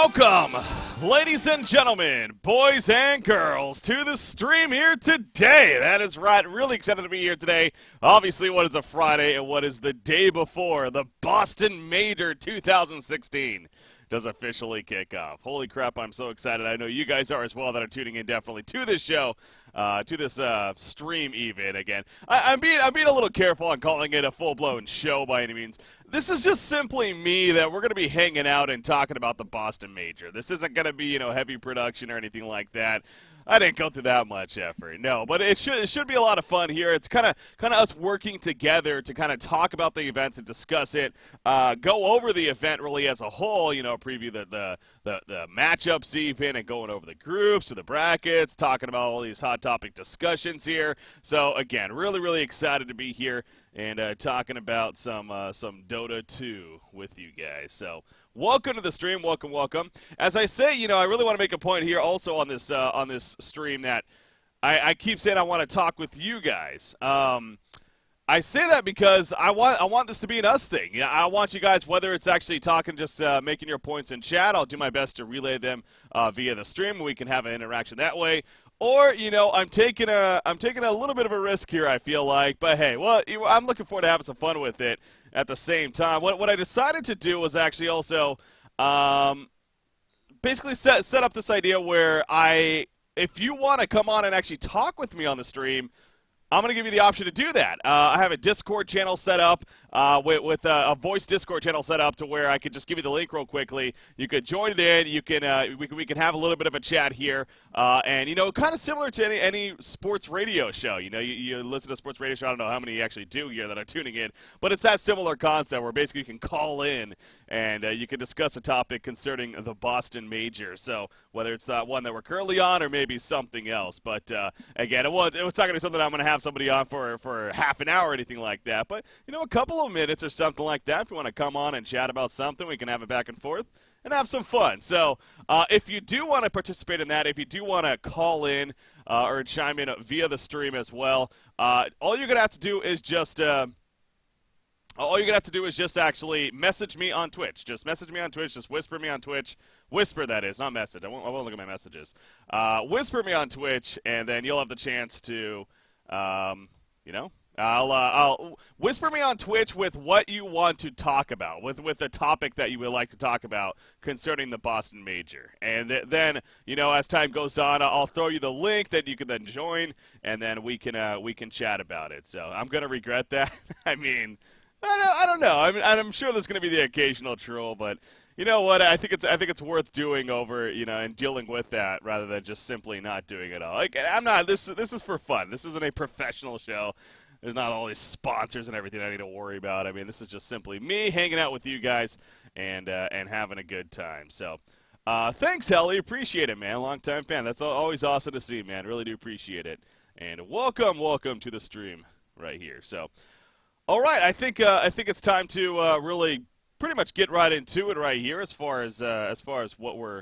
Welcome, ladies and gentlemen, boys and girls, to the stream here today. That is right. Really excited to be here today. Obviously, what is a Friday and what is the day before the Boston Major 2016 does officially kick off. Holy crap, I'm so excited. I know you guys are as well that are tuning in definitely to this show, to this stream even again. I'm being a little careful on calling it a full-blown show by any means. This is just simply me that we're going to be hanging out and talking about the Boston Major. This isn't going to be, heavy production or anything like that. I didn't go through that much effort, no, but it should be a lot of fun here. It's kind of us working together to kind of talk about the events and discuss it, go over the event really as a whole, preview the matchups even, and going over the groups or the brackets, talking about all these hot topic discussions here. So again, really excited to be here and talking about some Dota 2 with you guys. So welcome to the stream. Welcome. As I say, I really want to make a point here also on this stream that I keep saying I want to talk with you guys. I say that because I want this to be an us thing. I want you guys, whether it's actually talking, just making your points in chat, I'll do my best to relay them via the stream, and we can have an interaction that way. Or, I'm taking a little bit of a risk here, I feel like. But hey, well, I'm looking forward to having some fun with it at the same time. What I decided to do was actually also basically set up this idea where if you want to come on and actually talk with me on the stream, I'm going to give you the option to do that. I have a Discord channel set up with a voice Discord channel set up to where I could just give you the link real quickly. You could join it in. You can we can have a little bit of a chat here, and kind of similar to any sports radio show. You listen to a sports radio show. I don't know how many you actually do here that are tuning in, but it's that similar concept where basically you can call in and you can discuss a topic concerning the Boston Major. So whether it's one that we're currently on or maybe something else, but again, it was not going to be something I'm going to have somebody on for half an hour or anything like that. But a couple of minutes or something like that. If you want to come on and chat about something, we can have it back and forth and have some fun. So if you do want to participate in that, if you do want to call in or chime in via the stream as well, all you're gonna have to do is just actually message me on Twitch. Just message me on Twitch. Just whisper me on Twitch. Whisper, that is, not message. I won't look at my messages. Whisper me on Twitch, and then you'll have the chance to, I'll whisper me on Twitch with what you want to talk about, with the topic that you would like to talk about concerning the Boston Major. And then, as time goes on, I'll throw you the link that you can then join, and then we can chat about it. So I'm gonna regret that. I mean, I don't know. I'm sure there's gonna be the occasional troll, but you know what? I think it's worth doing over, and dealing with that rather than just simply not doing it all. Like, I'm not. This is for fun. This isn't a professional show. There's not all these sponsors and everything I need to worry about. I mean, this is just simply me hanging out with you guys and having a good time. So, thanks, Helly. Appreciate it, man. Long-time fan. That's always awesome to see, man. Really do appreciate it. And welcome to the stream right here. So, all right. I think it's time to really pretty much get right into it right here as far as what we're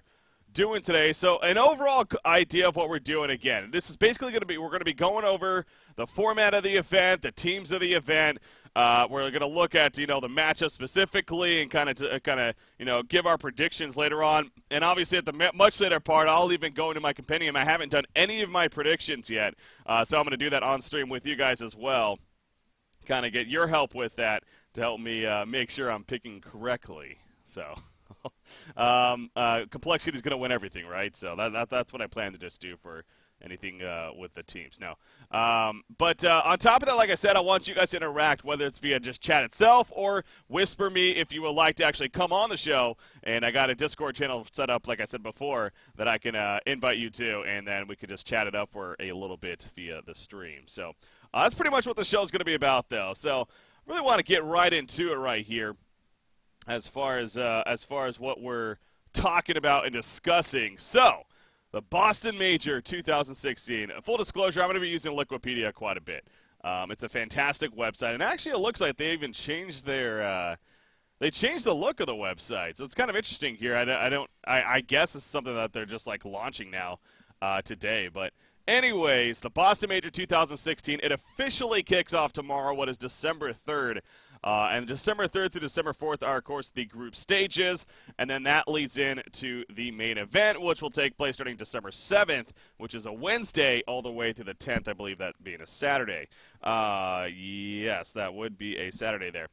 doing today. So an overall idea of what we're doing, again, this is basically we're going to be going over the format of the event, the teams of the event. We're going to look at, the matchup specifically and kind of give our predictions later on. And obviously at the much later part, I'll even go into my compendium. I haven't done any of my predictions yet, so I'm going to do that on stream with you guys as well. Kind of get your help with that to help me make sure I'm picking correctly. So complexity is going to win everything, right? So that's what I plan to just do for anything with the teams. Now, but on top of that, like I said, I want you guys to interact, whether it's via just chat itself or whisper me if you would like to actually come on the show. And I got a Discord channel set up, like I said before, that I can invite you to, and then we could just chat it up for a little bit via the stream. So that's pretty much what the show is going to be about, though. So I really want to get right into it right here. As far as what we're talking about and discussing. So, the Boston Major 2016. Full disclosure, I'm going to be using Liquipedia quite a bit. It's a fantastic website, and actually it looks like they even changed their they changed the look of the website. So it's kind of interesting here. I guess it's something that they're just like launching now today, but anyways, the Boston Major 2016, it officially kicks off tomorrow, what is December 3rd. And December 3rd through December 4th are, of course, the group stages. And then that leads in to the main event, which will take place starting December 7th, which is a Wednesday, all the way through the 10th, I believe that being a Saturday. Yes, that would be a Saturday there.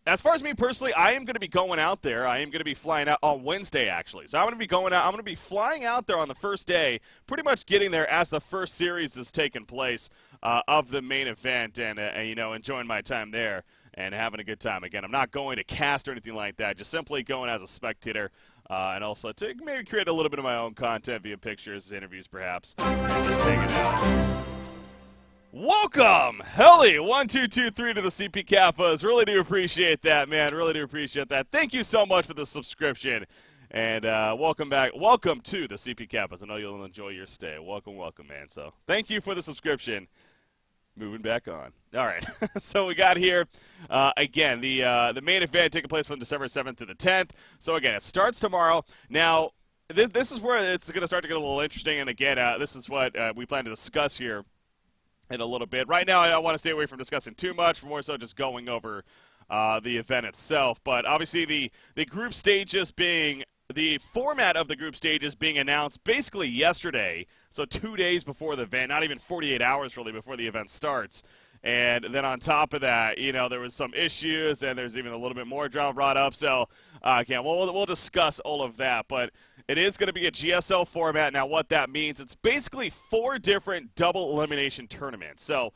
As far as me personally, I am going to be going out there. I am going to be flying out on Wednesday, actually. So I'm going to be going out. I'm going to be flying out there on the first day, pretty much getting there as the first series is taking place of the main event, and enjoying my time there and having a good time. Again, I'm not going to cast or anything like that. Just simply going as a spectator, and also to maybe create a little bit of my own content via pictures, interviews, perhaps. Just hanging out. Welcome, Helly1223 to the CP Kappas. Really do appreciate that, man. Really do appreciate that. Thank you so much for the subscription. And welcome back. Welcome to the CP Kappas. I know you'll enjoy your stay. Welcome, man. So thank you for the subscription. Moving back on. All right. So we got here, again, the main event taking place from December 7th to the 10th. So, again, it starts tomorrow. Now, this is where it's going to start to get a little interesting. And, again, this is what we plan to discuss here in a little bit. Right now, I don't want to stay away from discussing too much, more so just going over the event itself. But obviously the group stages being the format of the group stages being announced basically yesterday, so 2 days before the event, not even 48 hours really before the event starts. And then on top of that, there was some issues, and there's even a little bit more drama brought up. So, again, we'll discuss all of that. But it is going to be a GSL format. Now, what that means, it's basically 4 different double elimination tournaments. So,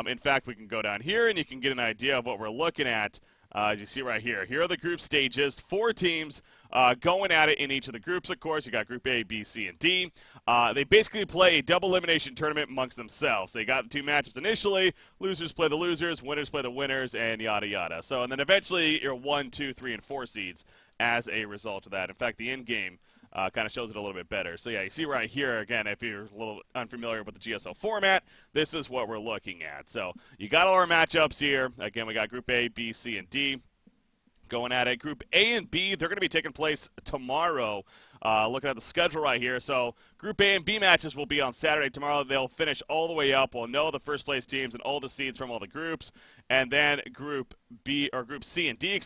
in fact, we can go down here, and you can get an idea of what we're looking at. As you see right here, here are the group stages. 4 teams going at it in each of the groups, of course. You got Group A, B, C, and D. They basically play a double elimination tournament amongst themselves. They got the 2 matchups initially. Losers play the losers, winners play the winners, and yada yada. So, and then eventually you're 1, 2, 3, and 4 seeds as a result of that. In fact, the end game kind of shows it a little bit better. So, yeah, you see right here, again, if you're a little unfamiliar with the GSL format, this is what we're looking at. So, you got all our matchups here. Again, we got Group A, B, C, and D going at it. Group A and B, they're going to be taking place tomorrow. Looking at the schedule right here. So, Group A and B matches will be on Saturday. Tomorrow they'll finish all the way up. We'll know the first place teams and all the seeds from all the groups. And then Group C and D,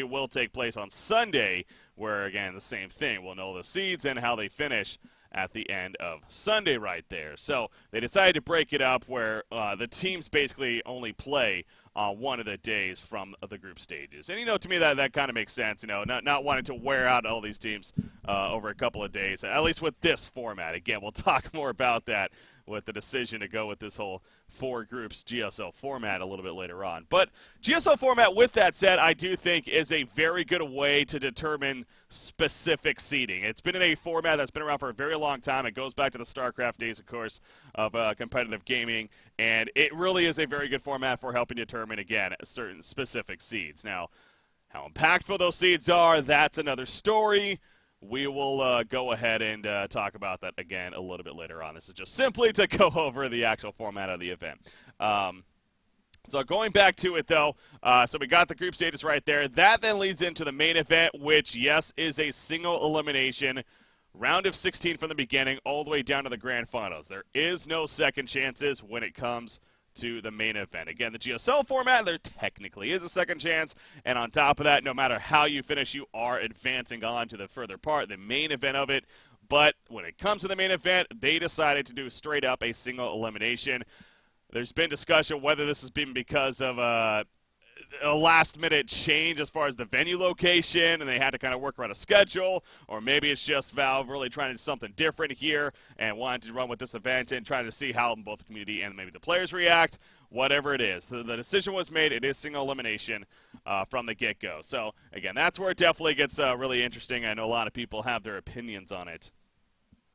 will take place on Sunday, where, again, the same thing. We'll know the seeds and how they finish at the end of Sunday right there. So they decided to break it up where the teams basically only play on one of the days from the group stages. And, to me, that kind of makes sense, not wanting to wear out all these teams over a couple of days, at least with this format. Again, we'll talk more about that with the decision to go with this whole 4 groups GSL format a little bit later on. But GSL format, with that said, I do think is a very good way to determine specific seeding. It's been in a format that's been around for a very long time. It goes back to the StarCraft days, of course, of competitive gaming, and it really is a very good format for helping determine, again, certain specific seeds. Now, how impactful those seeds are, that's another story. We will go ahead and talk about that again a little bit later on. This is just simply to go over the actual format of the event. So going back to it, though, so we got the group stages right there. That then leads into the main event, which, yes, is a single elimination round of 16 from the beginning all the way down to the grand finals. There is no second chances when it comes to the main event. Again, the GSL format, there technically is a second chance, and on top of that, no matter how you finish, you are advancing on to the further part, the main event of it. But when it comes to the main event, they decided to do straight up a single elimination. There's been discussion whether this has been because of a last-minute change as far as the venue location, and they had to kind of work around a schedule, or maybe it's just Valve really trying to do something different here and wanting to run with this event and trying to see how both the community and maybe the players react. Whatever it is, the decision was made. It is single elimination from the get-go. So, again, that's where it definitely gets really interesting. I know a lot of people have their opinions on it,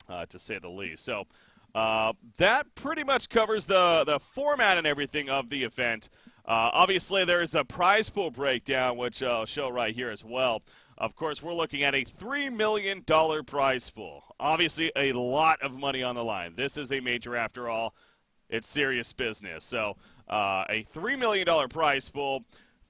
to say the least. So, that pretty much covers the format and everything of the event. Obviously, there is a prize pool breakdown, which I'll show right here as well. Of course, we're looking at a $3 million prize pool. Obviously, a lot of money on the line. This is a major after all. It's serious business. So, a $3 million prize pool.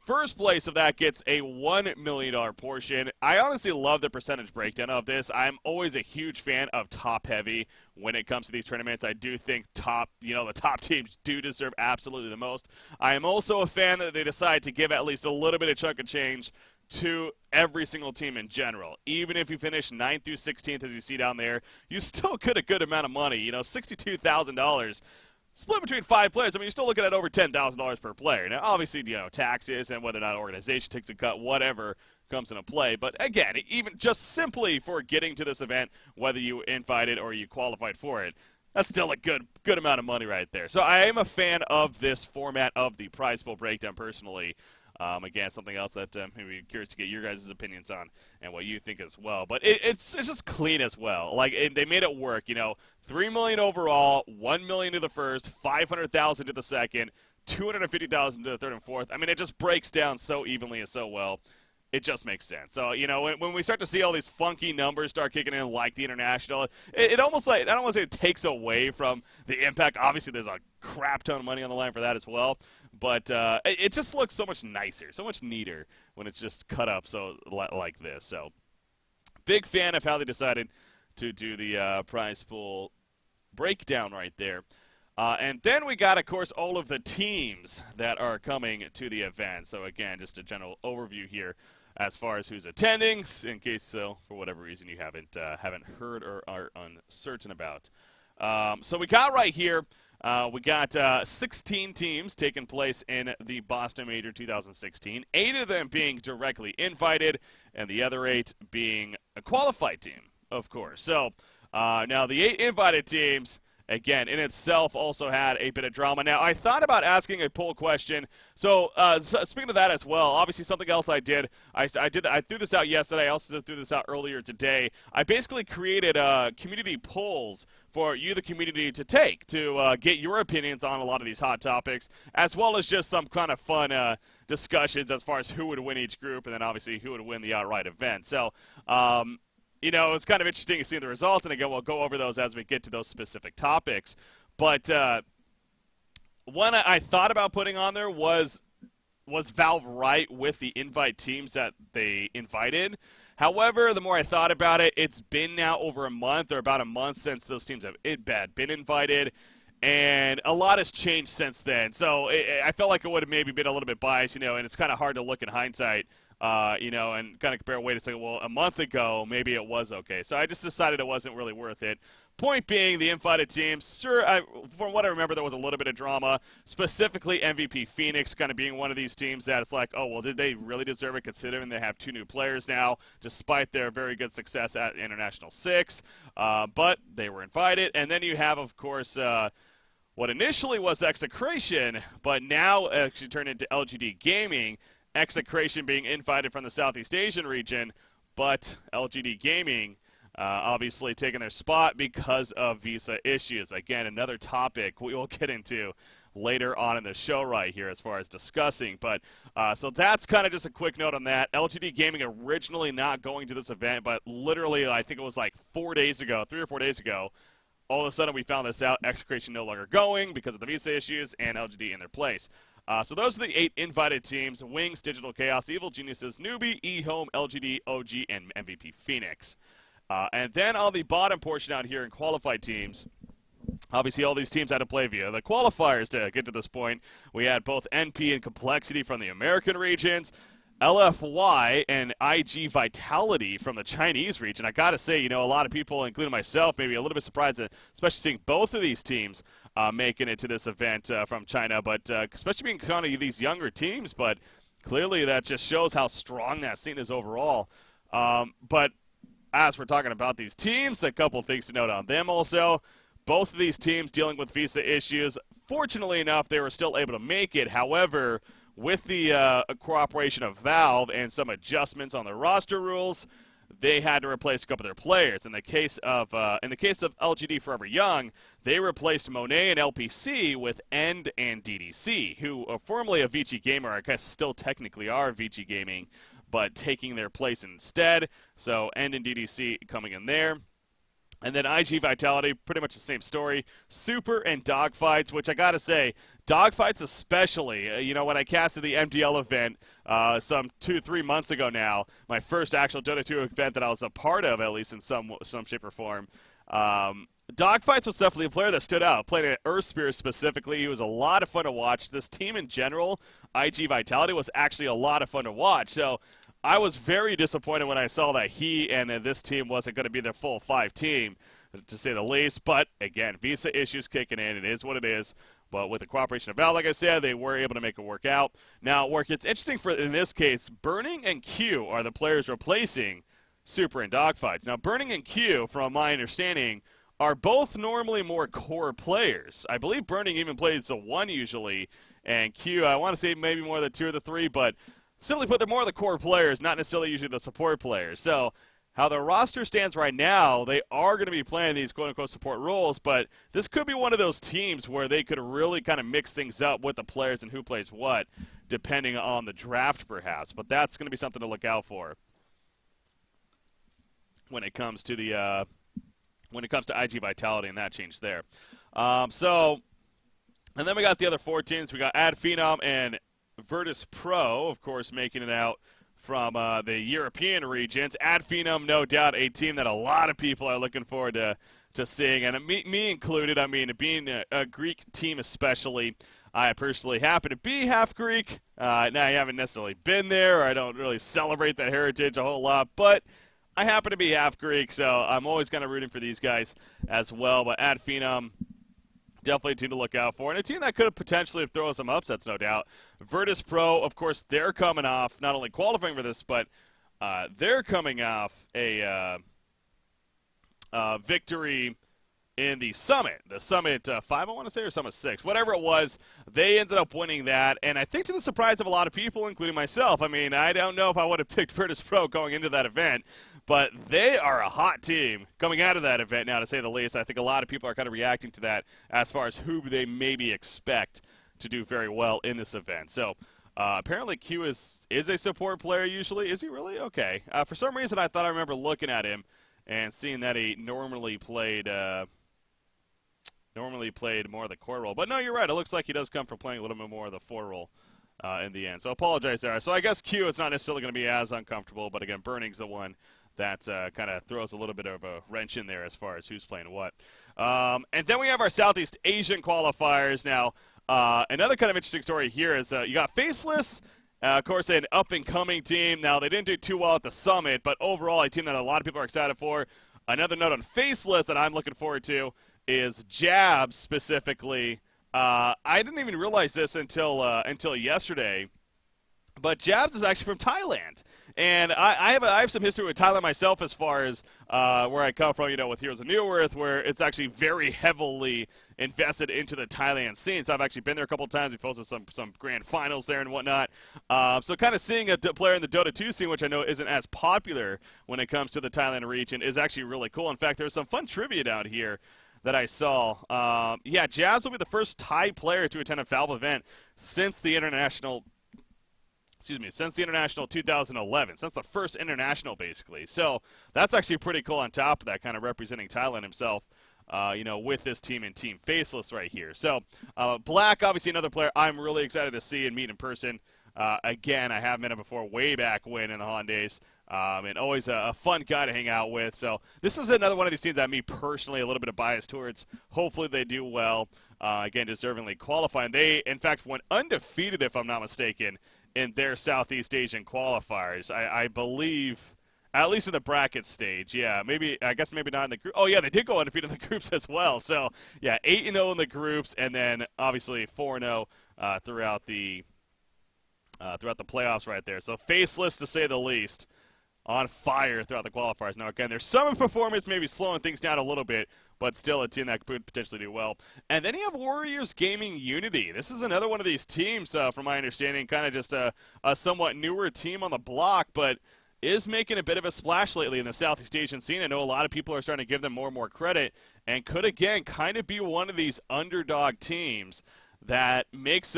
First place of that gets a $1 million portion. I honestly love the percentage breakdown of this. I'm always a huge fan of top-heavy when it comes to these tournaments. I do think the top teams do deserve absolutely the most. I am also a fan that they decide to give at least a little bit of chunk of change to every single team in general. Even if you finish 9th through 16th, as you see down there, you still get a good amount of money. $62,000. Split between 5 players, I mean, you're still looking at over $10,000 per player. Now, obviously, taxes and whether or not an organization takes a cut, whatever comes into play. But again, even just simply for getting to this event, whether you invited or you qualified for it, that's still a good amount of money right there. So I am a fan of this format of the prize pool breakdown personally. Again, something else that maybe curious to get your guys' opinions on and what you think as well. But it's just clean as well. They made it work. $3 million overall, $1 million to the first, $500,000 to the second, $250,000 to the third and fourth. I mean, it just breaks down so evenly and so well. It just makes sense. So, when we start to see all these funky numbers start kicking in, like the international, it almost I don't want to say it takes away from the impact. Obviously, there's a crap ton of money on the line for that as well. But it just looks so much nicer, so much neater when it's just cut up like this. So, big fan of how they decided to do the prize pool breakdown right there. And then we got, of course, all of the teams that are coming to the event. So, again, just a general overview here as far as who's attending, in case, for whatever reason, you haven't heard or are uncertain about. So we got right here, we got 16 teams taking place in the Boston Major 2016, 8 of them being directly invited, and the other 8 being a qualified team, of course. So now the 8 invited teams, again, in itself also had a bit of drama. Now, I thought about asking a poll question. So speaking of that as well, obviously something else I did, I threw this out yesterday. I also threw this out earlier today. I basically created community polls for you, the community, to take to get your opinions on a lot of these hot topics, as well as just some kind of fun discussions as far as who would win each group, and then obviously who would win the outright event. So, it's kind of interesting to see the results, and again, we'll go over those as we get to those specific topics. But one I thought about putting on there was Valve right with the invite teams that they invited? However, the more I thought about it, it's been now over a month or about a month since those teams have been invited, and a lot has changed since then. So I felt like it would have maybe been a little bit biased, and it's kind of hard to look in hindsight. And kind of compare, wait a second, well, a month ago, maybe it was okay. So I just decided it wasn't really worth it. Point being, the invited teams, sure, from what I remember, there was a little bit of drama, specifically MVP Phoenix kind of being one of these teams that it's like, oh, well, did they really deserve it considering they have 2 new players now, despite their very good success at International 6? But they were invited. And then you have, of course, what initially was Execration, but now actually turned into LGD Gaming. Execration being invited from the Southeast Asian region, but LGD Gaming obviously taking their spot because of visa issues. Again, another topic we will get into later on in the show right here as far as discussing. But so that's kind of just a quick note on that. LGD Gaming originally not going to this event, but literally I think it was like 4 days ago, 3 or 4 days ago, all of a sudden we found this out. Execration no longer going because of the visa issues, and LGD in their place. So those are the 8 invited teams: Wings, Digital Chaos, Evil Geniuses, Newbie, eHome, LGD, OG, and MVP Phoenix. And then on the bottom portion out here in qualified teams, obviously all these teams had to play via the qualifiers to get to this point. We had both NP and Complexity from the American regions, LFY and IG Vitality from the Chinese region. I got to say, a lot of people, including myself, maybe a little bit surprised, especially seeing both of these teams making it to this event from China, but especially being kind of these younger teams, but clearly that just shows how strong that scene is overall. But as we're talking about these teams, a couple of things to note on them also. Both of these teams dealing with visa issues. Fortunately enough, they were still able to make it. However, with the cooperation of Valve and some adjustments on the roster rules, they had to replace a couple of their players. In the case of LGD Forever Young, they replaced Monet and LPC with End and DDC, who are formerly a Vici Gamer, I guess still technically are Vici Gaming, but taking their place instead. So End and DDC coming in there. And then IG Vitality, pretty much the same story. Super and Dogfights, which I gotta say, Dogfights especially. When I casted the MDL event some 2-3 months ago now, my first actual Dota 2 event that I was a part of, at least in some shape or form, Dogfights was definitely a player that stood out. Played at Earthspear specifically. He was a lot of fun to watch. This team in general, IG Vitality, was actually a lot of fun to watch. So I was very disappointed when I saw that he and this team wasn't going to be their full 5 team, to say the least. But, again, visa issues kicking in. It is what it is. But with the cooperation of Val, like I said, they were able to make it work out. Now, where it gets interesting in this case, Burning and Q are the players replacing Super and Dogfights. Now, Burning and Q, from my understanding, are both normally more core players. I believe Burning even plays the 1 usually, and Q, I want to say maybe more the 2 or the 3, but simply put, they're more the core players, not necessarily usually the support players. So how the roster stands right now, they are going to be playing these quote-unquote support roles, but this could be one of those teams where they could really kind of mix things up with the players and who plays what, depending on the draft perhaps. But that's going to be something to look out for when it comes to the IG Vitality and that change there. And then we got the other 4 teams. We got AdPhenom and Virtus Pro, of course, making it out from the European regions. AdPhenom, no doubt, a team that a lot of people are looking forward to seeing, and me included. I mean, being a Greek team especially, I personally happen to be half Greek. Now, I haven't necessarily been there, or I don't really celebrate that heritage a whole lot, but I happen to be half Greek, so I'm always kind of rooting for these guys as well. But AdPhenom, definitely a team to look out for, and a team that could potentially throw some upsets, no doubt. Virtus Pro, of course, they're coming off not only qualifying for this, but they're coming off a victory in the Summit 5, I want to say, or Summit 6, whatever it was. They ended up winning that, and I think to the surprise of a lot of people, including myself. I mean, I don't know if I would have picked Virtus Pro going into that event, but they are a hot team coming out of that event now, to say the least. I think a lot of people are kind of reacting to that as far as who they maybe expect to do very well in this event. So apparently Q is a support player usually. Is he really? Okay. For some reason, I thought I remember looking at him and seeing that he normally played more of the core role. But no, you're right. It looks like he does come from playing a little bit more of the 4 role in the end. So I apologize there. So I guess Q is not necessarily going to be as uncomfortable, but again, Burning's the one that kind of throws a little bit of a wrench in there as far as who's playing what. And then we have our Southeast Asian qualifiers. Now, another kind of interesting story here is you got Faceless, of course, an up-and-coming team. Now, they didn't do too well at the Summit, but overall a team that a lot of people are excited for. Another note on Faceless that I'm looking forward to is Jabs specifically. I didn't even realize this until yesterday, but Jabs is actually from Thailand. And I have some history with Thailand myself as far as where I come from, with Heroes of New Earth, where it's actually very heavily invested into the Thailand scene. So I've actually been there a couple of times. We've hosted some grand finals there and whatnot. So kind of seeing a player in the Dota 2 scene, which I know isn't as popular when it comes to the Thailand region, is actually really cool. In fact, there's some fun trivia down here that I saw. Jabs will be the first Thai player to attend a Valve event since the international 2011, since the first international, basically. So that's actually pretty cool on top of that, kind of representing Thailand himself, with this team and Team Faceless right here. So Black, obviously another player I'm really excited to see and meet in person. Again, I have met him before way back when in the Holland days, and always a fun guy to hang out with. So this is another one of these teams that me personally a little bit of bias towards. Hopefully they do well. Again, deservingly qualifying. They, in fact, went undefeated, if I'm not mistaken, in their Southeast Asian qualifiers. I believe, at least in the bracket stage. Yeah, I guess maybe not in the group. Oh, yeah, they did go undefeated in the groups as well. So, yeah, 8-0 in the groups, and then obviously 4-0 throughout the playoffs right there. So Faceless, to say the least, on fire throughout the qualifiers. Now, again, there's some performance maybe slowing things down a little bit, but still a team that could potentially do well. And then you have Warriors Gaming Unity. This is another one of these teams, from my understanding, kind of just a somewhat newer team on the block, but is making a bit of a splash lately in the Southeast Asian scene. I know a lot of people are starting to give them more and more credit, and could, again, kind of be one of these underdog teams that makes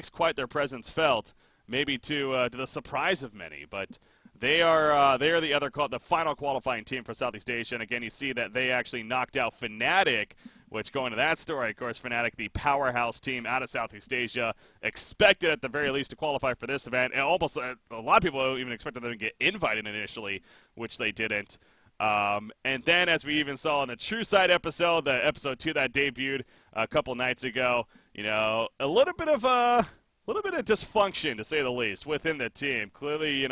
quite their presence felt, maybe to the surprise of many. But they are the final qualifying team for Southeast Asia. And again, you see that they actually knocked out Fnatic which going to that story, of course, Fnatic, the powerhouse team out of Southeast Asia, expected at the very least to qualify for this event, and almost a lot of people even expected them to get invited initially, which they didn't. And then, as we even saw in the True Side episode, the episode 2 that debuted a couple nights ago, a little bit of dysfunction, to say the least, within the team. Clearly,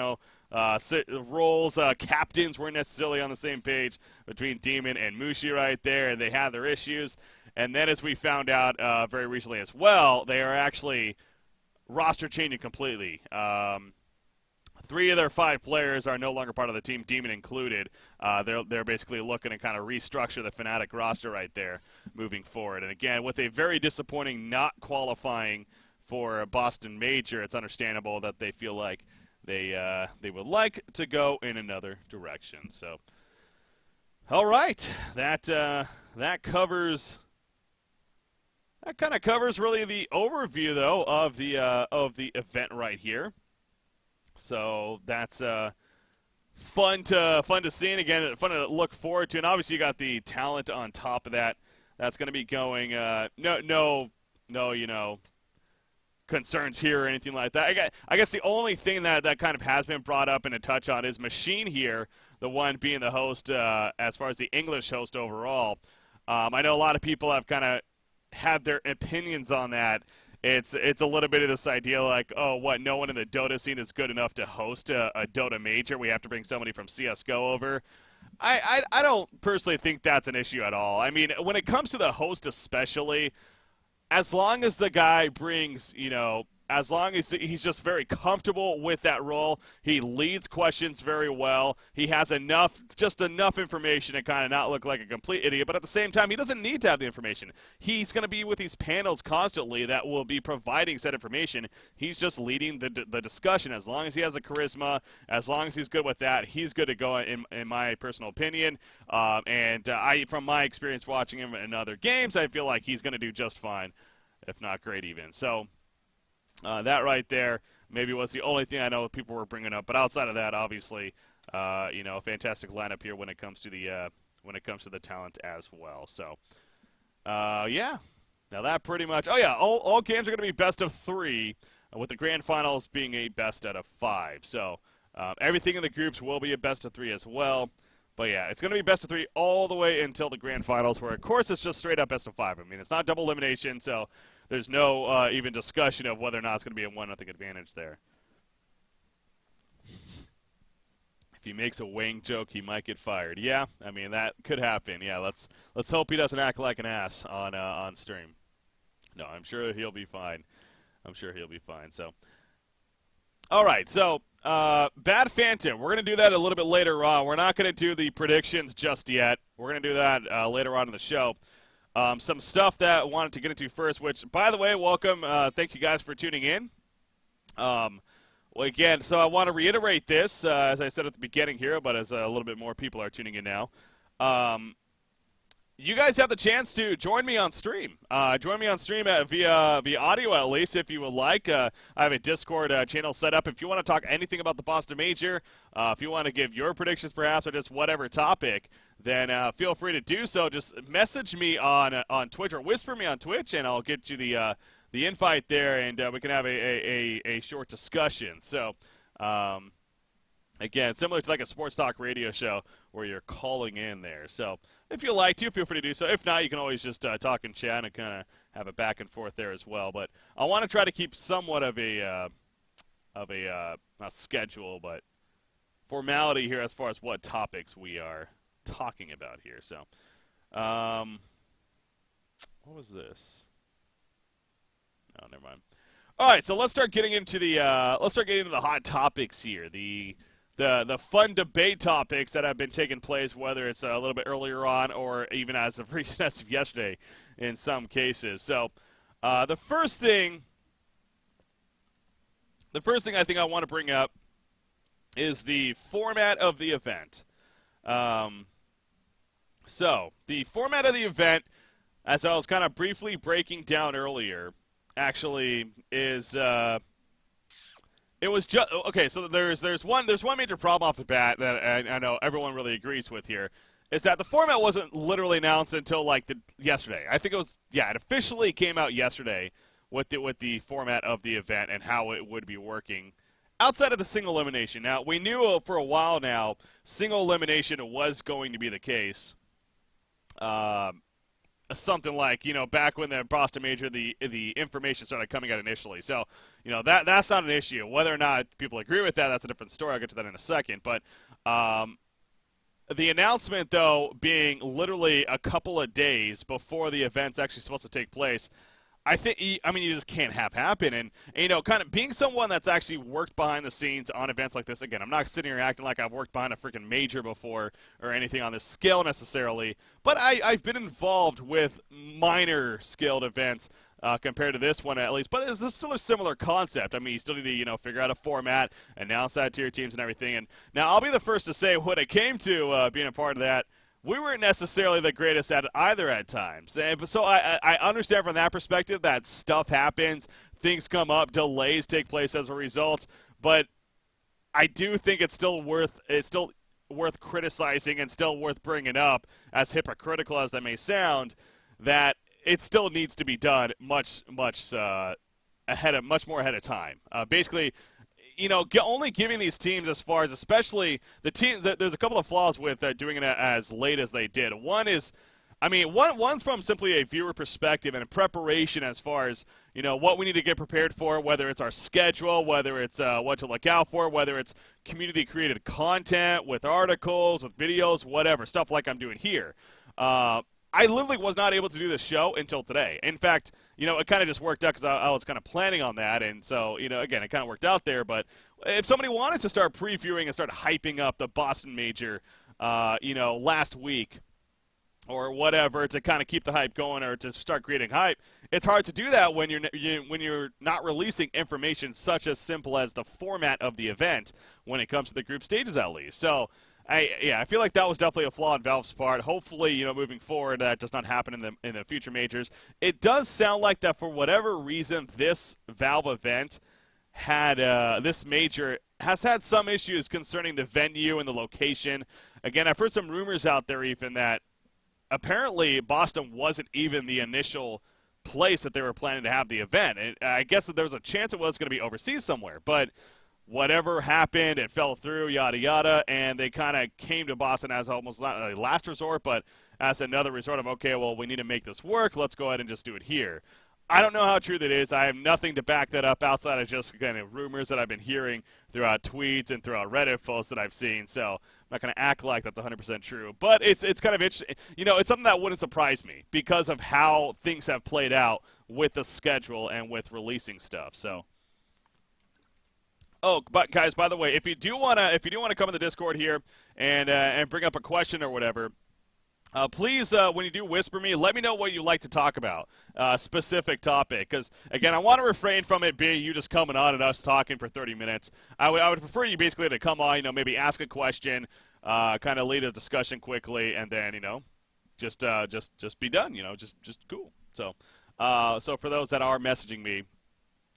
roles, captains weren't necessarily on the same page between Demon and Mushi right there, and they had their issues. And then, as we found out very recently as well, they are actually roster changing completely. 3 of their 5 players are no longer part of the team, Demon included. They're basically looking to kind of restructure the Fnatic roster right there moving forward. And again, with a very disappointing not qualifying for a Boston Major, it's understandable that they feel like they would like to go in another direction. So, all right, that covers. That kind of covers really the overview, though, of the event right here. So that's fun to see, and again, fun to look forward to. And obviously, you got the talent on top of that. That's going to be going. No, concerns here or anything like that. I guess the only thing that kind of has been brought up and a touch on is Machine here, the one being the host as far as the English host overall. I know a lot of people have kind of had their opinions on that. It's a little bit of this idea like, oh, what, no one in the Dota scene is good enough to host a Dota major. We have to bring somebody from CSGO over. I don't personally think that's an issue at all. I mean, when it comes to the host especially, as long as the guy brings, as long as he's just very comfortable with that role, he leads questions very well, he has just enough information to kind of not look like a complete idiot, but at the same time, he doesn't need to have the information. He's going to be with these panels constantly that will be providing said information. He's just leading the discussion. As long as he has the charisma, as long as he's good with that, he's good to go, in my personal opinion. And from my experience watching him in other games, I feel like he's going to do just fine, if not great even. So, that right there maybe was the only thing I know people were bringing up, but outside of that, obviously, a fantastic lineup here when it comes to the talent as well. So, yeah. Now that pretty much. Oh yeah, all games are going to be best of 3, with the grand finals being a best out of 5. So everything in the groups will be a best of 3 as well. But yeah, it's going to be best of 3 all the way until the grand finals, where of course it's just straight up best of 5. I mean, it's not double elimination, so there's no even discussion of whether or not it's going to be a 1-0 advantage there. If he makes a Wang joke, he might get fired. Yeah, I mean, that could happen. Yeah, let's hope he doesn't act like an ass on stream. No, I'm sure he'll be fine. So, all right, so Bad Phantom, we're going to do that a little bit later on. We're not going to do the predictions just yet. We're going to do that later on in the show. Some stuff that I wanted to get into first, which, by the way, welcome. Thank you guys for tuning in. Well, again, so I want to reiterate this, as I said at the beginning here, but as a little bit more people are tuning in now. You guys have the chance to join me on stream. Join me on stream via audio, at least, if you would like. I have a Discord channel set up. If you want to talk anything about the Boston Major, if you want to give your predictions, perhaps, or just whatever topic, then feel free to do so. Just message me on Twitch or whisper me on Twitch, and I'll get you the invite there, and we can have a short discussion. So, again, similar to like a sports talk radio show where you're calling in there. So, if you like to, feel free to do so. If not, you can always just talk and chat and kind of have a back and forth there as well. But I want to try to keep somewhat of a not schedule, but formality here as far as what topics we are talking about here. So, what was this? No, never mind. All right, so let's start getting into the hot topics here. The fun debate topics that have been taking place, whether it's a little bit earlier on or even as of recent as of yesterday in some cases. So the first thing I think I want to bring up is the format of the event. So the format of the event, as I was kind of briefly breaking down earlier, actually is it was just okay. So there's one major problem off the bat that I know everyone really agrees with here, is that the format wasn't literally announced until like yesterday. I think it was it officially came out yesterday with the format of the event and how it would be working outside of the single elimination. Now, we knew for a while now single elimination was going to be the case. Something like, back when the Boston Major, the information started coming out initially. So, that's not an issue. Whether or not people agree with that, that's a different story. I'll get to that in a second. But the announcement, though, being literally a couple of days before the event's actually supposed to take place, I think, you just can't have happen. And, kind of being someone that's actually worked behind the scenes on events like this, again, I'm not sitting here acting like I've worked behind a freaking major before or anything on this scale necessarily, but I've been involved with minor scaled events compared to this one at least. But it's still a similar concept. I mean, you still need to, figure out a format, announce that to your teams and everything. And now I'll be the first to say when it came to being a part of that, we weren't necessarily the greatest at it either at times. So I understand from that perspective that stuff happens, things come up, delays take place as a result, but I do think it's still worth criticizing and still worth bringing up, as hypocritical as that may sound, that it still needs to be done much more ahead of time. Basically, only giving these teams, as far as especially the team, there's a couple of flaws with doing it as late as they did. One is, one's from simply a viewer perspective and a preparation as far as, what we need to get prepared for, whether it's our schedule, whether it's what to look out for, whether it's community-created content with articles, with videos, whatever, stuff like I'm doing here. I literally was not able to do this show until today. In fact, it kind of just worked out because I was kind of planning on that. And so, again, it kind of worked out there. But if somebody wanted to start previewing and start hyping up the Boston Major, last week or whatever to kind of keep the hype going or to start creating hype, it's hard to do that when you're not releasing information such as simple as the format of the event when it comes to the group stages at least. So, I feel like that was definitely a flaw on Valve's part. Hopefully, moving forward, that does not happen in the future majors. It does sound like that for whatever reason, this Valve event this major has had some issues concerning the venue and the location. Again, I've heard some rumors out there even that apparently Boston wasn't even the initial place that they were planning to have the event. And I guess that there was a chance it was going to be overseas somewhere, but whatever happened, it fell through, yada, yada, and they kind of came to Boston as almost not a last resort, but as another resort of, okay, well, we need to make this work. Let's go ahead and just do it here. I don't know how true that is. I have nothing to back that up outside of just kind of rumors that I've been hearing throughout tweets and throughout Reddit posts that I've seen, so I'm not going to act like that's 100% true. But it's kind of interesting. It's something that wouldn't surprise me because of how things have played out with the schedule and with releasing stuff, so. Oh, but guys, by the way, if you do wanna come in the Discord here and bring up a question or whatever, please, when you do whisper me, let me know what you like to talk about, specific topic. Because again, I want to refrain from it being you just coming on and us talking for 30 minutes. I would prefer you basically to come on, maybe ask a question, kind of lead a discussion quickly, and then just be done. Just cool. So for those that are messaging me,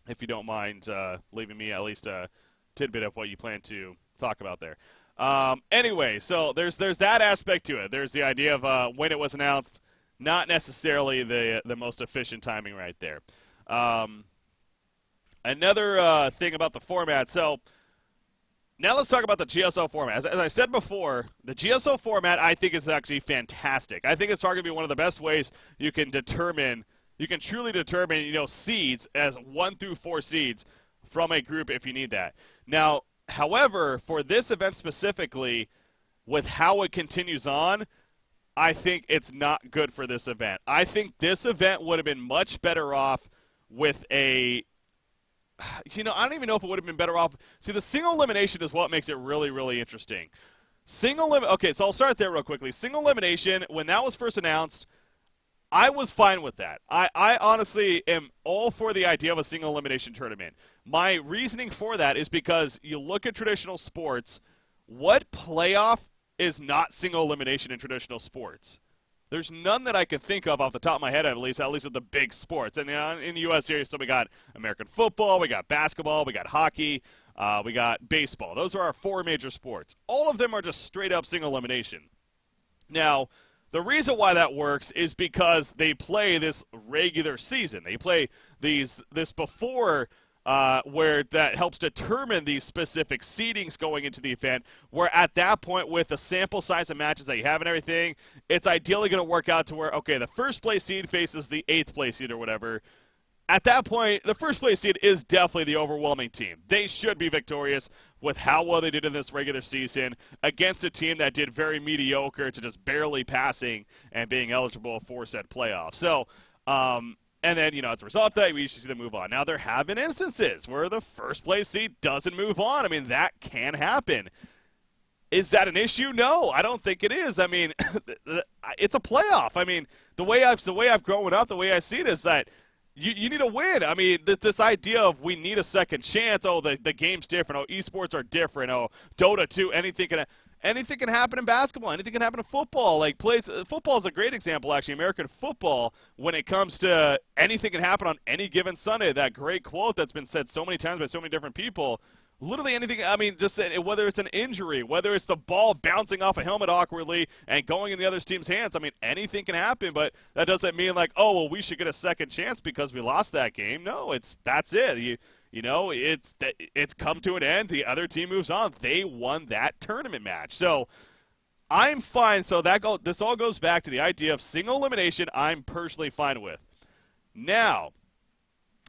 if you don't mind leaving me at least a tidbit of what you plan to talk about there. Anyway, so there's that aspect to it. There's the idea of when it was announced, not necessarily the most efficient timing right there. Another thing about the format. So now let's talk about the GSO format. As I said before, the GSO format I think is actually fantastic. I think it's probably going to be one of the best ways you can truly determine, seeds as 1 through 4 seeds from a group if you need that. Now, however, for this event specifically, with how it continues on, I think it's not good for this event. I think this event would have been much better off with I don't even know if it would have been better off. See, the single elimination is what makes it really, really interesting. Okay, so I'll start there real quickly. Single elimination, when that was first announced, I was fine with that. I honestly am all for the idea of a single elimination tournament. My reasoning for that is because you look at traditional sports, what playoff is not single elimination in traditional sports? There's none that I can think of off the top of my head, at least of the big sports. And in the U.S. here, so we got American football, we got basketball, we got hockey, we got baseball. Those are our 4 major sports. All of them are just straight up single elimination. Now, the reason why that works is because they play this regular season. They play this before where that helps determine these specific seedings going into the event, where at that point with the sample size of matches that you have and everything, it's ideally going to work out to where, okay, the first place seed faces the 8th place seed or whatever. At that point, the first place seed is definitely the overwhelming team. They should be victorious with how well they did in this regular season against a team that did very mediocre to just barely passing and being eligible for said playoffs. So, and then, as a result of that, we usually see them move on. Now, there have been instances where the first place seed doesn't move on. I mean, that can happen. Is that an issue? No, I don't think it is. I mean, it's a playoff. I mean, the way I've grown up, the way I see it is that you need a win. I mean, this idea of we need a second chance. Oh, the game's different. Oh, esports are different. Oh, Dota 2, anything can happen in basketball. Anything can happen in football. Football is a great example, actually. American football, when it comes to anything can happen on any given Sunday. That great quote that's been said so many times by so many different people. Literally anything, I mean, just whether it's an injury, whether it's the ball bouncing off a helmet awkwardly and going in the other team's hands, I mean, anything can happen, but that doesn't mean oh, well, we should get a second chance because we lost that game. No, that's it. It's come to an end. The other team moves on. They won that tournament match. So I'm fine. So this all goes back to the idea of single elimination I'm personally fine with. Now,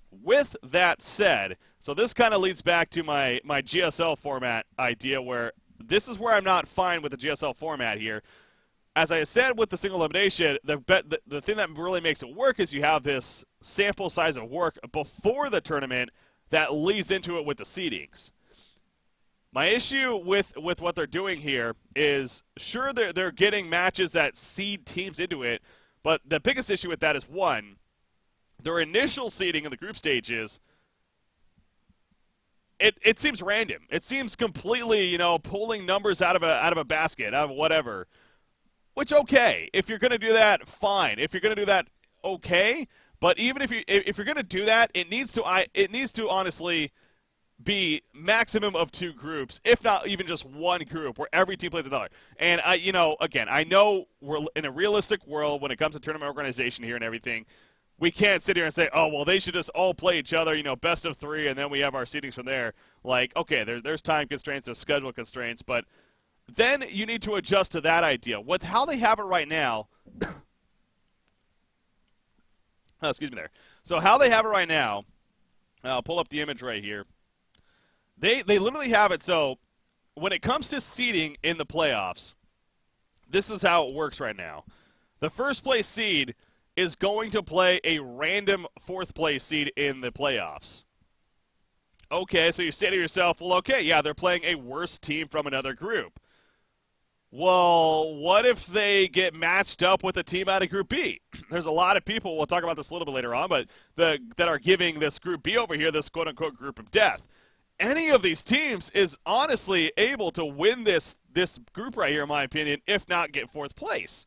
with that said, so this kind of leads back to my GSL format idea, where this is where I'm not fine with the GSL format here. As I said with the single elimination, the thing that really makes it work is you have this sample size of work before the tournament that leads into it with the seedings. My issue with what they're doing here is, sure, they're getting matches that seed teams into it, but the biggest issue with that is, one, their initial seeding in the group stages, it seems random. It seems completely, pulling numbers out of a basket, out of whatever. Which, okay, if you're going to do that, fine. If you're going to do that, okay. But even if you're going to do that, it needs to honestly be maximum of 2 groups, if not even just one group where every team plays another. And again, I know we're in a realistic world when it comes to tournament organization here and everything. We can't sit here and say, oh, well, they should just all play each other, best of 3, and then we have our seedings from there. Okay, there's time constraints, there's schedule constraints, but then you need to adjust to that idea. With how they have it right now, oh, excuse me there. So how they have it right now, I'll pull up the image right here. They literally have it so when it comes to seeding in the playoffs, this is how it works right now. The first place seed is going to play a random 4th place seed in the playoffs. Okay, so you say to yourself, well, okay, yeah, they're playing a worse team from another group. Well, what if they get matched up with a team out of Group B? There's a lot of people, we'll talk about this a little bit later on, but that are giving this Group B over here this quote-unquote group of death. Any of these teams is honestly able to win this group right here, in my opinion, if not get 4th place.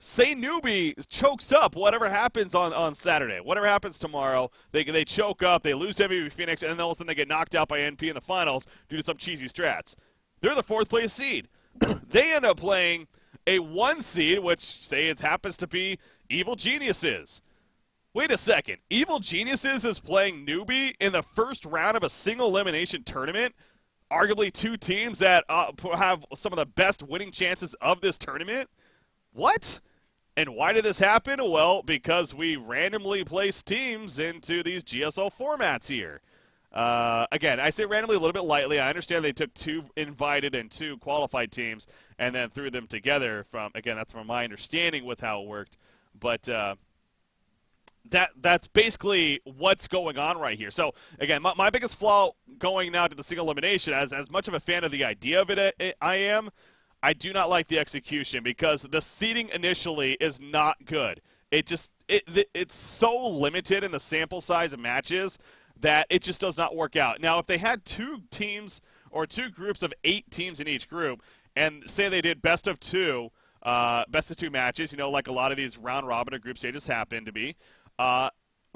Say Newbie chokes up whatever happens on Saturday. Whatever happens tomorrow, they choke up, they lose to MVP Phoenix, and then all of a sudden they get knocked out by NP in the finals due to some cheesy strats. They're the 4th place seed. They end up playing a 1 seed, which, say, it happens to be Evil Geniuses. Wait a second. Evil Geniuses is playing Newbie in the first round of a single elimination tournament? Arguably 2 teams that have some of the best winning chances of this tournament? What? And why did this happen? Well, because we randomly place teams into these GSL formats here. Again, I say randomly a little bit lightly. I understand they took 2 invited and 2 qualified teams and then threw them together that's from my understanding with how it worked. But that's basically what's going on right here. So, again, my biggest flaw going now to the single elimination, as much of a fan of the idea of it I am, I do not like the execution because the seeding initially is not good. It's so limited in the sample size of matches that it just does not work out. Now, if they had 2 teams or 2 groups of 8 teams in each group, and say they did best of 2 matches, like a lot of these round robin or group stages happen to be,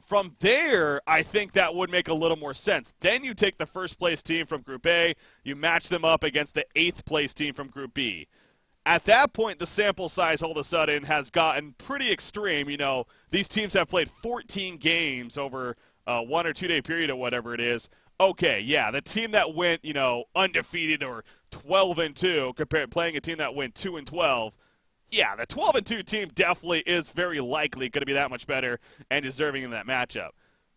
from there, I think that would make a little more sense. Then you take the first place team from Group A, you match them up against the 8th place team from Group B. At that point, the sample size all of a sudden has gotten pretty extreme. You know, these teams have played 14 games over a 1 or 2 day period or whatever it is. Okay, yeah, the team that went, you know, undefeated or 12-2 compared playing a team that went 2-12. Yeah, the 12-2 team definitely is very likely going to be that much better and deserving in that matchup.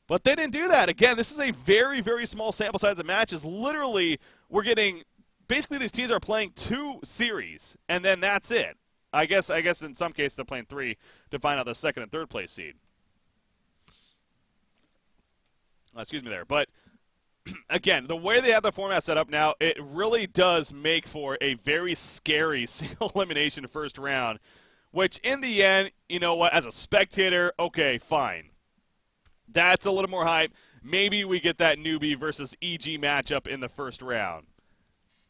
But they didn't do that. Again, this is a very, very small sample size of matches. Literally, we're getting basically these teams are playing 2 series, and then that's it. I guess in some cases they're playing 3 to find out the second and third place seed. Excuse me there. But again, the way they have the format set up now, it really does make for a very scary single elimination first round, which in the end, you know what, as a spectator, okay, fine. That's a little more hype. Maybe we get that newbie versus EG matchup in the first round.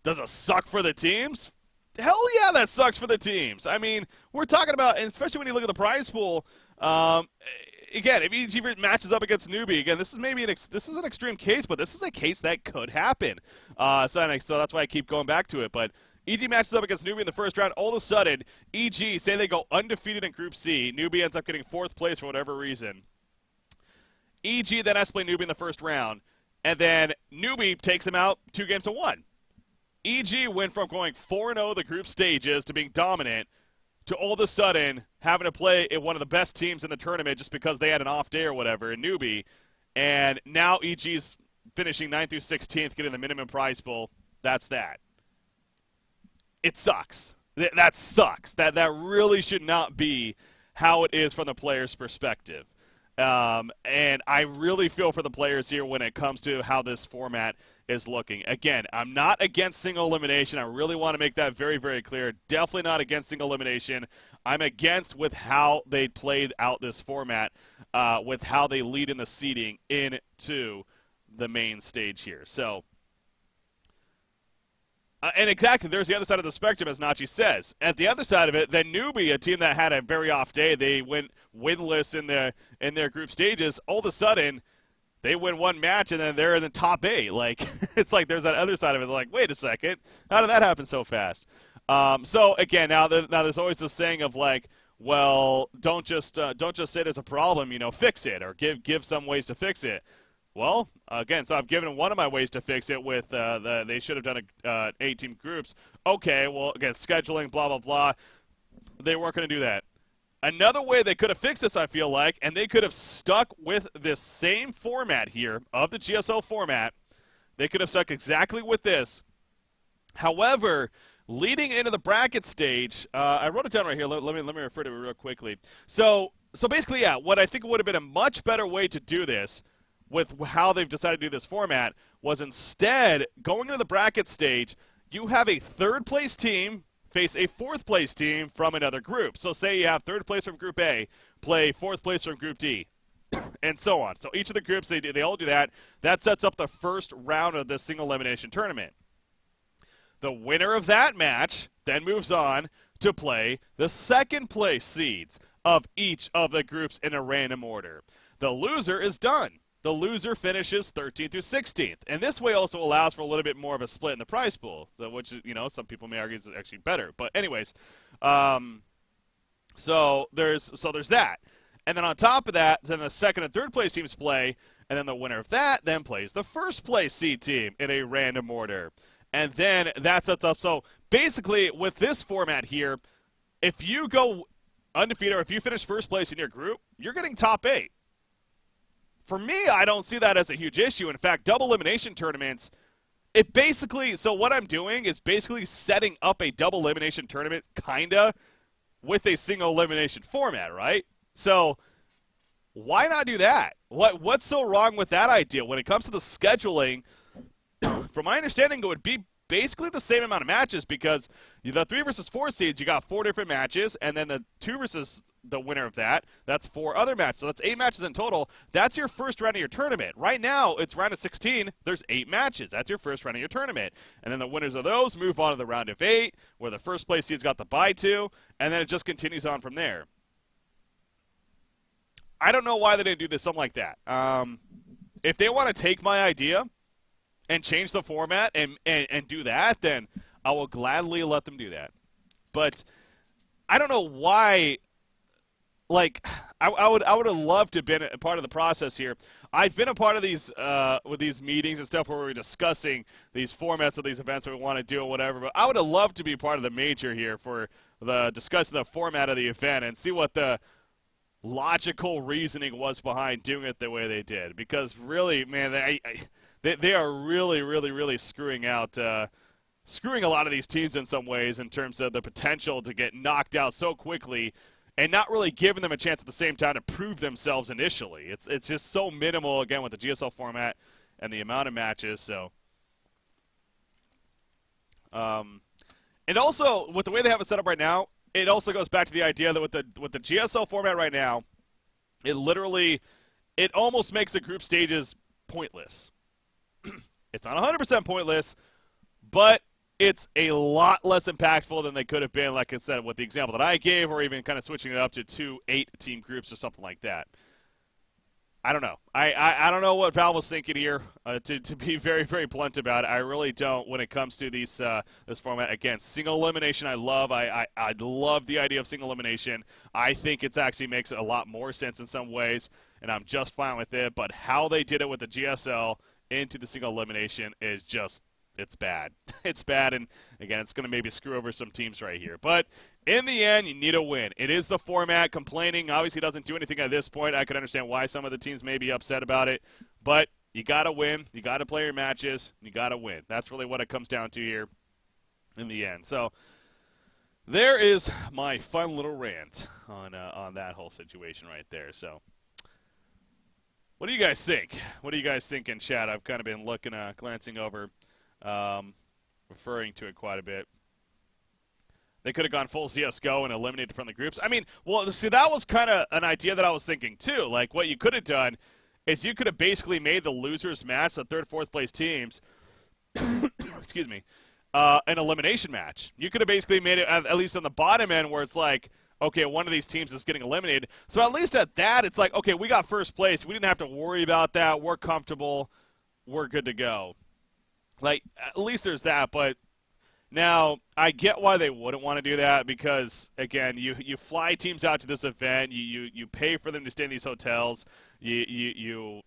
Does it suck for the teams? Hell yeah, that sucks for the teams. I mean, we're talking about, and especially when you look at the prize pool, again, if EG matches up against newbie, again, this is this is an extreme case, but this is a case that could happen. So that's why I keep going back to it. But EG matches up against newbie in the first round. All of a sudden, EG, say they go undefeated in Group C. Newbie ends up getting 4th place for whatever reason. EG then has to play newbie in the first round, and then newbie takes him out 2-1. EG went from going 4-0 the group stages to being dominant to all of a sudden having to play one of the best teams in the tournament just because they had an off day or whatever in newbie, and now EG's finishing 9th through 16th, getting the minimum prize pool. That's that. It sucks. That sucks. That really should not be how it is from the player's perspective. And I really feel for the players here when it comes to how this format is looking. Again, I'm not against single elimination. I really want to make that very, very clear. Definitely not against single elimination. I'm against with how they played out this format, with how they lead in the seeding into the main stage here. So, and exactly, there's the other side of the spectrum, as Nachi says. At the other side of it, the newbie, a team that had a very off day, they went winless in their group stages. All of a sudden, they win one match and then they're in the top 8. Like, it's like there's that other side of it. They're like, wait a second, how did that happen so fast? So again, now there's always this saying of like, well, don't just say there's a problem, you know, fix it or give some ways to fix it. Well, again, so I've given one of my ways to fix it with they should have done 8-team groups. Okay, well, again, scheduling, blah, blah, blah. They weren't going to do that. Another way they could have fixed this, I feel like, and they could have stuck with this same format here of the GSL format. They could have stuck exactly with this. However, leading into the bracket stage, I wrote it down right here. Let me refer to it real quickly. So basically, yeah, what I think would have been a much better way to do this with how they've decided to do this format was instead going into the bracket stage, you have a 3rd place team face a 4th place team from another group. So say you have 3rd place from Group A, play 4th place from Group D, and so on. So each of the groups, they all do that. That sets up the first round of this single elimination tournament. The winner of that match then moves on to play the 2nd place seeds of each of the groups in a random order. The loser is done. The loser finishes 13th through 16th. And this way also allows for a little bit more of a split in the prize pool, which, you know, some people may argue is actually better. But anyways, so there's that. And then on top of that, then the 2nd and 3rd place teams play, and then the winner of that then plays the 1st place seed team in a random order. And then that sets up. So basically, with this format here, if you go undefeated or if you finish 1st place in your group, you're getting top 8. For me, I don't see that as a huge issue. In fact, double elimination tournaments, it basically, so what I'm doing is basically setting up a double elimination tournament, kinda, with a single elimination format, right? So why not do that? What's so wrong with that idea? When it comes to the scheduling, from my understanding, it would be basically the same amount of matches because the 3 versus 4 seeds, you got 4 different matches, and then the 2 versus the winner of that's 4 other matches. So that's 8 matches in total. That's your first round of your tournament. Right now, it's round of 16. There's 8 matches. That's your first round of your tournament. And then the winners of those move on to the round of 8, where the 1st place seeds got the bye to, and then it just continues on from there. I don't know why they didn't do this, something like that. If they want to take my idea and change the format and do that, then I will gladly let them do that. but I don't know why. Like, I would have loved to have been a part of the process here. I've been a part of these with these meetings and stuff where we're discussing these formats of these events that we want to do and whatever. But I would have loved to be part of the major here for the discussing the format of the event and see what the logical reasoning was behind doing it the way they did. Because really, man, they are really screwing out. Screwing a lot of these teams in some ways in terms of the potential to get knocked out so quickly and not really giving them a chance at the same time to prove themselves initially. It's just so minimal, again, with the GSL format and the amount of matches. So, and also, with the way they have it set up right now, it also goes back to the idea that with the GSL format right now, it almost makes the group stages pointless. It's not 100% pointless, but it's a lot less impactful than they could have been, like I said, with the example that I gave, or even kind of switching it up to 2 8-team groups or something like that. I don't know. I don't know what Valve was thinking here, to be very blunt about it. I really don't when it comes to this format. Again, single elimination I love. I love the idea of single elimination. I think it actually makes a lot more sense in some ways, and I'm just fine with it. But how they did it with the GSL into the single elimination is just, it's bad. It's bad, and again, it's going to maybe screw over some teams right here. But in the end, you need a win. It is the format. Complaining obviously doesn't do anything at this point. I could understand why some of the teams may be upset about it, but you got to win. You got to play your matches. You got to win. That's really what it comes down to here in the end. So there is my fun little rant on that whole situation right there. So what do you guys think? What do you guys think in chat? I've kind of been glancing over, referring to it quite a bit. They could have gone full CSGO and eliminated from the groups. I mean, well, see, that was kind of an idea that I was thinking, too. Like, what you could have done is you could have basically made the losers match, the third, fourth place teams, excuse me, an elimination match. You could have basically made it, at least on the bottom end, where it's like, okay, one of these teams is getting eliminated. So at least at that, it's like, okay, we got first place. We didn't have to worry about that. We're comfortable. We're good to go. Like, at least there's that, but now, I get why they wouldn't want to do that because, again, you fly teams out to this event, you pay for them to stay in these hotels, you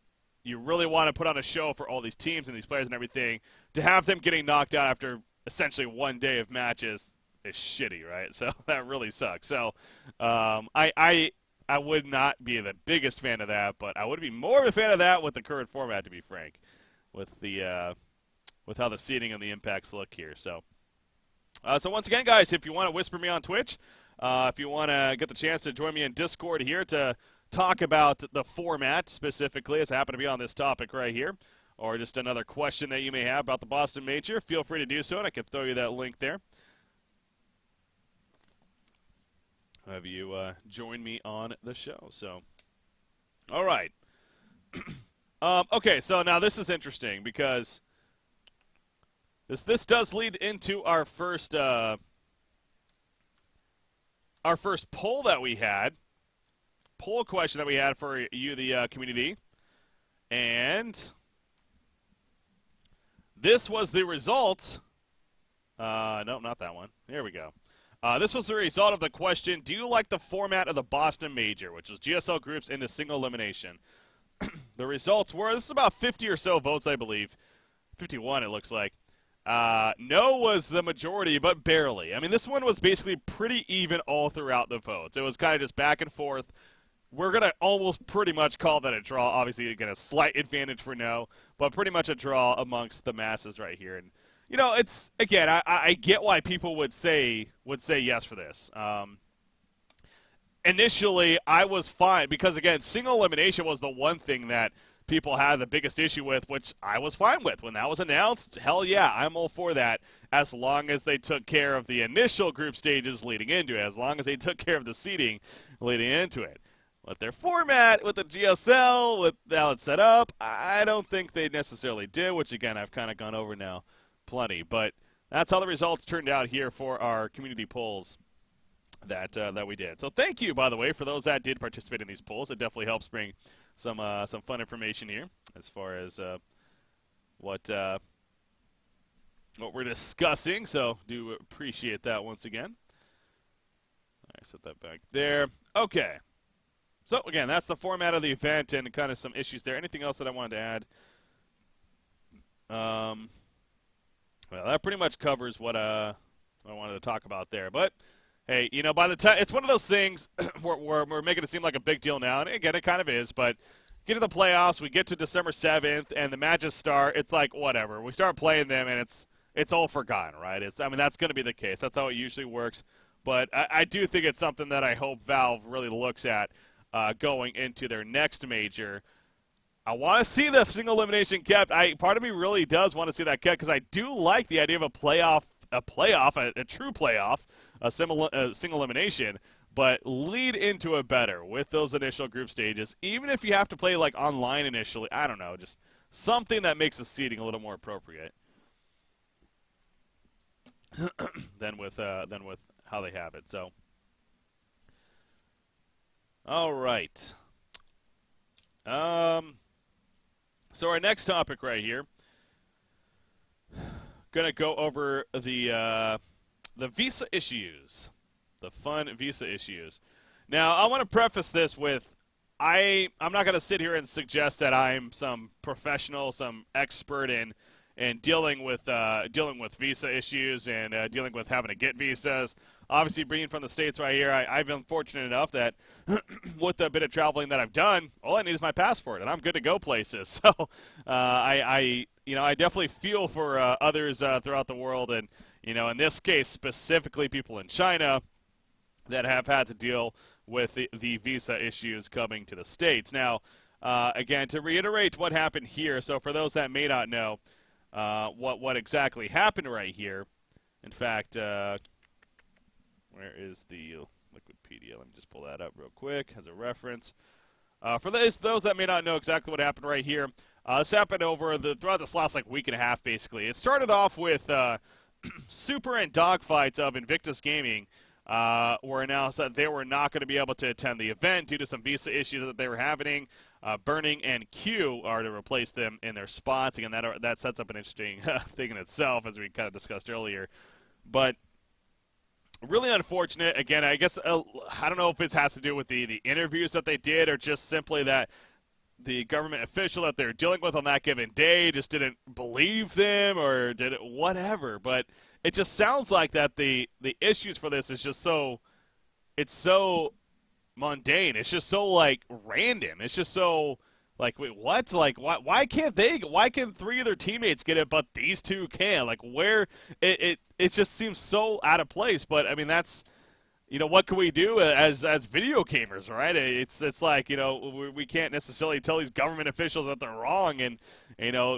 really want to put on a show for all these teams and these players and everything. To have them getting knocked out after essentially one day of matches is shitty, right? So that really sucks. So I would not be the biggest fan of that, but I would be more of a fan of that with the current format, to be frank, with how the seeding and the impacts look here. So once again, guys, if you want to whisper me on Twitch, if you want to get the chance to join me in Discord here to talk about the format specifically, as I happen to be on this topic right here, or just another question that you may have about the Boston Major, feel free to do so, and I can throw you that link there. Have you join me on the show? So, all right. Okay, so now this is interesting because This does lead into our first poll that we had, poll question that we had for you, the community, and this was the result. No, not that one. Here we go. This was the result of the question: do you like the format of the Boston Major, which was GSL groups into single elimination? The results were, this is about 50 or so votes, I believe. 51, it looks like. No was the majority, but barely. I mean, this one was basically pretty even all throughout the votes. It was kind of just back and forth. We're going to almost pretty much call that a draw. Obviously, again, a slight advantage for no, but pretty much a draw amongst the masses right here. And, you know, it's, again, I get why people would say yes for this. Initially, I was fine because, again, single elimination was the one thing that people had the biggest issue with, which I was fine with. When that was announced, hell yeah, I'm all for that, as long as they took care of the initial group stages leading into it, as long as they took care of the seeding leading into it. With their format, with the GSL, with how it's set up, I don't think they necessarily did, which, again, I've kind of gone over now plenty. But that's how the results turned out here for our community polls that we did. So thank you, by the way, for those that did participate in these polls. It definitely helps bring some fun information here as far as what we're discussing. So do appreciate that once again. set that back there. Okay. So, again, that's the format of the event and kind of some issues there. Anything else that I wanted to add? Well, that pretty much covers what I wanted to talk about there. But, hey, you know, by the time it's one of those things where we're making it seem like a big deal now, and again, it kind of is. But get to the playoffs, we get to December 7th, and the matches start. It's like whatever. We start playing them, and it's all forgotten, right? I mean, that's going to be the case. That's how it usually works. But I do think it's something that I hope Valve really looks at going into their next major. I want to see the single elimination kept. Part of me really does want to see that kept because I do like the idea of a true playoff, a single elimination, but lead into it better with those initial group stages. Even if you have to play like online initially, I don't know, just something that makes the seeding a little more appropriate than with how they have it. So, all right. So our next topic right here, gonna go over the visa issues, the fun visa issues. Now, I want to preface this with, I'm not gonna sit here and suggest that I'm some professional, some expert in dealing with visa issues and dealing with having to get visas. Obviously, being from the States right here, I've been fortunate enough that with the bit of traveling that I've done, all I need is my passport, and I'm good to go places. So I definitely feel for others throughout the world, and in this case specifically people in China that have had to deal with the visa issues coming to the States. Now, again, to reiterate what happened here, so for those that may not know what exactly happened right here, in fact, where is the Wikipedia? Let me just pull that up real quick as a reference. For those that may not know exactly what happened right here, this happened throughout this last week and a half, basically. It started off with Super and Dogfights of Invictus Gaming were announced that they were not going to be able to attend the event due to some visa issues that they were having. Burning and Q are to replace them in their spots. Again, that sets up an interesting thing in itself, as we kind of discussed earlier. But really unfortunate. Again, I guess I don't know if it has to do with the interviews that they did or just simply that the government official that they're dealing with on that given day just didn't believe them or did it, whatever. But it just sounds like that the issues for this is just so mundane. It's just so random. It's just so wait, what? Why can't three of their teammates get it, but these two can? Where it just seems so out of place. But I mean, that's what can we do as video gamers, right? It's we can't necessarily tell these government officials that they're wrong and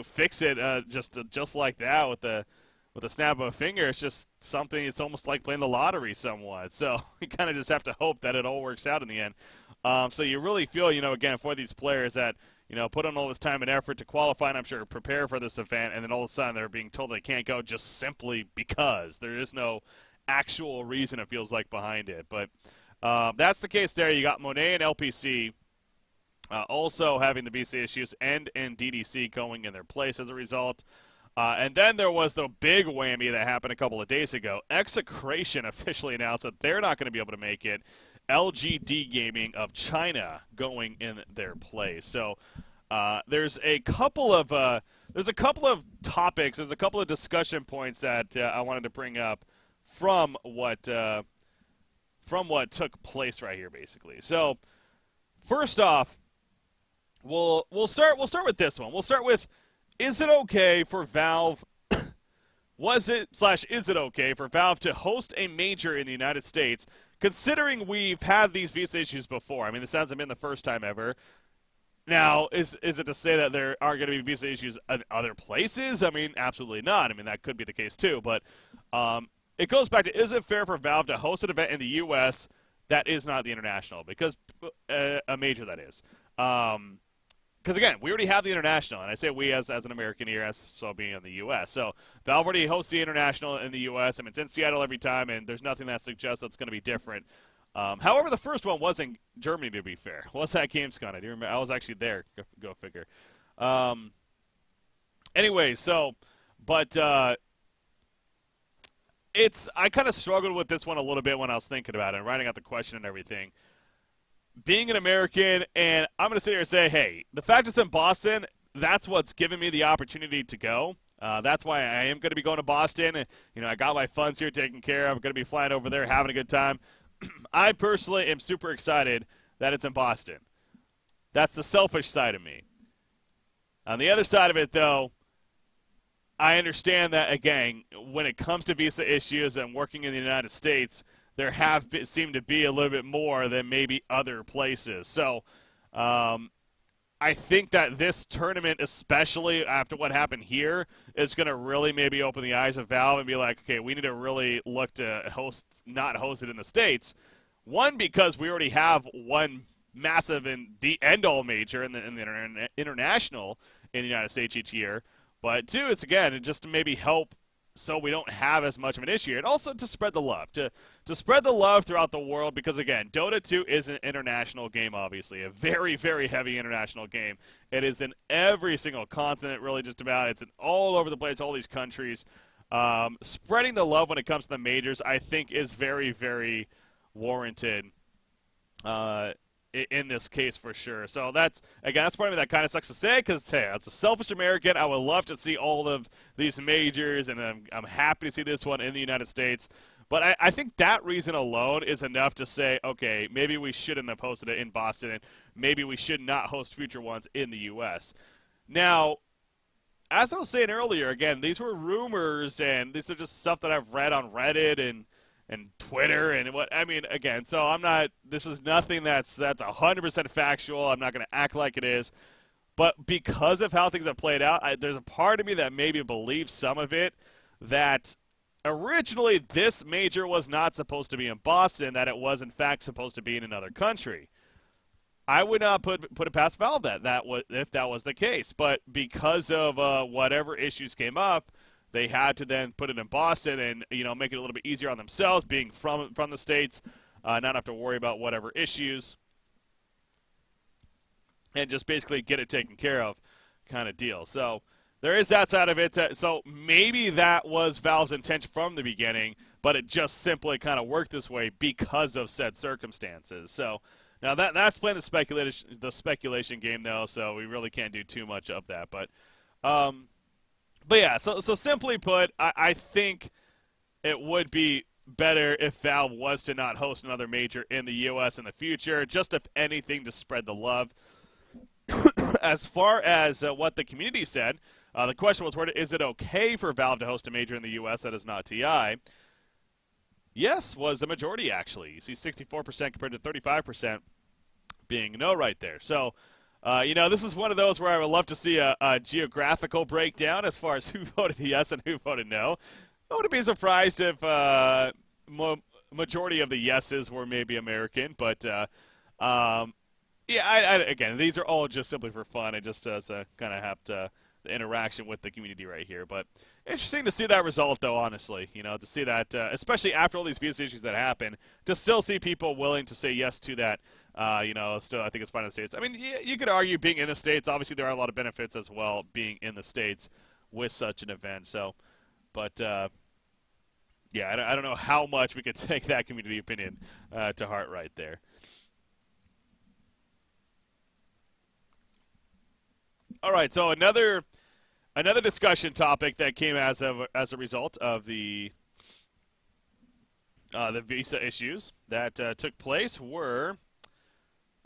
fix it just like that with a snap of a finger. It's just something. It's almost like playing the lottery somewhat. So you kind of just have to hope that it all works out in the end. So you really feel, again, for these players that, put on all this time and effort to qualify and I'm sure prepare for this event, and then all of a sudden they're being told they can't go just simply because. There is no actual reason, it feels like, behind it. But that's the case there. You got Monet and LPC also having the visa issues and DDC going in their place as a result. And then there was the big whammy that happened a couple of days ago. Execration officially announced that they're not going to be able to make it. LGD Gaming of China going in their place. So there's a couple of topics. There's a couple of discussion points that I wanted to bring up from what took place right here, basically. So first off, we'll start with this one. We'll start with, is it okay for Valve? Is it okay for Valve to host a major in the United States, considering we've had these visa issues before? I mean, this hasn't been the first time ever. Now, is it to say that there are going to be visa issues in other places? I mean, absolutely not. I mean, that could be the case too. But it goes back to, is it fair for Valve to host an event in the U.S. that is not the international? Because a major, that is. Because, again, we already have the international, and I say we as an American here, so being in the U.S. So Valve already hosts the international in the U.S. I mean, it's in Seattle every time, and there's nothing that suggests it's going to be different. However, the first one was in Germany, to be fair. Was at Gamescom? I do remember. I was actually there. Go figure. Anyway, so, but I kind of struggled with this one a little bit when I was thinking about it and writing out the question and everything. Being an American, and I'm going to sit here and say, hey, the fact it's in Boston, that's what's given me the opportunity to go. That's why I am going to be going to Boston. I got my funds here taken care of. I'm going to be flying over there, having a good time. I personally am super excited that it's in Boston. That's the selfish side of me. On the other side of it, though, I understand that, again, when it comes to visa issues and working in the United States, there seemed to be a little bit more than maybe other places. So I think that this tournament, especially after what happened here, is going to really maybe open the eyes of Valve and be like, okay, we need to really look to not host it in the States. One, because we already have one massive and the end-all major in the international in the United States each year. But two, it's just to maybe help so we don't have as much of an issue. And also to spread the love, to spread the love throughout the world because, again, Dota 2 is an international game, obviously, a very, very heavy international game. It is in every single continent, really just about. It's in all over the place, all these countries. Spreading the love when it comes to the majors, I think, is very, very warranted in this case for sure. So that's part of me that kind of sucks to say because, hey, as a selfish American, I would love to see all of these majors, and I'm happy to see this one in the United States. But I think that reason alone is enough to say, okay, maybe we shouldn't have hosted it in Boston, and maybe we should not host future ones in the U.S. Now, as I was saying earlier, again, these were rumors, and these are just stuff that I've read on Reddit and Twitter and again, so this is nothing that's 100% factual. I'm not going to act like it is. But because of how things have played out, there's a part of me that maybe believes some of it, that originally this major was not supposed to be in Boston, that it was in fact supposed to be in another country. I would not put it past Valve if that was the case. But because of whatever issues came up, they had to then put it in Boston and make it a little bit easier on themselves, being from the States, not have to worry about whatever issues, and just basically get it taken care of, kind of deal. So there is that side of it. So maybe that was Valve's intention from the beginning, but it just simply kind of worked this way because of said circumstances. So now that's playing the speculation game though, so we really can't do too much of that, but. But yeah, so simply put, I think it would be better if Valve was to not host another major in the U.S. in the future, just if anything to spread the love. As far as what the community said, the question was, is it okay for Valve to host a major in the U.S. that is not TI? Yes, was the majority, actually. You see 64% compared to 35% being no right there. So... this is one of those where I would love to see a geographical breakdown as far as who voted yes and who voted no. I wouldn't be surprised if majority of the yeses were maybe American, but again, these are all just simply for fun. I just kind of have the interaction with the community right here. But interesting to see that result, though, honestly. To see that, especially after all these visa issues that happen, to still see people willing to say yes to that. Still, I think it's fine in the States. I mean, you could argue being in the States, obviously there are a lot of benefits as well being in the States with such an event. So, but, I don't know how much we could take that community opinion to heart right there. All right, so another discussion topic that came as a result of the visa issues that took place were...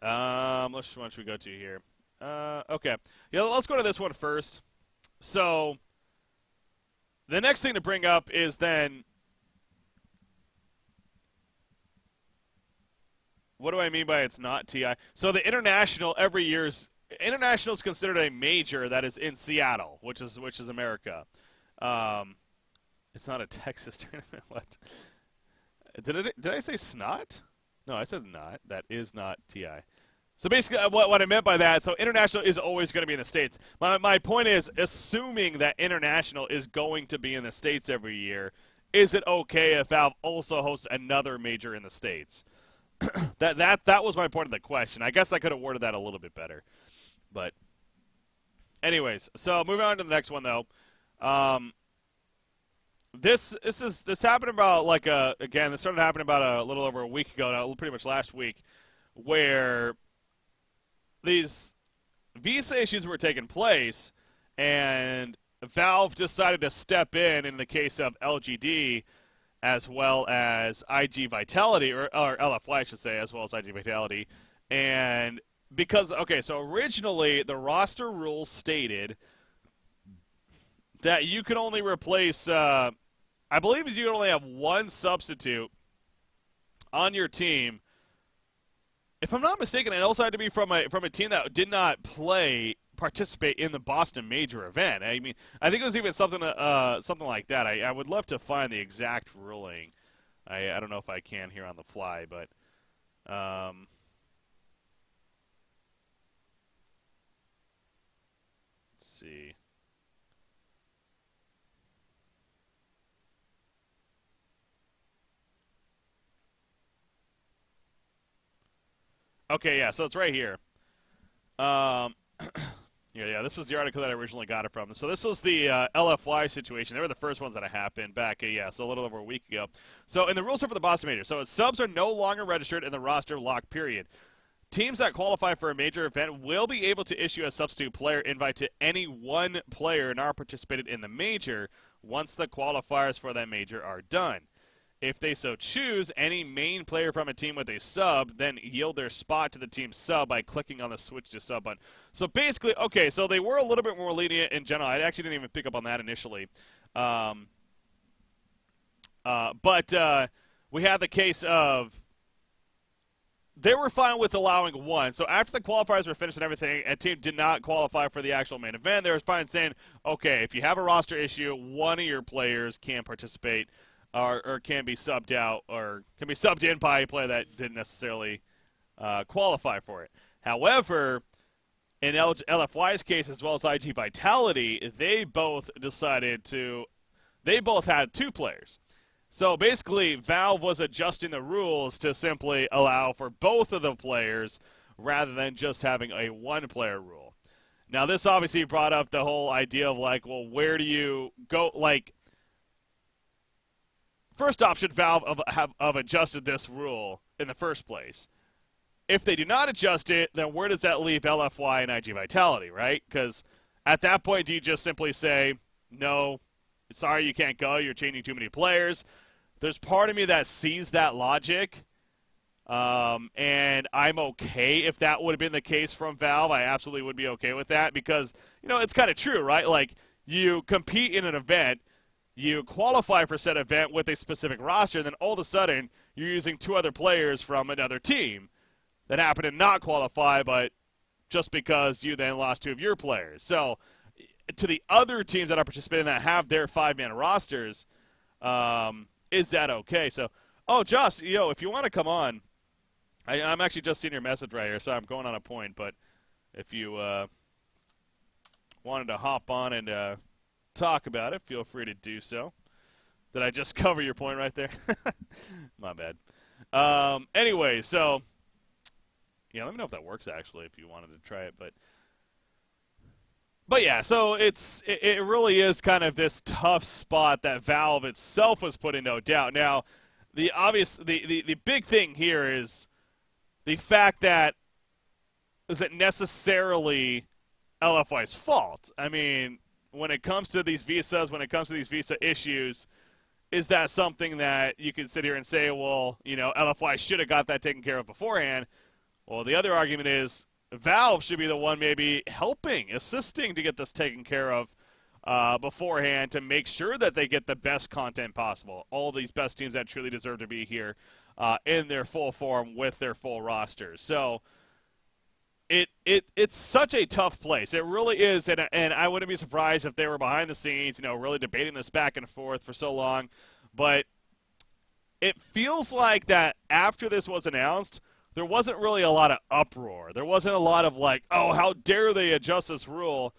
which one should we go to here? Okay. Yeah, let's go to this one first. So, the next thing to bring up is then... What do I mean by it's not TI? So, the international international is considered a major that is in Seattle, which is America. It's not a Texas tournament. What? Did I say snot? No, I said not. That is not TI. So basically, what I meant by that, so international is always going to be in the States. My point is, assuming that international is going to be in the States every year, is it okay if Valve also hosts another major in the States? that was my point of the question. I guess I could have worded that a little bit better. But anyways, so moving on to the next one, though. this happened about like again, this started happening about a little over a week ago now, pretty much last week, where these visa issues were taking place, and Valve decided to step in the case of LGD, as well as IG Vitality, or LFY I should say, as well as IG Vitality, and because okay, so originally the roster rules stated that you could only replace, I believe you can only have one substitute on your team. If I'm not mistaken, it also had to be from a team that did not participate in the Boston Major event. I mean, I think it was even something like that. I would love to find the exact ruling. I don't know if I can here on the fly, but let's see. Okay, yeah, so it's right here. Yeah, this was the article that I originally got it from. So this was the LFY situation. They were the first ones that happened back, so a little over a week ago. So, and the rules are for the Boston Major. So subs are no longer registered in the roster lock period. Teams that qualify for a major event will be able to issue a substitute player invite to any one player not participated in the major once the qualifiers for that major are done. If they so choose, any main player from a team with a sub then yield their spot to the team's sub by clicking on the switch to sub button. So basically, okay, so they were a little bit more lenient in general. I actually didn't even pick up on that initially. But we had the case of they were fine with allowing one. So after the qualifiers were finished and everything, a team did not qualify for the actual main event. They were fine saying, okay, if you have a roster issue, one of your players can participate. Or can be subbed out, or can be subbed in by a player that didn't necessarily qualify for it. However, in LFY's case, as well as IG Vitality, they both had two players. So basically, Valve was adjusting the rules to simply allow for both of the players rather than just having a one-player rule. Now, this obviously brought up the whole idea of, like, well, where do you go, like, first off, should Valve have adjusted this rule in the first place? If they do not adjust it, then where does that leave LFY and IG Vitality, right? Because at that point, do you just simply say, no, sorry, you can't go, you're changing too many players? There's part of me that sees that logic, and I'm okay if that would have been the case from Valve. I absolutely would be okay with that because, it's kind of true, right? Like, you compete in an event, you qualify for said event with a specific roster, and then all of a sudden you're using two other players from another team that happen to not qualify, but just because you then lost two of your players. So to the other teams that are participating that have their five-man rosters, is that okay? So, Joss, if you want to come on, I'm actually just seeing your message right here, so I'm going on a point, but if you wanted to hop on and talk about it, feel free to do so. Did I just cover your point right there? My bad. Anyway, so yeah, let me know if that works actually if you wanted to try it, but yeah, so it really is kind of this tough spot that Valve itself was put in, no doubt. Now, the big thing here is the fact that is it necessarily LFY's fault? I mean, when it comes to these visas, when it comes to these visa issues, is that something that you can sit here and say, well, LFY should have got that taken care of beforehand? Well, the other argument is Valve should be the one maybe assisting to get this taken care of beforehand to make sure that they get the best content possible. All these best teams that truly deserve to be here in their full form with their full rosters. So it's such a tough place. It really is, and I wouldn't be surprised if they were behind the scenes, really debating this back and forth for so long. But it feels like that after this was announced, there wasn't really a lot of uproar. There wasn't a lot of like, oh, how dare they adjust this rule?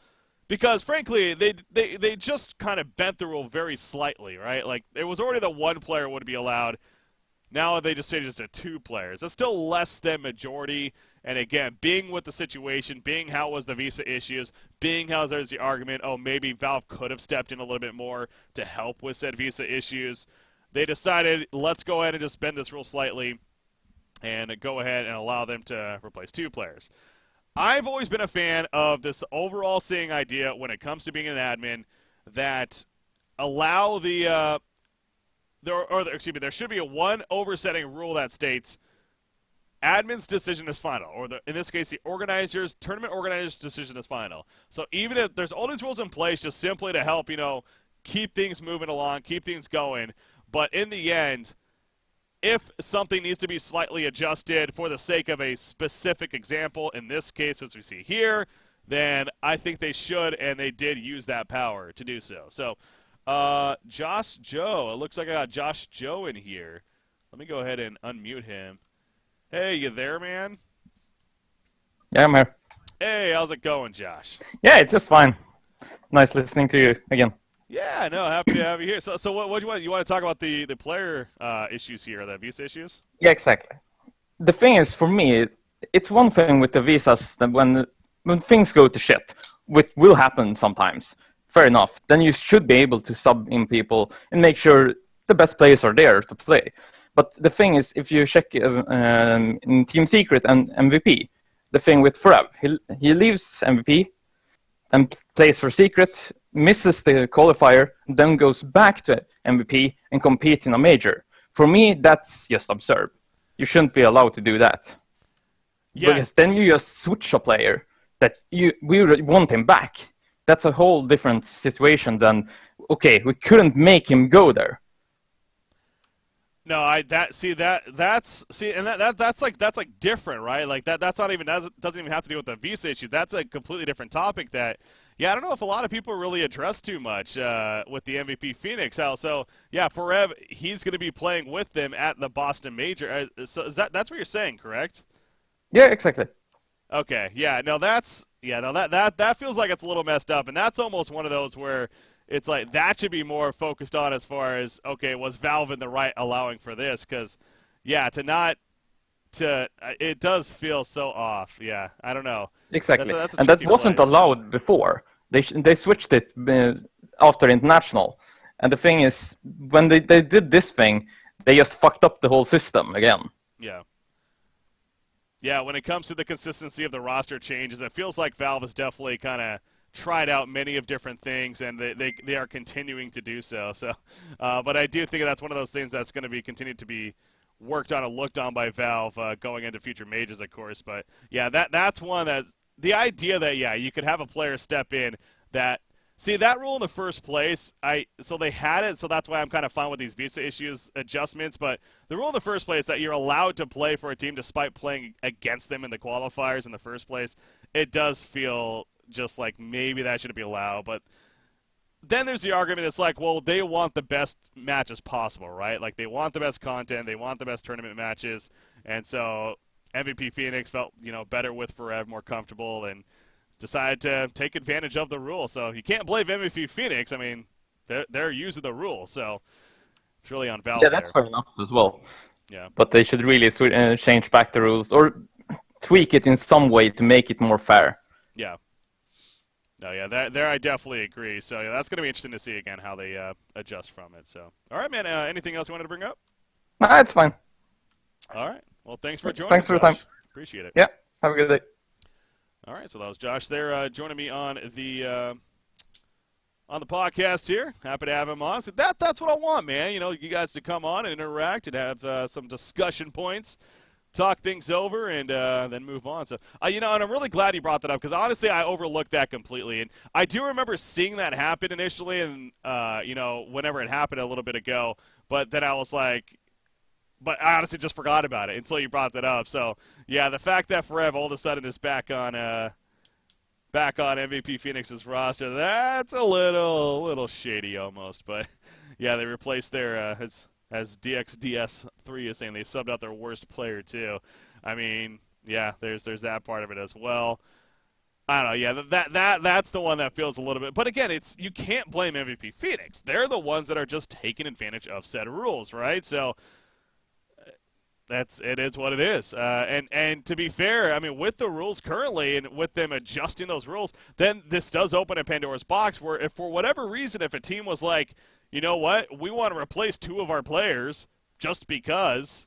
Because frankly, they just kind of bent the rule very slightly, right? Like it was already that one player would be allowed. Now they just changed it to 2 players. That's still less than majority. And again, being with the situation, being how it was the visa issues, being how there's the argument, oh, maybe Valve could have stepped in a little bit more to help with said visa issues, they decided, let's go ahead and just bend this rule slightly and go ahead and allow them to replace 2 players. I've always been a fan of this overall seeing idea when it comes to being an admin that allow there should be a one oversetting rule that states admin's decision is final, or in this case, the tournament organizer's decision is final. So even if there's all these rules in place just simply to help, keep things moving along, keep things going, but in the end, if something needs to be slightly adjusted for the sake of a specific example, in this case, as we see here, then I think they should, and they did use that power to do so. So, Josh Joe. It looks like I got Josh Joe in here. Let me go ahead and unmute him. Hey, you there, man? Yeah, I'm here. Hey, how's it going, Josh? Yeah, it's just fine. Nice listening to you again. Yeah, no, happy to have you here. So what do you want? You want to talk about the player issues here, the visa issues? Yeah, exactly. The thing is, for me, it's one thing with the visas that when things go to shit, which will happen sometimes, fair enough, then you should be able to sub in people and make sure the best players are there to play. But the thing is, if you check in Team Secret and MVP, the thing with Forev, he leaves MVP and plays for Secret, misses the qualifier, then goes back to MVP and competes in a major. For me, that's just absurd. You shouldn't be allowed to do that. Yeah. Because then you just switch a player that we want him back. That's a whole different situation than, okay, we couldn't make him go there. No, that's like different, right? Like that doesn't even have to do with the visa issue. That's a completely different topic that, yeah, I don't know if a lot of people really address too much with the MVP Phoenix. So yeah, Forev, he's going to be playing with them at the Boston Major. So that's what you're saying, correct? Yeah, exactly. Okay, yeah, no, that feels like it's a little messed up, and that's almost one of those where it's like that should be more focused on as far as, okay, was Valve in the right allowing for this? Because, yeah, it does feel so off. Yeah, I don't know. Exactly, and that wasn't allowed before. They switched it after International. And the thing is, when they did this thing, they just fucked up the whole system again. Yeah. Yeah, when it comes to the consistency of the roster changes, it feels like Valve has definitely kind of tried out many of different things, and they are continuing to do so. So, but I do think that's one of those things that's going to be continued to be worked on and looked on by Valve going into future majors, of course. But yeah, that's one that's the idea that you could have a player step in that. See, that rule in the first place, so they had it, so that's why I'm kind of fine with these visa issues adjustments, but the rule in the first place that you're allowed to play for a team despite playing against them in the qualifiers in the first place, it does feel just like maybe that shouldn't be allowed. But then there's the argument, it's like, well, they want the best matches possible, right? Like, they want the best content, they want the best tournament matches, and so MVP Phoenix felt, better with Forev, more comfortable, and decided to take advantage of the rule. So you can't blame MVP Phoenix. I mean, they're using the rule, so it's really on Valve. Yeah, that's fair enough as well. Yeah, but they should really change back the rules or tweak it in some way to make it more fair. Yeah. No, yeah, there I definitely agree. So yeah, that's going to be interesting to see again how they adjust from it. So, all right, man. Anything else you wanted to bring up? Nah, it's fine. All right. Well, thanks for joining. Thanks for your time. Appreciate it. Yeah. Have a good day. All right, so that was Josh there joining me on the podcast here. Happy to have him on. So that's what I want, man. You guys to come on and interact and have some discussion points, talk things over, and then move on. So, and I'm really glad you brought that up because honestly, I overlooked that completely. And I do remember seeing that happen initially, and whenever it happened a little bit ago. But then I was like. But I honestly just forgot about it until you brought that up. So, yeah, the fact that Forev all of a sudden is back on MVP Phoenix's roster, that's a little shady almost. But, yeah, they replaced their, as DXDS3 is saying, they subbed out their worst player too. I mean, yeah, there's that part of it as well. I don't know, yeah, that's the one that feels a little bit. But again, you can't blame MVP Phoenix. They're the ones that are just taking advantage of said rules, right? So, it is what it is. And to be fair, I mean, with the rules currently and with them adjusting those rules, then this does open a Pandora's box where if for whatever reason, if a team was like, you know what, we want to replace 2 of our players just because,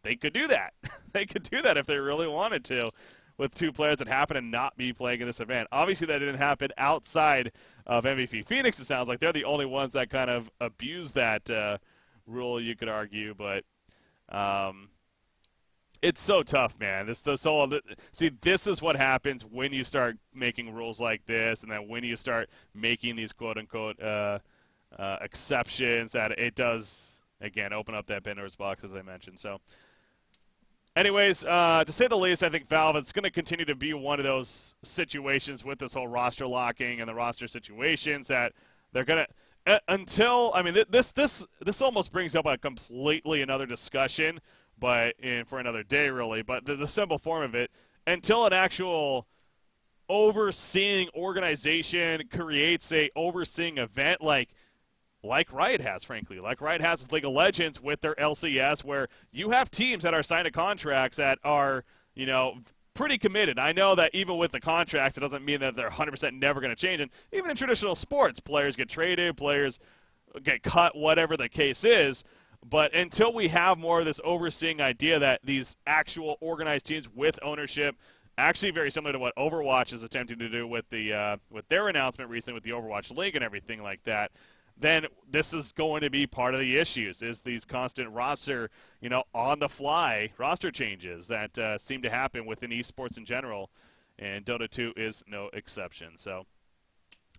they could do that. They could do that if they really wanted to with 2 players that happen to not be playing in this event. Obviously, that didn't happen outside of MVP Phoenix. It sounds like they're the only ones that kind of abuse that rule, you could argue, but it's so tough, man. This is what happens when you start making rules like this, and then when you start making these quote-unquote exceptions, that it does, again, open up that Pandora's box, as I mentioned. So, anyways, to say the least, I think Valve, it's going to continue to be one of those situations with this whole roster locking and the roster situations that they're going to until, I mean, this almost brings up a completely another discussion, but for another day, really. But the simple form of it, until an actual overseeing organization creates a overseeing event like Riot has, frankly, like Riot has with League of Legends with their LCS, where you have teams that are signed to contracts that are, you know, pretty committed. I know that even with the contracts, it doesn't mean that they're 100% never going to change. And even in traditional sports, players get traded, players get cut, whatever the case is. But until we have more of this overseeing idea that these actual organized teams with ownership, actually very similar to what Overwatch is attempting to do with with their announcement recently with the Overwatch League and everything like that, then this is going to be part of the issues, is these constant roster, you know, on-the-fly roster changes that seem to happen within esports in general, and Dota 2 is no exception. So,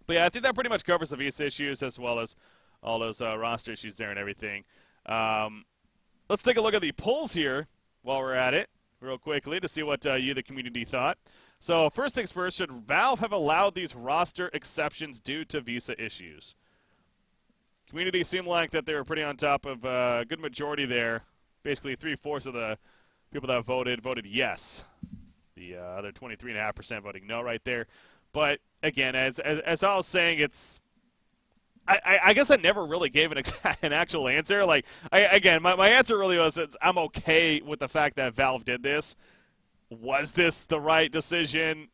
but yeah, I think that pretty much covers the VISA issues as well as all those roster issues there and everything. Let's take a look at the polls here while we're at it real quickly to see what you, the community, thought. So first things first, should Valve have allowed these roster exceptions due to VISA issues? Community seemed like that they were pretty on top of a good majority there. Basically, 3/4 of the people that voted yes. The other 23.5% voting no right there. But again, as I was saying, it's I guess I never really gave an actual answer. Like my answer really was I'm okay with the fact that Valve did this. Was this the right decision?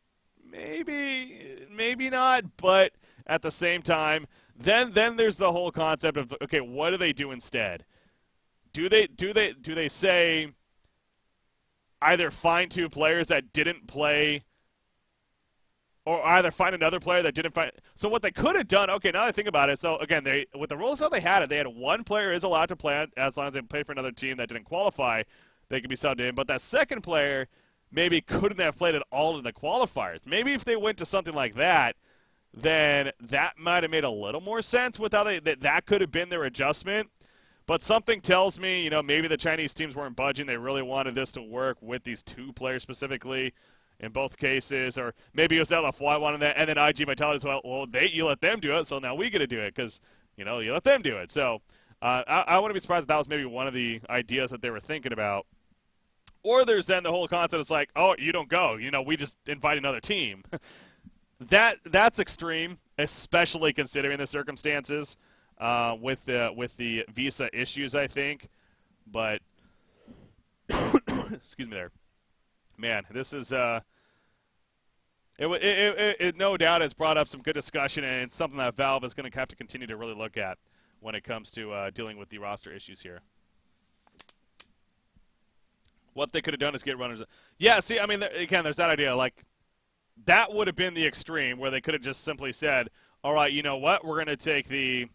Maybe not. But at the same time, then there's the whole concept of, okay, what do they do instead? Do they say either find 2 players that didn't play, or either find another player that didn't find? So what they could have done, okay, now that I think about it, so again, with the rules how they had 1 player is allowed to play as long as they play for another team that didn't qualify, they could be subbed in, but that second player maybe couldn't have played at all in the qualifiers. Maybe if they went to something like that, then that might have made a little more sense with how that could have been their adjustment. But something tells me, you know, maybe the Chinese teams weren't budging. They really wanted this to work with these 2 players specifically in both cases. Or maybe it was LFY wanted that, and then IG Vitality as well, you let them do it, so now we get to do it because, you know, you let them do it. So I wouldn't be surprised if that was maybe one of the ideas that they were thinking about. Or there's then the whole concept is like, oh, you don't go. You know, we just invite another team. That's extreme, especially considering the circumstances with the visa issues, I think. But excuse me there, man. This is it no doubt has brought up some good discussion, and it's something that Valve is going to have to continue to really look at when it comes to dealing with the roster issues here. What they could have done is get runners. Yeah, see, I mean, again, there's that idea like. That would have been the extreme where they could have just simply said, all right, you know what? We're going to take the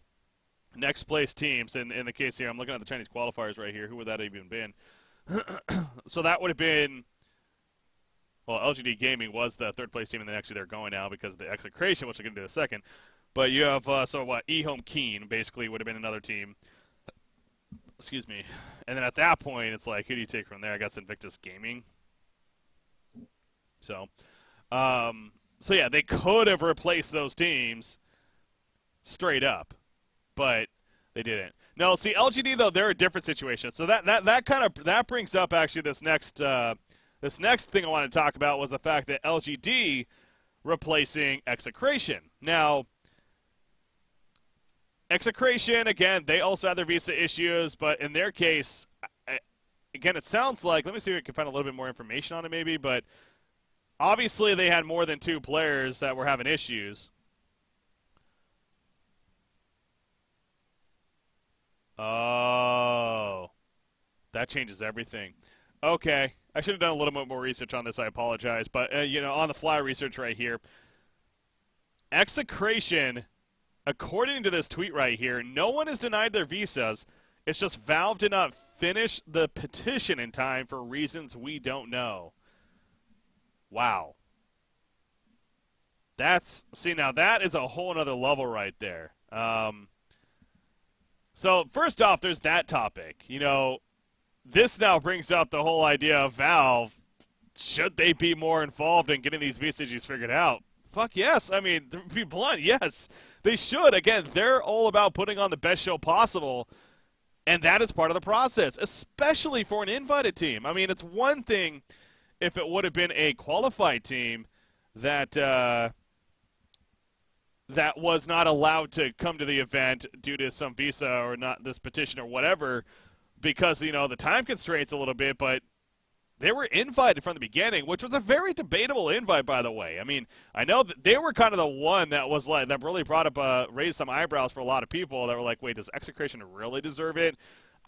next place teams. In the case here, I'm looking at the Chinese qualifiers right here. Who would that have even been? So that would have been, well, LGD Gaming was the 3rd place team, and then actually they're going now because of the execration, which I'll get into in a second. But you have, eHome Keen basically would have been another team. Excuse me. And then at that point, it's like, who do you take from there? I guess Invictus Gaming. So yeah, they could have replaced those teams straight up, but they didn't. No, see, LGD though, they're a different situation. So that brings up actually this next thing I want to talk about was the fact that LGD replacing Execration. Now, Execration again, they also had their visa issues, but in their case, again, it sounds like, let me see if I can find a little bit more information on it maybe, but obviously they had more than 2 players that were having issues. Oh, that changes everything. Okay, I should have done a little bit more research on this. I apologize, but on the fly research right here, Execration, according to this tweet right here, no one is denied their visas. It's just Valve did not finish the petition in time for reasons we don't know. Wow. Now that is a whole other level right there. So first off, there's that topic. This now brings up the whole idea of Valve. Should they be more involved in getting these visa issues figured out? Fuck yes. I mean, to be blunt, yes. They should. Again, they're all about putting on the best show possible, and that is part of the process, especially for an invited team. I mean, it's one thing if it would have been a qualified team that that was not allowed to come to the event due to some visa or not this petition or whatever because, the time constraints a little bit, but they were invited from the beginning, which was a very debatable invite, by the way. I mean, I know that they were kind of the one that was like that really brought up raised some eyebrows for a lot of people that were like, wait, does Execration really deserve it?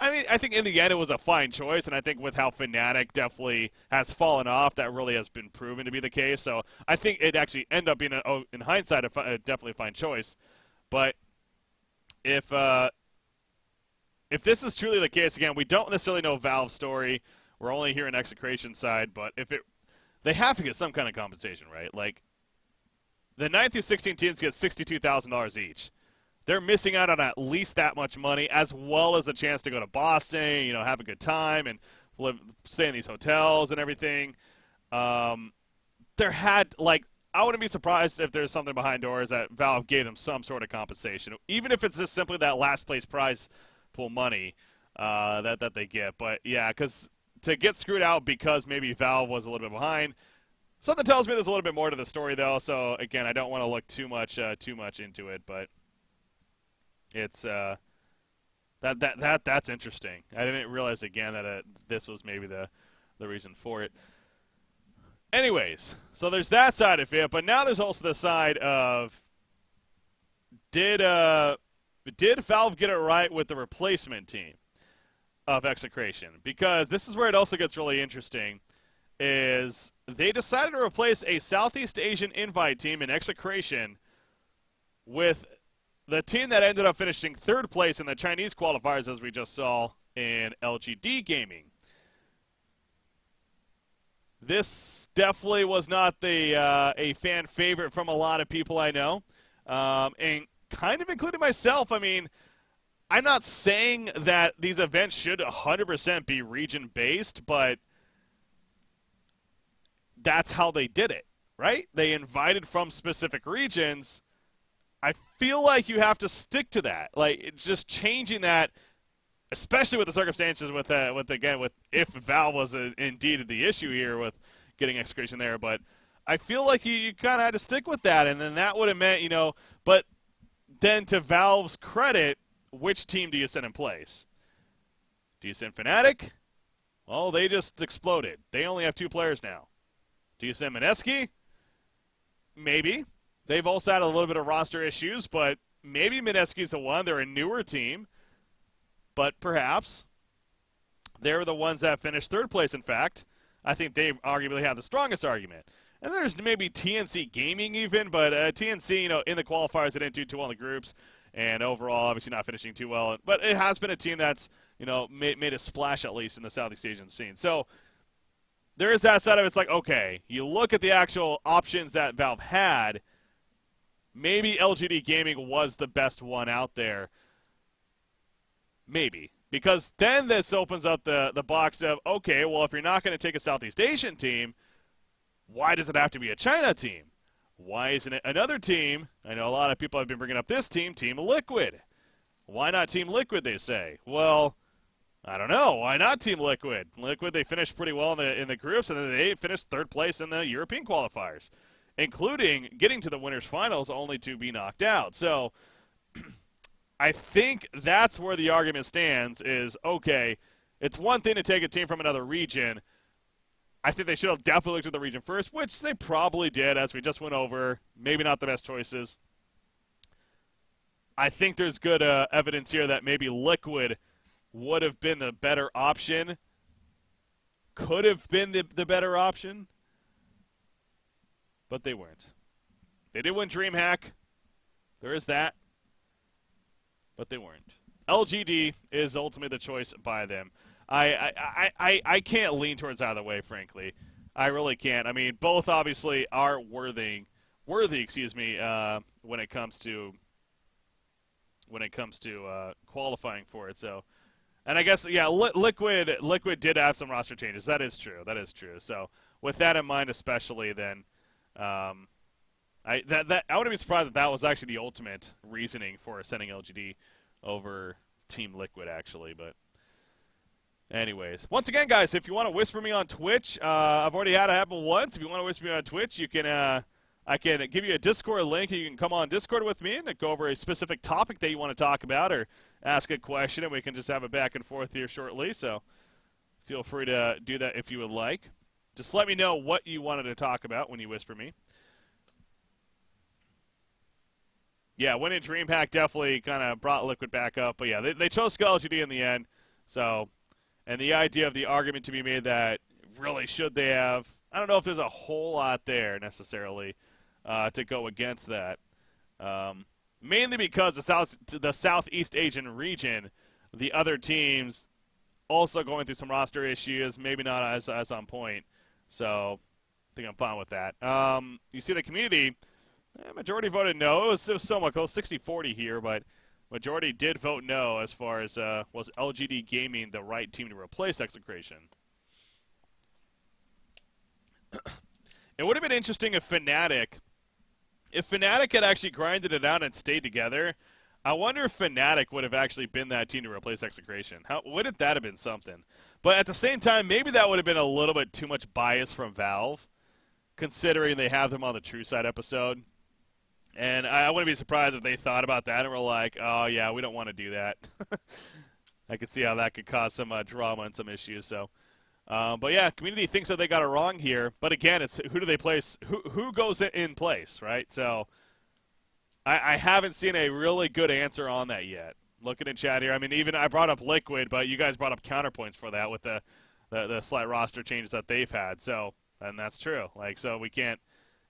I mean, I think in the end it was a fine choice, and I think with how Fnatic definitely has fallen off, that really has been proven to be the case. So I think it actually ended up being, in hindsight, definitely a fine choice. But if this is truly the case, again, we don't necessarily know Valve's story. We're only hearing Execration side, but they have to get some kind of compensation, right? Like, the 9 through 16 teams get $62,000 each. They're missing out on at least that much money, as well as a chance to go to Boston, have a good time and stay in these hotels and everything. I wouldn't be surprised if there's something behind doors that Valve gave them some sort of compensation, even if it's just simply that last place prize pool money that they get. But yeah, because to get screwed out because maybe Valve was a little bit behind, something tells me there's a little bit more to the story though. So again, I don't want to look too much into it, but. It's that's interesting. I didn't realize again that this was maybe the reason for it. Anyways, so there's that side of it, but now there's also the side of did Valve get it right with the replacement team of Execration? Because this is where it also gets really interesting. Is they decided to replace a Southeast Asian invite team in Execration with the team that ended up finishing 3rd place in the Chinese qualifiers, as we just saw, in LGD Gaming. This definitely was not a fan favorite from a lot of people I know, and kind of including myself. I mean, I'm not saying that these events should 100% be region-based, but that's how they did it, right? They invited from specific regions. I feel like you have to stick to that. Like, it's just changing that, especially with the circumstances with if Valve was indeed the issue here with getting Execration there. But I feel like you kind of had to stick with that, and then that would have meant, but then to Valve's credit, which team do you send in place? Do you send Fnatic? Well, they just exploded. They only have 2 players now. Do you send Mineski? Maybe. They've also had a little bit of roster issues, but maybe Mineski's the one. They're a newer team, but perhaps they're the ones that finished 3rd place, in fact. I think they arguably have the strongest argument. And there's maybe TNC Gaming even, but TNC, in the qualifiers, they didn't do too well in the groups, and overall, obviously not finishing too well. But it has been a team that's, made a splash at least in the Southeast Asian scene. So there is that side of it. It's like, okay, you look at the actual options that Valve had, maybe LGD Gaming was the best one out there. Maybe. Because then this opens up the box of, okay, well, if you're not going to take a Southeast Asian team, why does it have to be a China team? Why isn't it another team? I know a lot of people have been bringing up this team, Team Liquid. Why not Team Liquid, they say? Well, I don't know. Why not Team Liquid? Liquid, they finished pretty well in the groups, and then they finished 3rd place in the European qualifiers, including getting to the winners' finals only to be knocked out. So I think that's where the argument stands is, okay, it's one thing to take a team from another region. I think they should have definitely looked at the region first, which they probably did, as we just went over. Maybe not the best choices. I think there's good evidence here that maybe Liquid would have been the better option. Could have been the better option. But they weren't. They did win DreamHack. There is that. But they weren't. LGD is ultimately the choice by them. I can't lean towards either way, frankly. I really can't. I mean, both obviously are worthy, when it comes to qualifying for it. So, and I guess Liquid did have some roster changes. That is true. So, with that in mind, especially, then, I wouldn't be surprised if that was actually the ultimate reasoning for sending LGD over Team Liquid, actually, but. Anyways, once again, guys, if you want to whisper me on Twitch, I've already had it happen once. If you want to whisper me on Twitch, you can. I can give you a Discord link, and you can come on Discord with me and go over a specific topic that you want to talk about or ask a question, and we can just have a back and forth here shortly. So feel free to do that if you would like. Just let me know what you wanted to talk about when you whisper me. Yeah, winning DreamHack definitely kind of brought Liquid back up, but yeah, they chose LGD in the end, so. And the idea of the argument to be made that really should they have, I don't know if there's a whole lot there necessarily to go against that. Mainly because the Southeast Asian region, the other teams also going through some roster issues, maybe not as on point. So I think I'm fine with that. You see the community, majority voted no. It was somewhat close, 60-40 here, but majority did vote no as far as was LGD Gaming the right team to replace Execration. It would have been interesting if Fnatic had actually grinded it out and stayed together. I wonder if Fnatic would have actually been that team to replace Execration. Wouldn't that have been something? But at the same time, maybe that would have been a little bit too much bias from Valve, considering they have them on the True Side episode. And I wouldn't be surprised if they thought about that and were like, oh, yeah, we don't want to do that. I could see how that could cause some drama and some issues. So, but, yeah, community thinks that they got it wrong here. But, again, it's who do they place? Who goes in place, right? So I haven't seen a really good answer on that yet. Looking in chat here, I mean, even I brought up Liquid, but you guys brought up counterpoints for that with the slight roster changes that they've had. So, and that's true. So we can't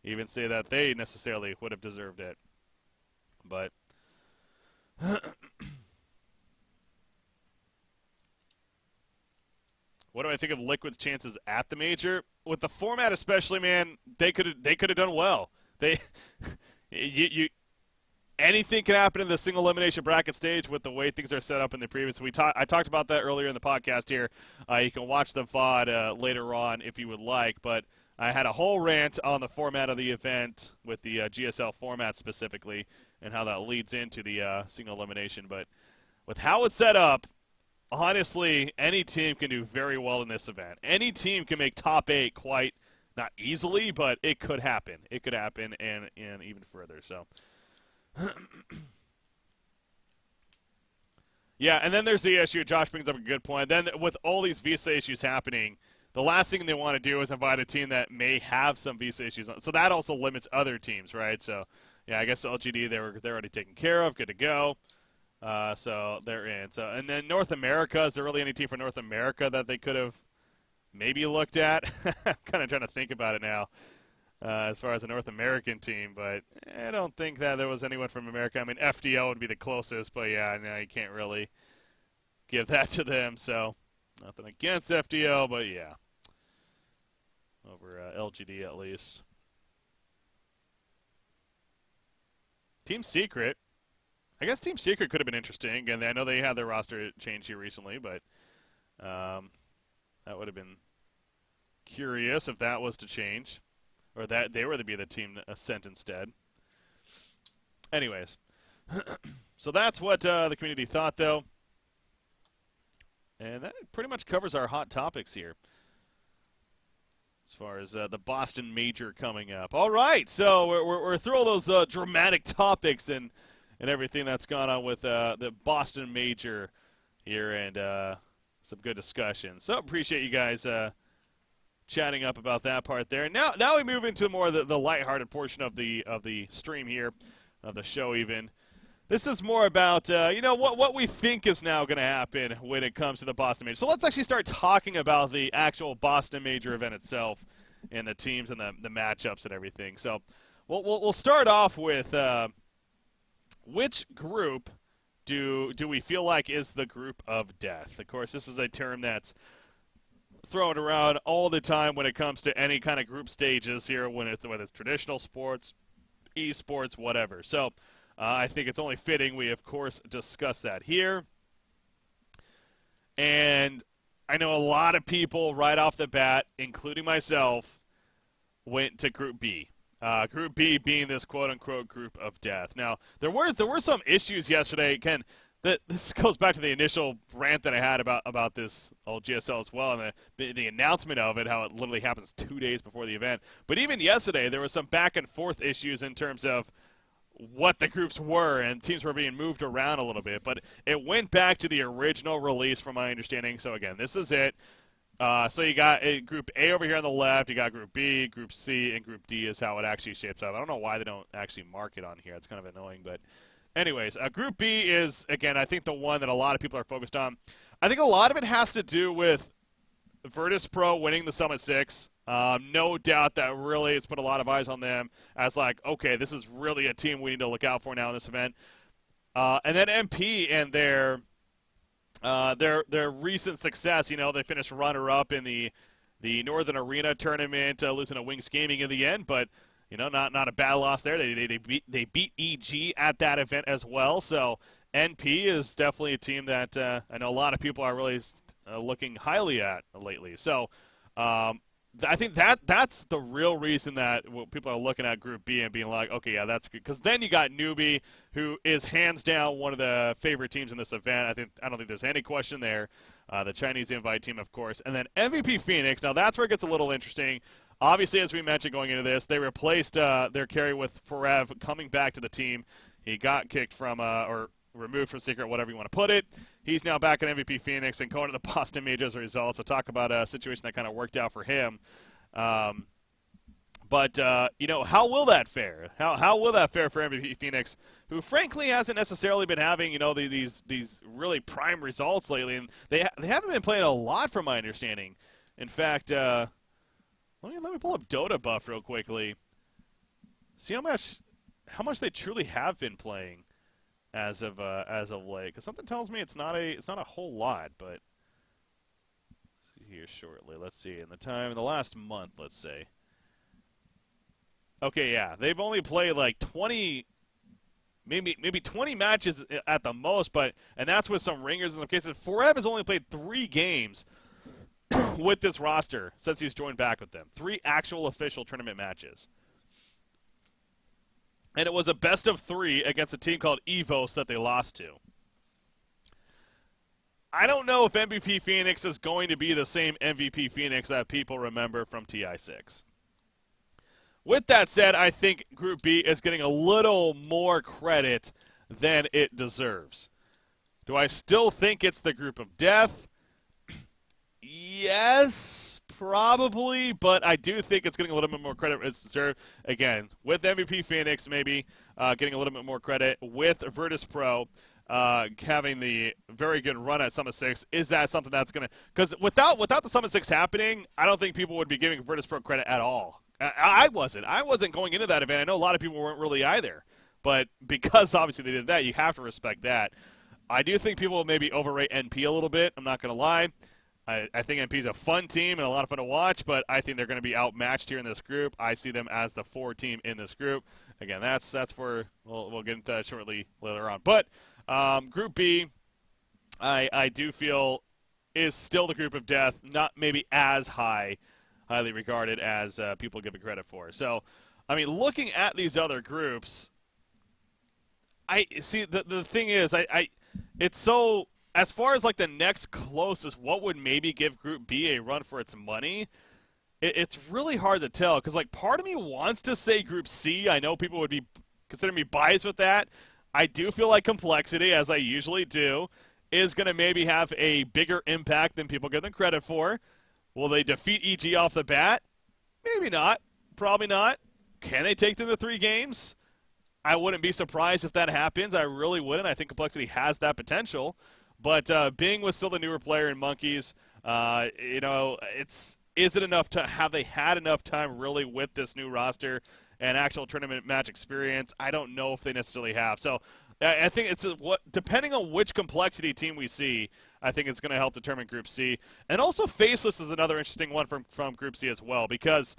even say that they necessarily would have deserved it. But what do I think of Liquid's chances at the major? With the format especially, man, they could have done well. Anything can happen in the single elimination bracket stage with the way things are set up in the previous. I talked about that earlier in the podcast here. You can watch the VOD later on if you would like, but I had a whole rant on the format of the event with the GSL format specifically and how that leads into the single elimination. But with how it's set up, honestly, any team can do very well in this event. Any team can make top 8 quite, not easily, but it could happen. It could happen and even further. So, yeah, and then there's the issue. Josh brings up a good point. Then with all these visa issues happening, the last thing they want to do is invite a team that may have some visa issues. So that also limits other teams, right? So, yeah, I guess LGD, they're already taken care of, good to go. So they're in. So, and then North America, is there really any team for North America that they could have maybe looked at? I'm kind of trying to think about it now as far as a North American team, but I don't think that there was anyone from America. I mean, FDO would be the closest, but yeah, no, you can't really give that to them. So nothing against FDO, but yeah. Over LGD at least. Team Secret. I guess Team Secret could have been interesting, and I know they had their roster change here recently, but that would have been curious if that was to change, or that they were to be the team sent instead. Anyways, so that's what the community thought, though, and that pretty much covers our hot topics here. As far as the Boston Major coming up. All right, so we're through all those dramatic topics and everything that's gone on with the Boston Major here. And some good discussion. So appreciate you guys chatting up about that part there. Now we move into more of the lighthearted portion of the stream here, of the show even. This is more about what we think is now going to happen when it comes to the Boston Major. So let's actually start talking about the actual Boston Major event itself and the teams and the matchups and everything. So we'll start off with which group do we feel like is the group of death? Of course, this is a term that's thrown around all the time when it comes to any kind of group stages here, whether it's traditional sports, esports, whatever. So I think it's only fitting we, of course, discuss that here. And I know a lot of people right off the bat, including myself, went to Group B. Group B being this quote-unquote group of death. Now, there were some issues yesterday. Ken, this goes back to the initial rant that I had about this old GSL as well, and the announcement of it, how it literally happens 2 days before the event. But even yesterday, there was some back-and-forth issues in terms of what the groups were, and teams were being moved around a little bit. But it went back to the original release from my understanding. So, again, this is it. So you got Group A over here on the left. You got Group B, Group C, and Group D is how it actually shapes up. I don't know why they don't actually mark it on here. It's kind of annoying. But anyways, Group B is, again, I think the one that a lot of people are focused on. I think a lot of it has to do with Virtus Pro winning the Summit 6. No doubt that really it's put a lot of eyes on them as like, okay, this is really a team we need to look out for now in this event. And then MP and their recent success, they finished runner-up in the Northern Arena tournament, losing to Wings Gaming in the end, but not a bad loss there. They beat EG at that event as well. So NP is definitely a team that I know a lot of people are really looking highly at lately. So I think that's the real reason that people are looking at Group B and being like, okay, yeah, that's good. Because then you got Newbie, who is hands down one of the favorite teams in this event. I don't think there's any question there. The Chinese Invite team, of course. And then MVP Phoenix. Now, that's where it gets a little interesting. Obviously, as we mentioned going into this, they replaced their carry with Forev coming back to the team. He got kicked from, or removed from Secret, whatever you want to put it. He's now back in MVP Phoenix and going to the Boston Major as a result. So talk about a situation that kind of worked out for him. But how will that fare? How will that fare for MVP Phoenix, who frankly hasn't necessarily been having, these really prime results lately, and they haven't been playing a lot from my understanding. In fact, let me pull up Dota Buff real quickly. See how much they truly have been playing as of late, because something tells me it's not a whole lot. But see here shortly. Let's see in the last month. Let's say. Okay, yeah, they've only played like 20, maybe 20 matches at the most, and that's with some ringers in some cases. Forev has only played 3 games with this roster since he's joined back with them. 3 actual official tournament matches. And it was a best of 3 against a team called EVOS that they lost to. I don't know if MVP Phoenix is going to be the same MVP Phoenix that people remember from TI6. With that said, I think Group B is getting a little more credit than it deserves. Do I still think it's the group of death? Yes, probably, but I do think it's getting a little bit more credit it's deserved. Again, with MVP Phoenix maybe getting a little bit more credit, with Virtus Pro having the very good run at Summit 6. Is that something that's going to – because without the Summit 6 happening, I don't think people would be giving Virtus Pro credit at all. I wasn't going into that event. I know a lot of people weren't really either. But because obviously they did that, you have to respect that. I do think people will maybe overrate NP a little bit. I'm not going to lie. I think NP is a fun team and a lot of fun to watch, but I think they're going to be outmatched here in this group. I see them as the 4 team in this group. Again, that's for we'll get into that shortly later on. But Group B, I do feel is still the group of death, not maybe as highly regarded as people give it credit for. So, I mean, looking at these other groups, I see the thing is, it's so, as far as like the next closest, what would maybe give Group B a run for its money, it's really hard to tell, because like part of me wants to say Group C. I know people would be consider me biased with that. I do feel like Complexity, as I usually do, is going to maybe have a bigger impact than people give them credit for. Will they defeat EG off the bat? Maybe not. Probably not. Can they take them to 3 games? I wouldn't be surprised if that happens. I really wouldn't. I think Complexity has that potential. But Bing was still the newer player in Monkeys. Is it enough to have they had enough time really with this new roster and actual tournament match experience? I don't know if they necessarily have. So I think it's depending on which Complexity team we see, I think it's going to help determine Group C. And also Faceless is another interesting one from Group C as well, because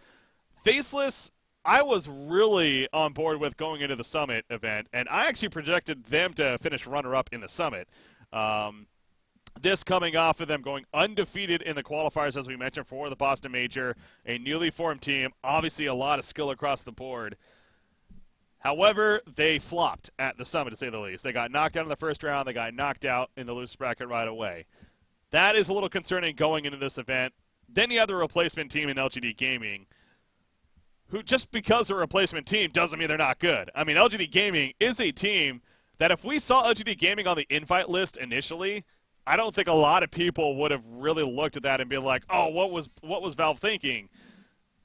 Faceless, I was really on board with going into the Summit event, and I actually projected them to finish runner-up in the Summit. This coming off of them going undefeated in the qualifiers, as we mentioned, for the Boston Major, a newly formed team, obviously a lot of skill across the board. However, they flopped at the Summit, to say the least. They got knocked out in the first round. They got knocked out in the loose bracket right away. That is a little concerning going into this event. Then you have the replacement team in LGD Gaming, who just because they're a replacement team doesn't mean they're not good. I mean, LGD Gaming is a team that if we saw LGD Gaming on the invite list initially, I don't think a lot of people would have really looked at that and been like, oh, what was Valve thinking?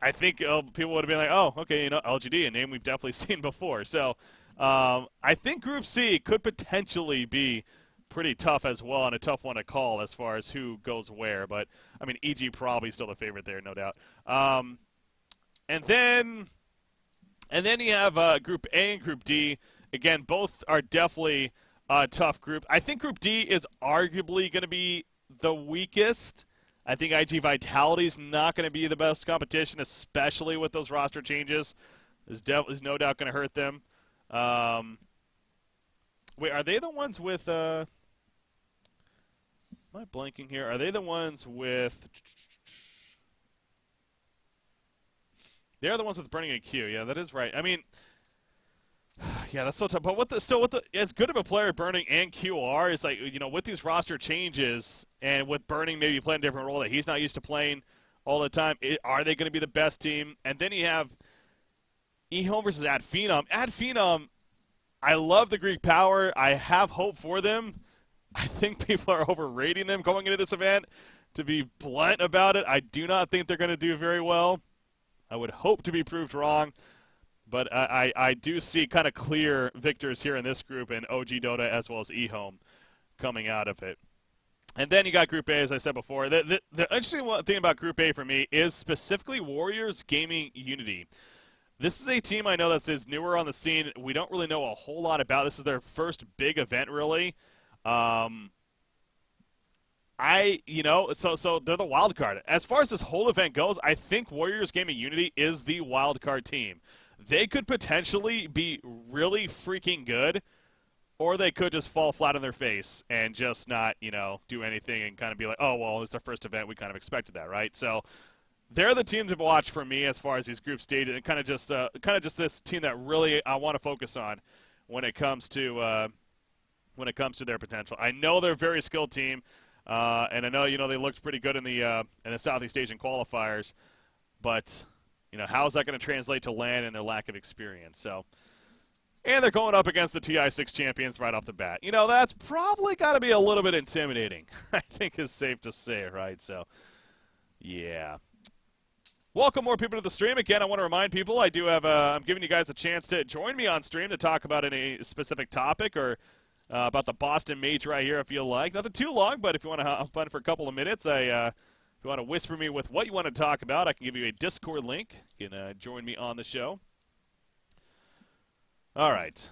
I think people would have been like, oh, okay, LGD, a name we've definitely seen before. So I think Group C could potentially be pretty tough as well, and a tough one to call as far as who goes where. But, I mean, EG probably still the favorite there, no doubt. And then you have Group A and Group D. Again, both are definitely a tough group. I think Group D is arguably going to be the weakest. I think IG Vitality is not going to be the best competition, especially with those roster changes. Is no doubt going to hurt them. Wait, are they the ones with... am I blanking here? Are they the ones with... They're the ones with Burning AQ. Yeah, that is right. I mean, yeah, that's so tough. But as good of a player Burning and Q are, is like, with these roster changes and with Burning maybe playing a different role that he's not used to playing all the time, are they going to be the best team? And then you have eHome versus Ad Phenom. Ad Phenom, I love the Greek power. I have hope for them. I think people are overrating them going into this event. To be blunt about it, I do not think they're going to do very well. I would hope to be proved wrong, but I do see kind of clear victors here in this group, and OG Dota as well as eHome coming out of it. And then you got Group A, as I said before. The interesting thing about Group A for me is specifically Warriors Gaming Unity. This is a team I know that is newer on the scene. We don't really know a whole lot about. This is their first big event, really. So they're the wild card. As far as this whole event goes, I think Warriors Gaming Unity is the wild card team. They could potentially be really freaking good, or they could just fall flat on their face and just not, do anything and kind of be like, oh, well, it's their first event. We kind of expected that, right? So they're the team to watch for me as far as these group stages, and kind of just this team that really I want to focus on when it comes to their potential. I know they're a very skilled team. And I know, they looked pretty good in the Southeast Asian qualifiers, but, how is that going to translate to LAN and their lack of experience? So, and they're going up against the TI6 champions right off the bat. That's probably got to be a little bit intimidating, I think is safe to say, right? So, yeah. Welcome more people to the stream. Again, I want to remind people I do have I'm giving you guys a chance to join me on stream to talk about any specific topic or about the Boston Major right here if you like. Nothing too long, but if you want to hop on for a couple of minutes, if you want to whisper me with what you want to talk about, I can give you a Discord link. You can join me on the show. All right.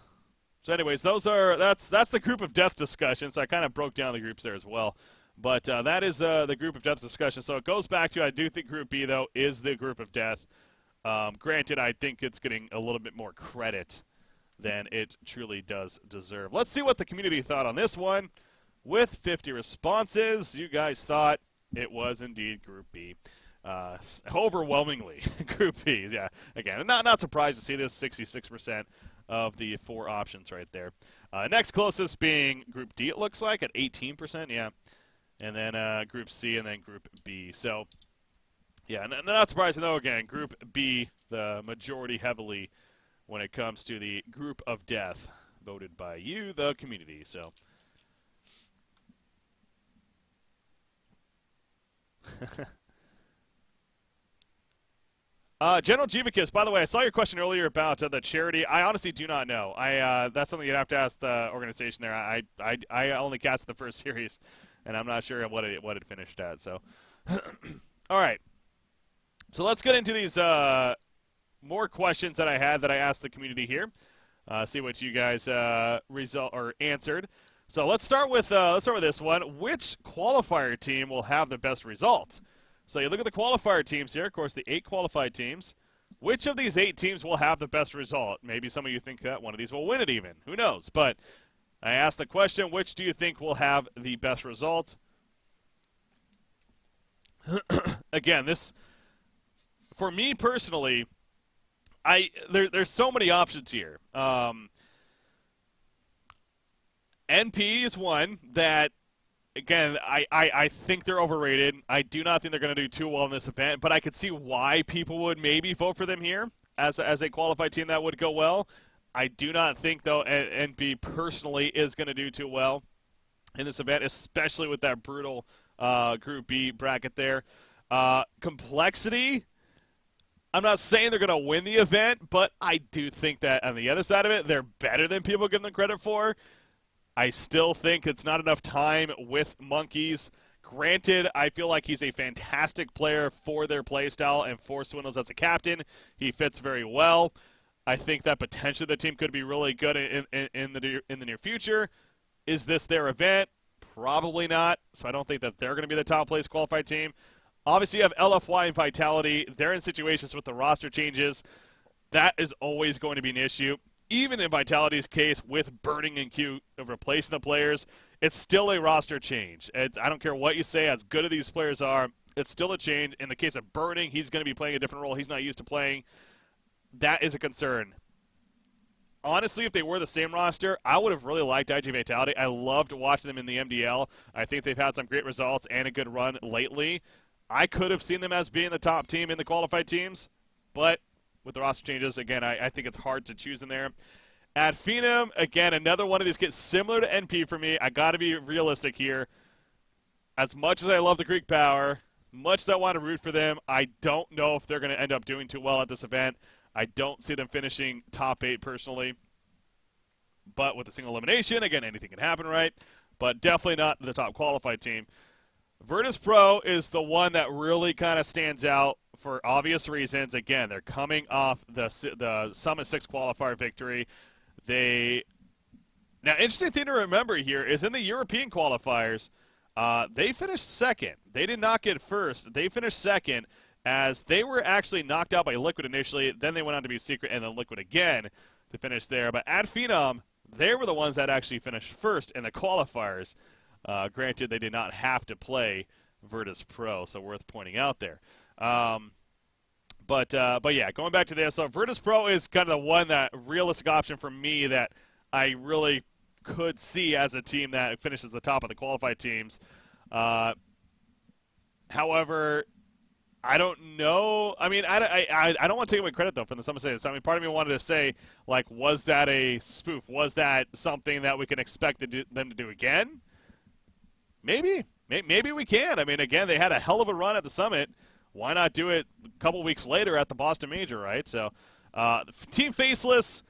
So anyways, that's the group of death discussion. So I kind of broke down the groups there as well. But that is the group of death discussion. So it goes back to, I do think Group B, though, is the group of death. Granted, I think it's getting a little bit more credit than it truly does deserve. Let's see what the community thought on this one. With 50 responses, you guys thought it was indeed Group B. Overwhelmingly, Group B. Yeah, again, not surprised to see this, 66% of the 4 options right there. Next closest being Group D, it looks like, at 18%, yeah. And then Group C and then Group B. So, yeah, not surprising, though, again, Group B, the majority heavily when it comes to the group of death voted by you, the community. So, General Jivakis, by the way, I saw your question earlier about the charity. I honestly do not know. That's something you'd have to ask the organization there. I only cast the first series, and I'm not sure what it finished at. So, all right. So let's get into these more questions that I had that I asked the community here. See what you guys answered. So let's start with this one. Which qualifier team will have the best results? So you look at the qualifier teams here. Of course, the 8 qualified teams. Which of these 8 teams will have the best result? Maybe some of you think that one of these will win it even. Who knows? But I asked the question, which do you think will have the best result? Again, this, for me personally, there's so many options here. NP is one that, again, I think they're overrated. I do not think they're going to do too well in this event, but I could see why people would maybe vote for them here as a qualified team that would go well. I do not think, though, NP personally is going to do too well in this event, especially with that brutal Group B bracket there. Complexity, I'm not saying they're going to win the event, but I do think that on the other side of it, they're better than people give them credit for. I still think it's not enough time with Monkeys. Granted, I feel like he's a fantastic player for their playstyle and for Swindles as a captain. He fits very well. I think that potentially the team could be really good in the near future. Is this their event? Probably not. So I don't think that they're going to be the top place qualified team. Obviously, you have LFY and Vitality. They're in situations with the roster changes. That is always going to be an issue. Even in Vitality's case, with Burning and Q replacing the players, it's still a roster change. I don't care what you say, as good as these players are, it's still a change. In the case of Burning, he's going to be playing a different role he's not used to playing. That is a concern. Honestly, if they were the same roster, I would have really liked IG Vitality. I loved watching them in the MDL. I think they've had some great results and a good run lately. I could have seen them as being the top team in the qualified teams, but with the roster changes, again, I think it's hard to choose in there. At Phenom, again, another one of these gets similar to NP for me. I got to be realistic here. As much as I love the Greek Power, much as I want to root for them, I don't know if they're going to end up doing too well at this event. I don't see them finishing top 8 personally. But with a single elimination, again, anything can happen, right? But definitely not the top qualified team. Virtus Pro is the one that really kind of stands out for obvious reasons. Again, they're coming off the Summit 6 qualifier victory. Now, interesting thing to remember here is in the European qualifiers, they finished second. They did not get first. They finished second, as they were actually knocked out by Liquid initially. Then they went on to be Secret and then Liquid again to finish there. But at Phenom, they were the ones that actually finished first in the qualifiers. Granted, they did not have to play Virtus Pro, so worth pointing out there. But yeah, going back to this, so Virtus Pro is kind of the one that realistic option for me that I really could see as a team that finishes the top of the qualified teams. However, I don't know. I mean, I don't want to take away credit, though, from the Summit 6. I mean, part of me wanted to say, like, was that a spoof? Was that something that we can expect them to do again? Maybe. Maybe we can. I mean, again, they had a hell of a run at the Summit. Why not do it a couple weeks later at the Boston Major, right? So, Team Faceless,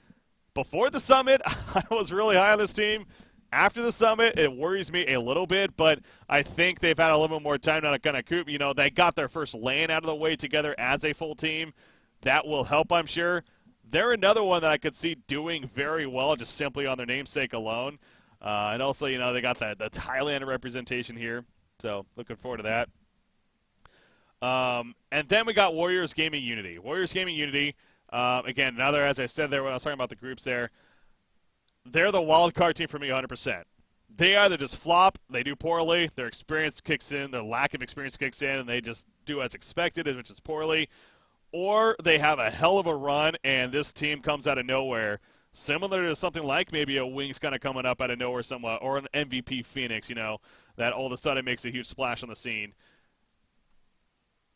before the Summit, I was really high on this team. After the Summit, it worries me a little bit, but I think they've had a little bit more time to kind of coop. You know, they got their first LAN out of the way together as a full team. That will help, I'm sure. They're another one that I could see doing very well just simply on their namesake alone. And also, you know, they got the Thailand representation here, so looking forward to that. And then we got Warriors Gaming Unity. Warriors Gaming Unity, again, another, as I said there when I was talking about the groups there, they're the wild card team for me 100%. They either just flop, they do poorly, their experience kicks in, their lack of experience kicks in, and they just do as expected, which is poorly, or they have a hell of a run, and this team comes out of nowhere, similar to something like maybe a Wings kind of coming up out of nowhere somewhat, or an MVP Phoenix, you know, that all of a sudden makes a huge splash on the scene.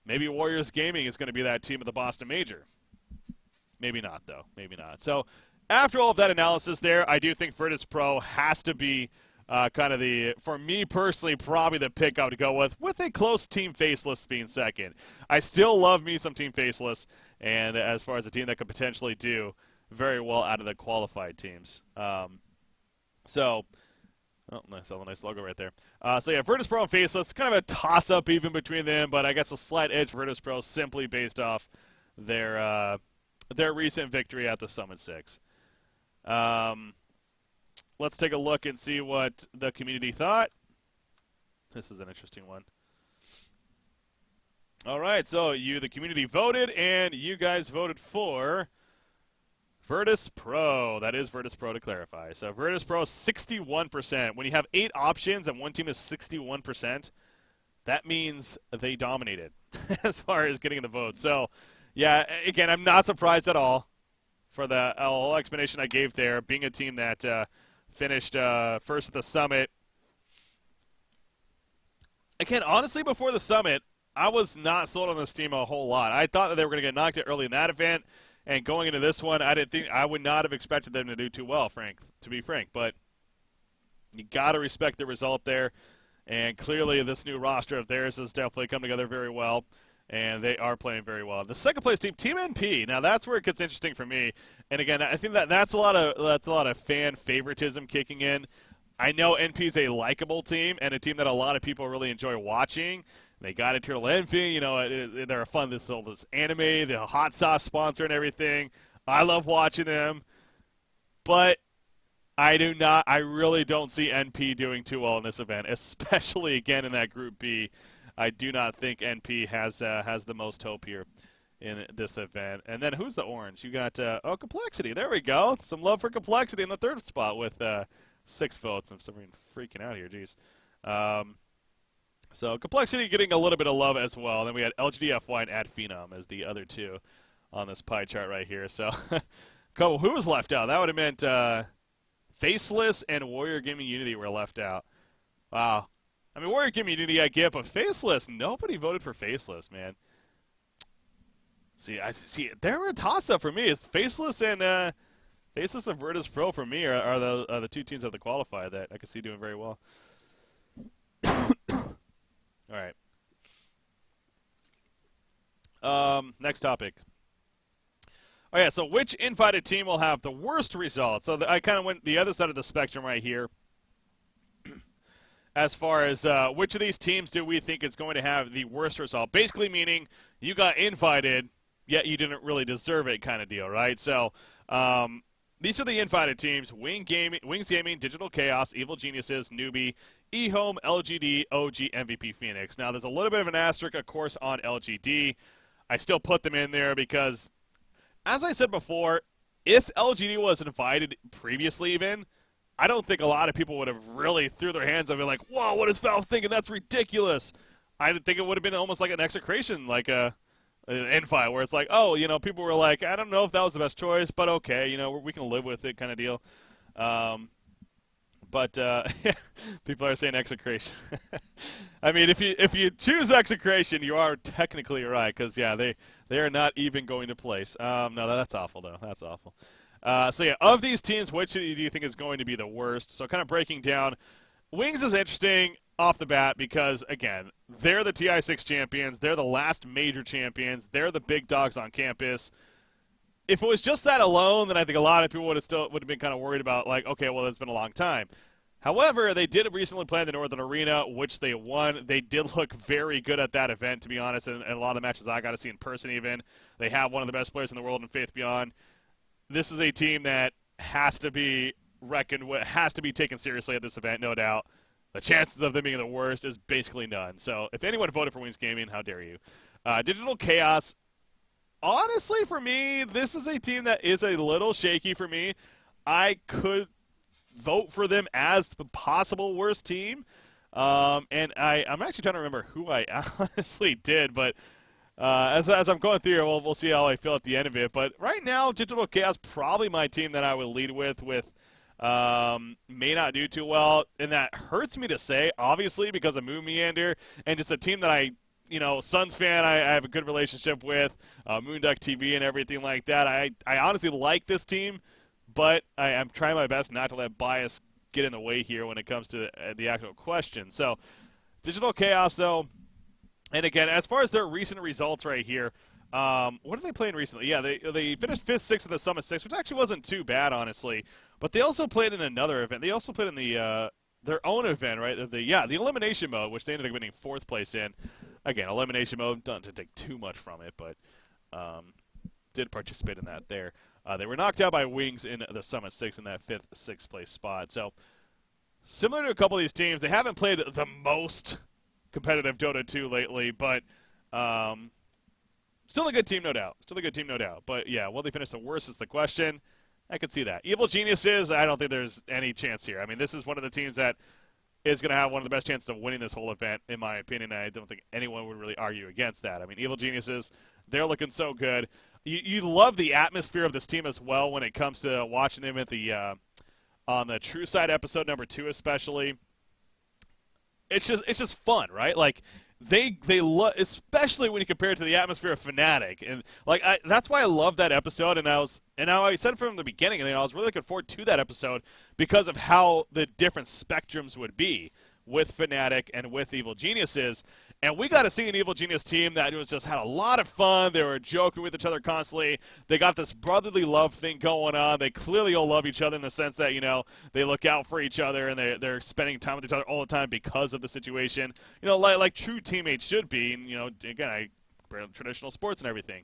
Maybe Warriors Gaming is going to be that team at the Boston Major. Maybe not, though. Maybe not. So, after all of that analysis there, I do think Virtus Pro has to be kind of for me personally, probably the pick I would go with a close Team Faceless being second. I still love me some Team Faceless, and as far as a team that could potentially do very well out of the qualified teams. Oh, nice logo right there. So yeah, Virtus Pro and Faceless, kind of a toss-up even between them, but I guess a slight edge Virtus Pro simply based off their recent victory at the Summit 6. Let's take a look and see what the community thought. This is an interesting one. All right, so the community voted, and you guys voted for Virtus Pro. That is Virtus Pro to clarify. So Virtus Pro 61%. When you have 8 options and one team is 61%, that means they dominated as far as getting the vote. So, yeah, again, I'm not surprised at all for the whole explanation I gave there, being a team that finished first at the Summit. Again, honestly, before the Summit, I was not sold on this team a whole lot. I thought that they were going to get knocked out early in that event. And going into this one, I would not have expected them to do too well, to be frank. But you got to respect the result there. And clearly this new roster of theirs has definitely come together very well. And they are playing very well. The second place team, Team NP. Now that's where it gets interesting for me. And again, I think that's a lot of fan favoritism kicking in. I know NP is a likable team and a team that a lot of people really enjoy watching. They got Eternal Envy, they're a fun, this anime, the hot sauce sponsor and everything. I love watching them. But I really don't see NP doing too well in this event, especially again in that Group B. I do not think NP has the most hope here in this event. And then who's the orange? You got, Complexity. There we go. Some love for Complexity in the third spot with 6 votes. I'm freaking out here, jeez. So Complexity getting a little bit of love as well. Then we had LGDFY and Ad Phenom as the other two on this pie chart right here. So who was left out? That would have meant Faceless and Warrior Gaming Unity were left out. Wow. I mean, Warrior Gaming Unity I get, but Faceless, nobody voted for Faceless, man. See, they were a toss-up for me. It's Faceless and Virtus Pro for me are the two teams of the qualifier that I could see doing very well. All right. Next topic. Oh, yeah, so which invited team will have the worst results? So I kind of went the other side of the spectrum right here as far as which of these teams do we think is going to have the worst result? Basically meaning you got invited, yet you didn't really deserve it kind of deal, right? So these are the invited teams: Wings Gaming, Digital Chaos, Evil Geniuses, Newbie, eHome, LGD, OG, MVP Phoenix. Now, there's a little bit of an asterisk, of course, on LGD. I still put them in there because, as I said before, if LGD was invited previously even, I don't think a lot of people would have really threw their hands up and been like, whoa, what is Valve thinking? That's ridiculous. I think it would have been almost like an execration, like an invite, where it's like, oh, people were like, I don't know if that was the best choice, but okay, we can live with it kind of deal. But people are saying execration. I mean, if you choose execration, you are technically right, because yeah, they are not even going to place. No, that's awful though. That's awful. So yeah, of these teams, which do you think is going to be the worst? So kind of breaking down, Wings is interesting off the bat because again, they're the TI6 champions. They're the last major champions. They're the big dogs on campus. If it was just that alone, then I think a lot of people would have been kind of worried about, like, okay, well, it's been a long time. However, they did recently play in the Northern Arena, which they won. They did look very good at that event, to be honest, and a lot of the matches I got to see in person even. They have one of the best players in the world in Faith Beyond. This is a team that has to be reckoned with, has to be taken seriously at this event, no doubt. The chances of them being the worst is basically none. So if anyone voted for Wings Gaming, how dare you? Digital Chaos. Honestly, for me, this is a team that is a little shaky for me. I could vote for them as the possible worst team. And I'm actually trying to remember who I honestly did, but as I'm going through here, we'll see how I feel at the end of it. But right now, Digital Chaos probably my team that I would lead with may not do too well. And that hurts me to say, obviously, because of Moon Meander and just a team that I Suns fan, I have a good relationship with, Moonduck TV and everything like that. I honestly like this team, but I'm trying my best not to let bias get in the way here when it comes to the actual question. So, Digital Chaos, though, and again, as far as their recent results right here, what are they playing recently? Yeah, they finished 5th, 6th in the Summit 6, which actually wasn't too bad, honestly. But they also played in another event. They also played in the their own event, right? The elimination mode, which they ended up winning 4th place in. Again, elimination mode, don't to take too much from it, but did participate in that there. They were knocked out by Wings in the Summit 6 in that 5th, 6th place spot. So, similar to a couple of these teams, they haven't played the most competitive Dota 2 lately, but still a good team, no doubt. Still a good team, no doubt. But, yeah, will they finish the worst is the question. I could see that. Evil Geniuses, I don't think there's any chance here. I mean, this is one of the teams that is going to have one of the best chances of winning this whole event, in my opinion. I don't think anyone would really argue against that. I mean, Evil Geniuses, they're looking so good. You love the atmosphere of this team as well when it comes to watching them at the on the True Side episode number 2 especially. It's just fun, right? Like they love, especially when you compare it to the atmosphere of Fnatic, and like that's why I love that episode. And I said from the beginning, and I was really looking forward to that episode because of how the different spectrums would be with Fnatic and with Evil Geniuses. And we got to see an Evil Genius team that was just had a lot of fun. They were joking with each other constantly. They got this brotherly love thing going on. They clearly all love each other in the sense that, you know, they look out for each other and they're spending time with each other all the time because of the situation. You know, like true teammates should be. And, you know, again, traditional sports and everything.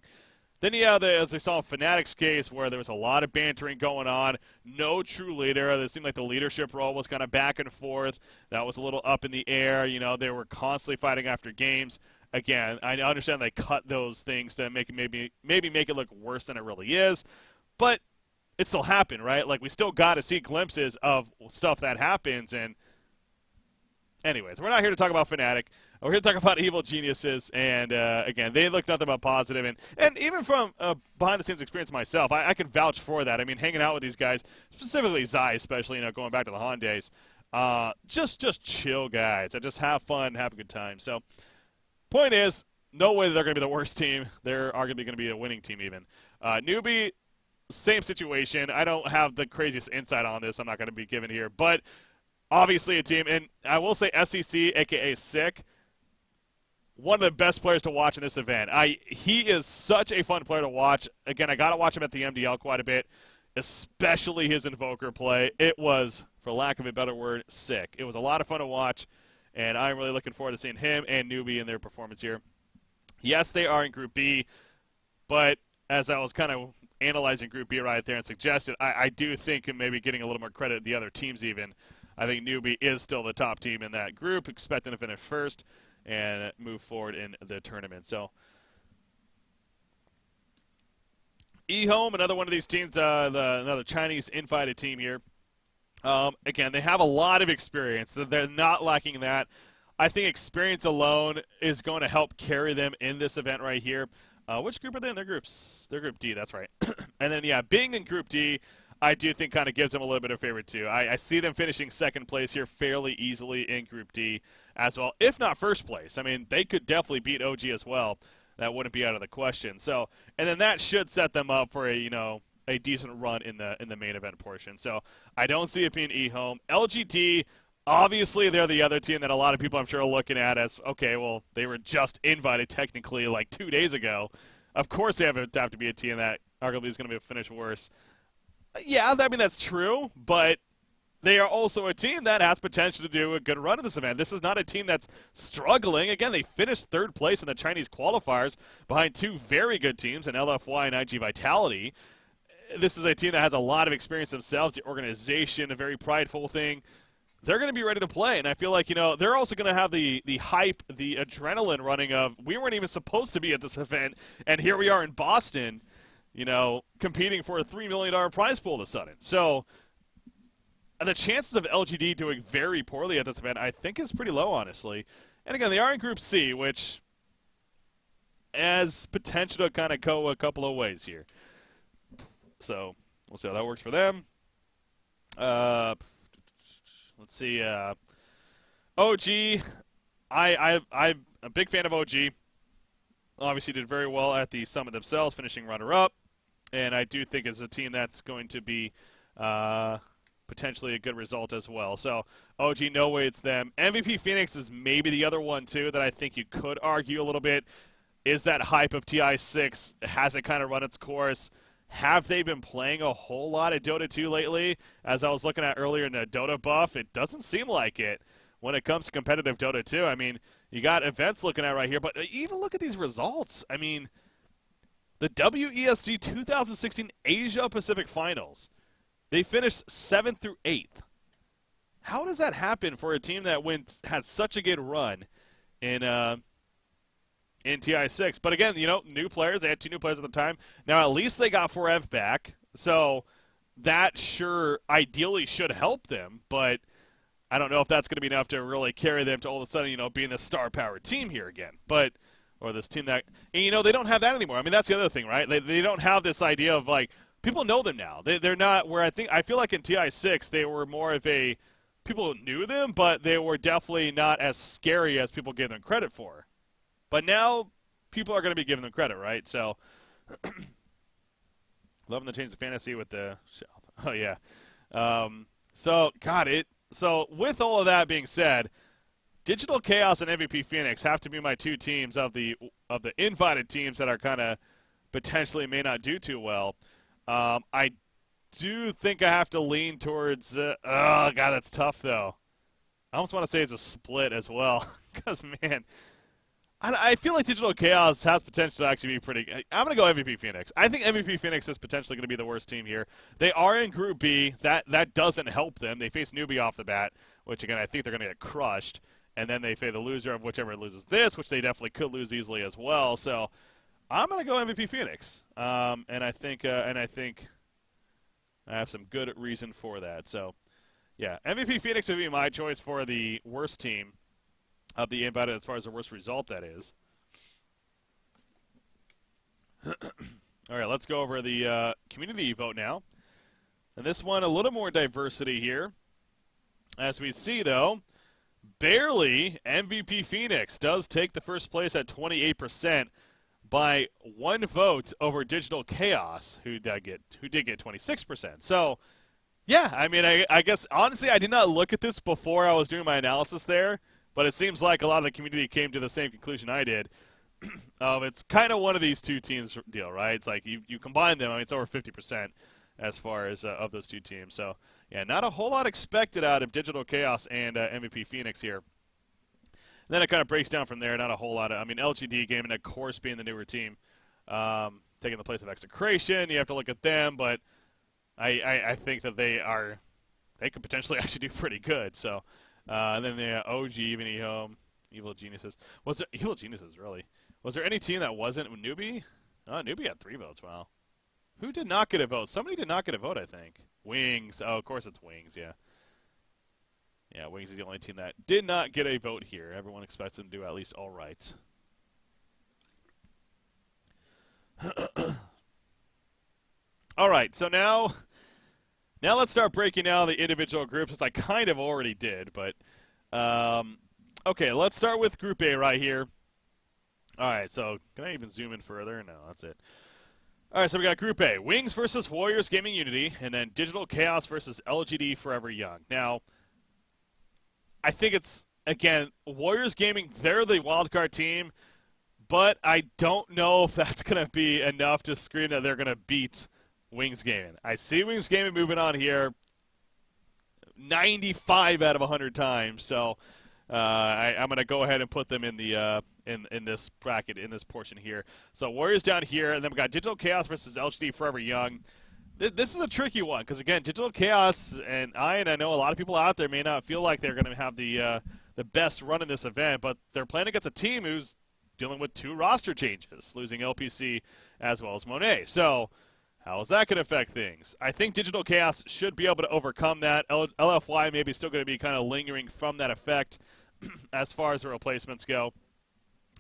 Then you have, as we saw in Fnatic's case, where there was a lot of bantering going on, no true leader. It seemed like the leadership role was kind of back and forth. That was a little up in the air. You know, they were constantly fighting after games. Again, I understand they cut those things to make it maybe make it look worse than it really is, but it still happened, right? Like, we still got to see glimpses of stuff that happens. And anyways, we're not here to talk about Fnatic. We're here to talk about Evil Geniuses, and again, they look nothing but positive. And even from behind-the-scenes experience myself, I can vouch for that. I mean, hanging out with these guys, specifically Zai, especially, you know, going back to the Han days, just chill guys. That just have fun, have a good time. So, point is, no way they're going to be the worst team. They're arguably going to be a winning team even. Newbie, same situation. I don't have the craziest insight on this. I'm not going to be given here, but obviously a team, and I will say SEC, a.k.a. Sick, one of the best players to watch in this event. He is such a fun player to watch. Again, I got to watch him at the MDL quite a bit, especially his Invoker play. It was, for lack of a better word, sick. It was a lot of fun to watch, and I'm really looking forward to seeing him and Newbie in their performance here. Yes, they are in Group B, but as I was kind of analyzing Group B right there and suggested, I do think maybe getting a little more credit to the other teams even. I think Newbie is still the top team in that group, expecting to finish first and move forward in the tournament. So, eHome, another one of these teams, another Chinese invited team here. Again, they have a lot of experience. They're not lacking that. I think experience alone is going to help carry them in this event right here. Which group are they in? Their groups. They're Group D, that's right. And then, yeah, being in Group D, I do think kind of gives them a little bit of favor too. I see them finishing second place here fairly easily in Group D as well, if not first place. I mean, they could definitely beat OG as well. That wouldn't be out of the question. So, and then that should set them up for a decent run in the main event portion. So, I don't see it being eHome. LGD, obviously they're the other team that a lot of people I'm sure are looking at as, okay, well, they were just invited technically like 2 days ago. Of course they have to be a team that arguably is going to be finish worse. Yeah, I mean, that's true, but they are also a team that has potential to do a good run in this event. This is not a team that's struggling. Again, they finished third place in the Chinese qualifiers behind two very good teams in LFY and IG Vitality. This is a team that has a lot of experience themselves, the organization, a very prideful thing. They're going to be ready to play, and I feel like, they're also going to have the hype, the adrenaline running of, we weren't even supposed to be at this event, and here we are in Boston, competing for a $3 million prize pool all of a sudden. So the chances of LGD doing very poorly at this event, I think, is pretty low, honestly. And again, they are in Group C, which has potential to kind of go a couple of ways here. So we'll see how that works for them. Let's see. OG, I'm a big fan of OG. Obviously did very well at the Summit themselves, finishing runner-up. And I do think it's a team that's going to be potentially a good result as well. So, OG, no way it's them. MVP Phoenix is maybe the other one, too, that I think you could argue a little bit. Is that hype of TI6? Has it kind of run its course? Have they been playing a whole lot of Dota 2 lately? As I was looking at earlier in the Dota buff, it doesn't seem like it when it comes to competitive Dota 2. I mean, you got events looking at right here, but even look at these results. I mean, the WESG 2016 Asia Pacific Finals, they finished 7th through 8th. How does that happen for a team that had such a good run in TI6? But again, new players. They had 2 new players at the time. Now, at least they got Forev back, so that sure ideally should help them, but I don't know if that's going to be enough to really carry them to all of a sudden, being the star-powered team here again. Or this team that, and they don't have that anymore. I mean, that's the other thing, right? They don't have this idea of, like, people know them now. They're not where I feel like in TI6 they were more of a, people knew them, but they were definitely not as scary as people gave them credit for. But now people are going to be giving them credit, right? So, loving the change of fantasy with the, oh yeah. So with all of that being said, Digital Chaos and MVP Phoenix have to be my 2 teams of the invited teams that are kind of potentially may not do too well. I do think I have to lean towards. Oh God, that's tough though. I almost want to say it's a split as well, because man, I feel like Digital Chaos has potential to actually be pretty. I'm going to go MVP Phoenix. I think MVP Phoenix is potentially going to be the worst team here. They are in Group B. That doesn't help them. They face Newbie off the bat, which again I think they're going to get crushed. And then they face the loser of whichever loses this, which they definitely could lose easily as well. So I'm going to go MVP Phoenix, and I think I have some good reason for that. So yeah, MVP Phoenix would be my choice for the worst team of the invited, as far as the worst result that is. All right, let's go over the community vote now. And this one, a little more diversity here. As we see, though, barely MVP Phoenix does take the first place at 28% by 1 vote over Digital Chaos, who did get 26%. So, yeah, I mean, I guess, honestly, I did not look at this before I was doing my analysis there, but it seems like a lot of the community came to the same conclusion I did. It's kind of one of these 2 teams deal, right? It's like you combine them, I mean, it's over 50% as far as of those 2 teams. So, yeah, not a whole lot expected out of Digital Chaos and MVP Phoenix here. And then it kind of breaks down from there. Not a whole lot of, I mean, LGD Gaming, of course, being the newer team, taking the place of Execration. You have to look at them, but I think that they could potentially actually do pretty good. So, and then the OG, even Evil Geniuses. Was there Evil Geniuses, really? Was there any team that wasn't Newbie? Oh, Newbie had 3 votes. Wow. Who did not get a vote? Somebody did not get a vote, I think. Wings. Oh, of course it's Wings, yeah. Yeah, Wings is the only team that did not get a vote here. Everyone expects them to do at least all right. All right, so now let's start breaking down the individual groups, as I kind of already did. But, okay, let's start with Group A right here. All right, so can I even zoom in further? No, that's it. All right, so we got Group A, Wings versus Warriors Gaming Unity, and then Digital Chaos versus LGD Forever Young. Now, I think it's, again, Warriors Gaming, they're the wildcard team, but I don't know if that's going to be enough to scream that they're going to beat Wings Gaming. I see Wings Gaming moving on here 95 out of 100 times, so I'm going to go ahead and put them in the in this bracket, in this portion here. So Warriors down here, and then we got Digital Chaos versus LGD Forever Young. This is a tricky one, because again, Digital Chaos and I know a lot of people out there may not feel like they're going to have the best run in this event, but they're playing against a team who's dealing with 2 roster changes, losing LPC as well as Monet. So how is that going to affect things? I think Digital Chaos should be able to overcome that. LFY maybe still going to be kind of lingering from that effect as far as the replacements go.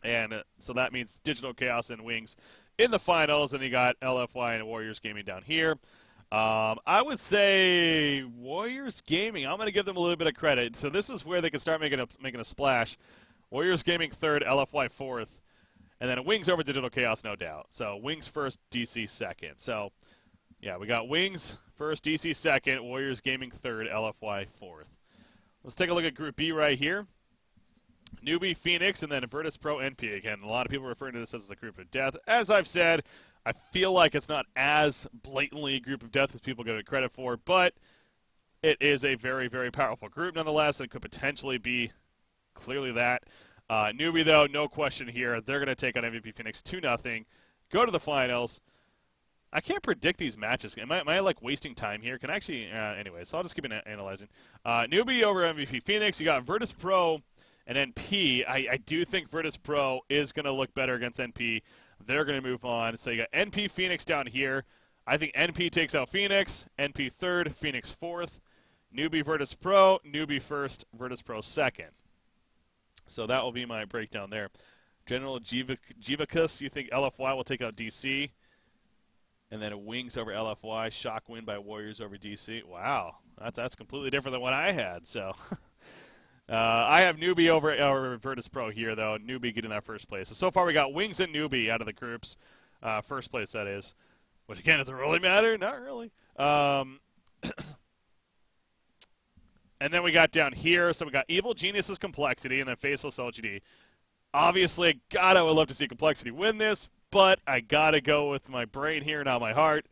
And so that means Digital Chaos and Wings in the finals, and you got LFY and Warriors Gaming down here. I would say Warriors Gaming, I'm going to give them a little bit of credit. So this is where they can start making a splash. Warriors Gaming 3rd, LFY 4th, and then Wings over Digital Chaos, no doubt. So Wings 1st, DC 2nd. So Yeah, we got Wings first, DC second, Warriors Gaming third, LFY fourth. Let's take a look at Group B right here. Newbie, Phoenix, and then Virtus Pro, NP. Again, a lot of people referring to this as the group of death. As I've said, I feel like it's not as blatantly a group of death as people give it credit for, but it is a very, very powerful group nonetheless, and could potentially be clearly that. Newbie, though, no question here. They're going to take on MVP Phoenix 2-0, go to the finals. I can't predict these matches. Am I like wasting time here? Can I actually, anyway, so I'll just keep analyzing. Newbie over MVP Phoenix. You got Virtus Pro and NP. I do think Virtus Pro is going to look better against NP. They're going to move on. So you got NP Phoenix down here. I think NP takes out Phoenix. NP third, Phoenix fourth. Newbie Virtus Pro, Newbie first, Virtus Pro second. So that will be my breakdown there. General Jivicus, you think LFY will take out DC? And then a Wings over LFY, shock win by Warriors over DC. Wow, that's completely different than what I had. So I have Newbie over Virtus Pro here, though. Newbie getting that first place. So far we got Wings and Newbie out of the groups. First place, that is. Which, again, does it really matter? Not really. And then we got down here. So we got Evil Geniuses Complexity and then Faceless LGD. Obviously, God, I would love to see Complexity win this. But I gotta go with my brain here, not my heart.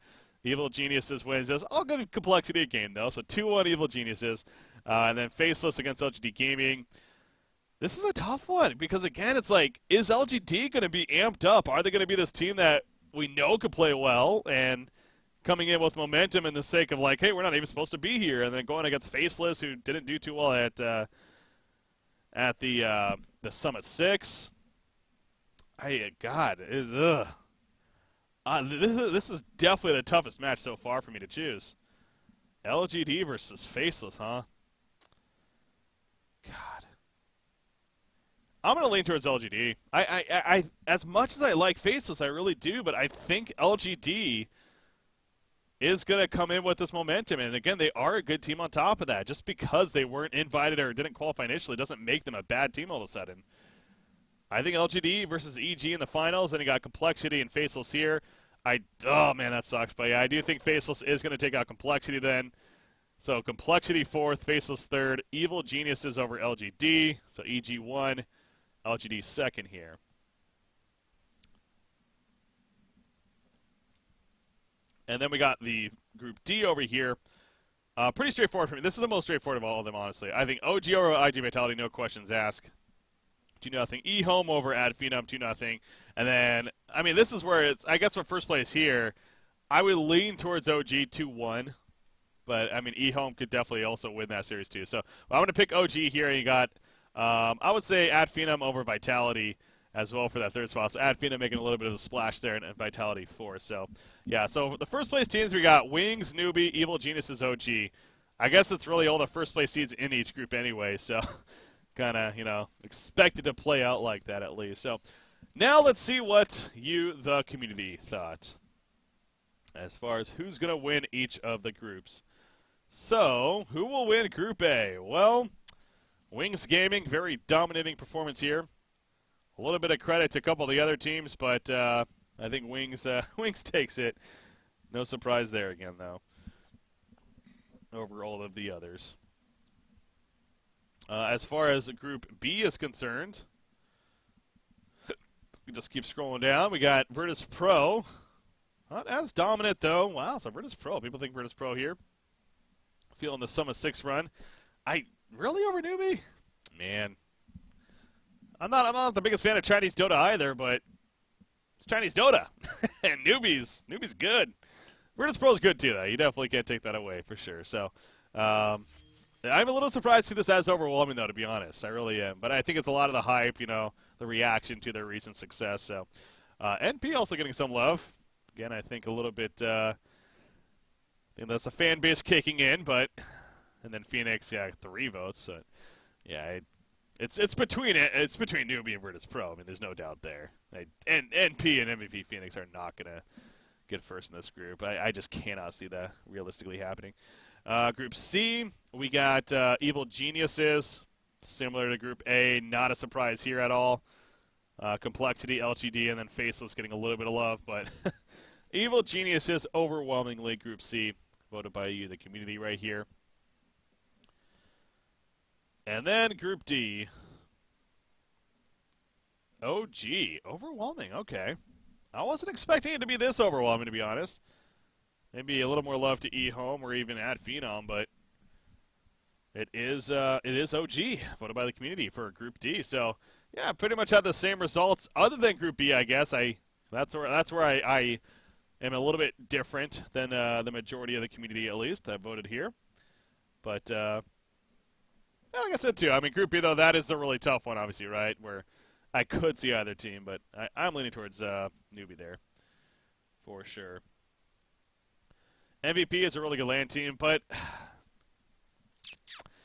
Evil Geniuses wins this. I'll give Complexity a game, though. So 2-1 Evil Geniuses. And then Faceless against LGD Gaming. This is a tough one because, again, it's like, is LGD going to be amped up? Are they going to be this team that we know could play well and coming in with momentum in the sake of, like, hey, we're not even supposed to be here, and then going against Faceless, who didn't do too well at the Summit 6? God, this is definitely the toughest match so far for me to choose. LGD versus Faceless, huh? God, I'm gonna lean towards LGD. I as much as I like Faceless, I really do, but I think LGD is gonna come in with this momentum, and again, they are a good team on top of that. Just because they weren't invited or didn't qualify initially doesn't make them a bad team all of a sudden. I think LGD versus EG in the finals, and you got Complexity and Faceless here. Oh man, that sucks, but yeah, I do think Faceless is going to take out Complexity then. So Complexity fourth, Faceless third, Evil Geniuses over LGD. So EG 1, LGD second here. And then we got the Group D over here. Pretty straightforward for me. This is the most straightforward of all of them, honestly. I think OG over IG Vitality, no questions asked. 2-0. eHome over Ad Phenom, 2-0. And then, I mean, this is where it's, I guess for first place here, I would lean towards OG 2-1. But, I mean, eHome could definitely also win that series too. So, I'm going to pick OG here. You got, I would say Ad Phenom over Vitality as well for that third spot. So, Ad Phenom making a little bit of a splash there, and Vitality fourth. So, yeah. So, the first place teams, we got Wings, Newbie, Evil Geniuses, OG. I guess it's really all the first place seeds in each group anyway. So, kind of, expected to play out like that at least. So now let's see what you, the community, thought as far as who's going to win each of the groups. So, who will win Group A? Well, Wings Gaming, very dominating performance here. A little bit of credit to a couple of the other teams, but I think Wings takes it. No surprise there again, though, over all of the others. As far as Group B is concerned, we just keep scrolling down. We got Virtus Pro. Not as dominant, though. Wow, so Virtus Pro. People think Virtus Pro here. Feeling the Summit 6 run. Really over Newbie? Man. I'm not the biggest fan of Chinese Dota either, but it's Chinese Dota. And Newbie's good. Virtus Pro's good, too, though. You definitely can't take that away, for sure. So, I'm a little surprised to see this as overwhelming, though, to be honest. I really am. But I think it's a lot of the hype, the reaction to their recent success. So, NP also getting some love. Again, I think a little bit, that's a fan base kicking in, but, and then Phoenix, 3 votes. So, yeah, it's between Newbie and Virtus Pro. I mean, there's no doubt there. And NP and MVP Phoenix are not going to get first in this group. I just cannot see that realistically happening. Group C, we got Evil Geniuses, similar to Group A, not a surprise here at all. Complexity, LGD, and then Faceless getting a little bit of love, but Evil Geniuses overwhelmingly Group C, voted by you, the community right here. And then Group D. OG, overwhelming, okay. I wasn't expecting it to be this overwhelming, to be honest. Maybe a little more love to eHome or even Ad Phenom, but it is OG, voted by the community for Group D. So, yeah, pretty much had the same results other than Group B, I guess. That's where I am a little bit different than the majority of the community, at least. I voted here. But, yeah, like I said, too, I mean, Group B, though, that is the really tough one, obviously, right, where I could see either team, but I'm leaning towards Newbie there for sure. MVP is a really good LAN team, but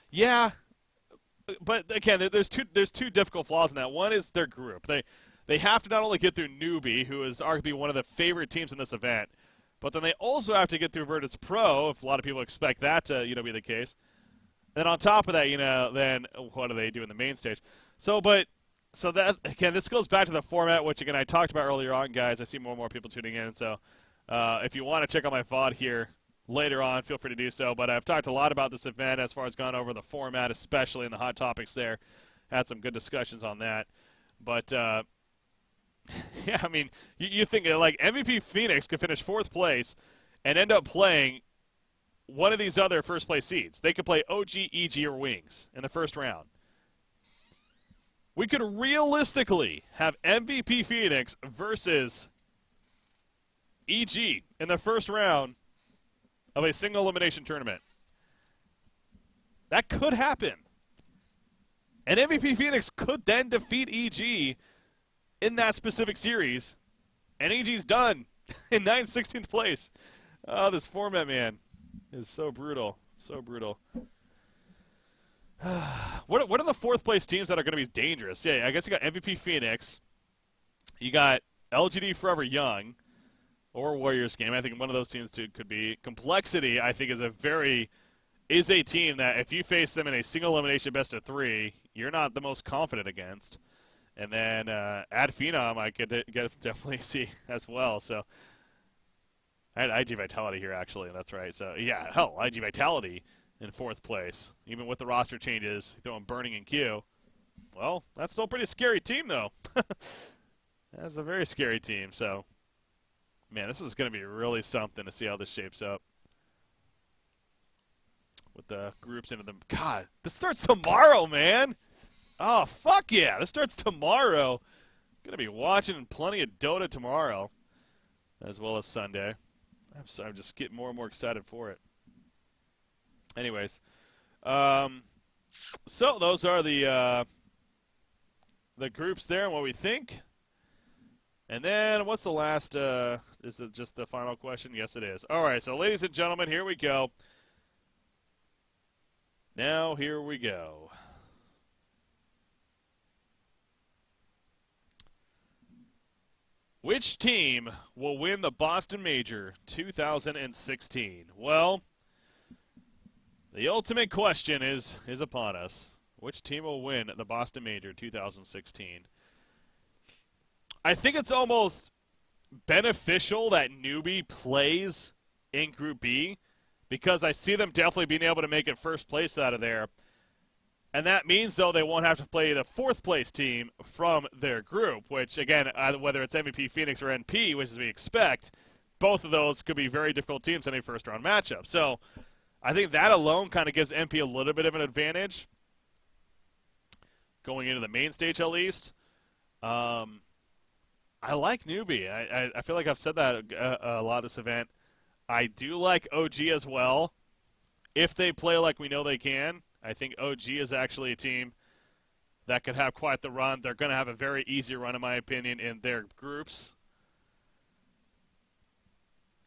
yeah, but again, there's two difficult flaws in that. One is their group. They have to not only get through Newbie, who is arguably one of the favorite teams in this event, but then they also have to get through Virtus Pro, if a lot of people expect that to be the case. And then on top of that, then what do they do in the main stage? So that, again, this goes back to the format, which, again, I talked about earlier on, guys. I see more and more people tuning in. So if you want to check out my VOD here later on, feel free to do so. But I've talked a lot about this event as far as gone over the format, especially in the hot topics there. Had some good discussions on that. But, yeah, I mean, you think, like, MVP Phoenix could finish 4th place and end up playing one of these other first-place seeds. They could play OG, EG, or Wings in the first round. We could realistically have MVP Phoenix versus EG in the first round of a single elimination tournament. That could happen. And MVP Phoenix could then defeat EG in that specific series. And EG's done in 9/16th place. Oh, this format, man, is so brutal. So brutal. What are the 4th place teams that are going to be dangerous? Yeah, I guess you got MVP Phoenix. You got LGD Forever Young or Warriors Game. I think one of those teams too could be. Complexity, I think, is a team that if you face them in a single elimination best of 3, you're not the most confident against. And then Ad Phenom, I could definitely see as well. So I had IG Vitality here, actually. That's right. So yeah, hell, IG Vitality in 4th place, even with the roster changes, throwing Burning in Q. Well, that's still a pretty scary team, though. That's a very scary team. So, man, this is going to be really something to see how this shapes up with the groups into them. God, this starts tomorrow, man. Oh, fuck yeah. This starts tomorrow. Going to be watching plenty of Dota tomorrow, as well as Sunday. I'm just getting more and more excited for it. Anyways, so those are the groups there and what we think. And then what's the last? Is it just the final question? Yes, it is. All right, so ladies and gentlemen, here we go. Now here we go. Which team will win the Boston Major 2016? Well, the ultimate question is upon us. Which team will win the Boston Major 2016? I think it's almost beneficial that Newbie plays in Group B because I see them definitely being able to make it first place out of there. And that means, though, they won't have to play the 4th place team from their group, which, again, whether it's MVP Phoenix or NP, which is we expect, both of those could be very difficult teams in a first-round matchup. So I think that alone kind of gives NP a little bit of an advantage going into the main stage, at least. I like Newbie. I feel like I've said that a lot this event. I do like OG as well. If they play like we know they can, I think OG is actually a team that could have quite the run. They're going to have a very easy run, in my opinion, in their groups.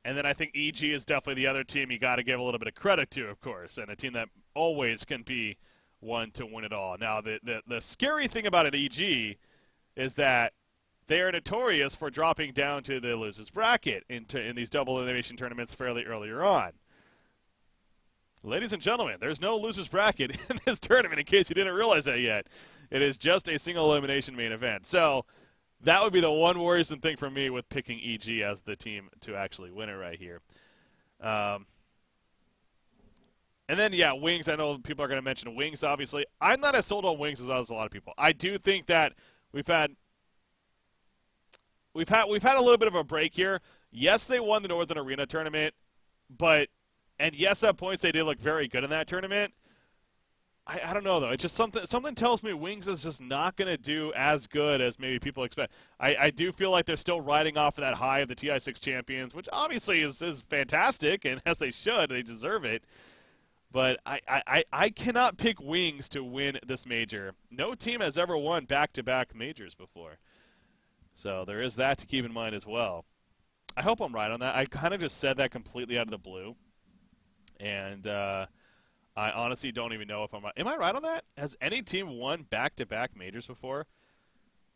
And then I think EG is definitely the other team you got to give a little bit of credit to, of course, and a team that always can be one to win it all. Now, the scary thing about an EG is that they are notorious for dropping down to the losers bracket in these double elimination tournaments fairly earlier on. Ladies and gentlemen, there's no losers bracket in this tournament in case you didn't realize that yet. It is just a single elimination main event. So That would be the one worrisome thing for me with picking EG as the team to actually win it right here. And then, yeah, Wings. I know people are going to mention Wings, obviously. I'm not as sold on Wings as a lot of people. I do think that we've had a little bit of a break here. Yes, they won the Northern Arena tournament, and yes, at points they did look very good in that tournament. I don't know, though. It's just something tells me Wings is just not going to do as good as maybe people expect. I do feel like they're still riding off of that high of the TI6 champions, which obviously is fantastic, and as they should, they deserve it. But I cannot pick Wings to win this major. No team has ever won back-to-back majors before. So there is that to keep in mind as well. I hope I'm right on that. I kind of just said that completely out of the blue. And I honestly don't even know if I'm right. Am I right on that? Has any team won back-to-back majors before?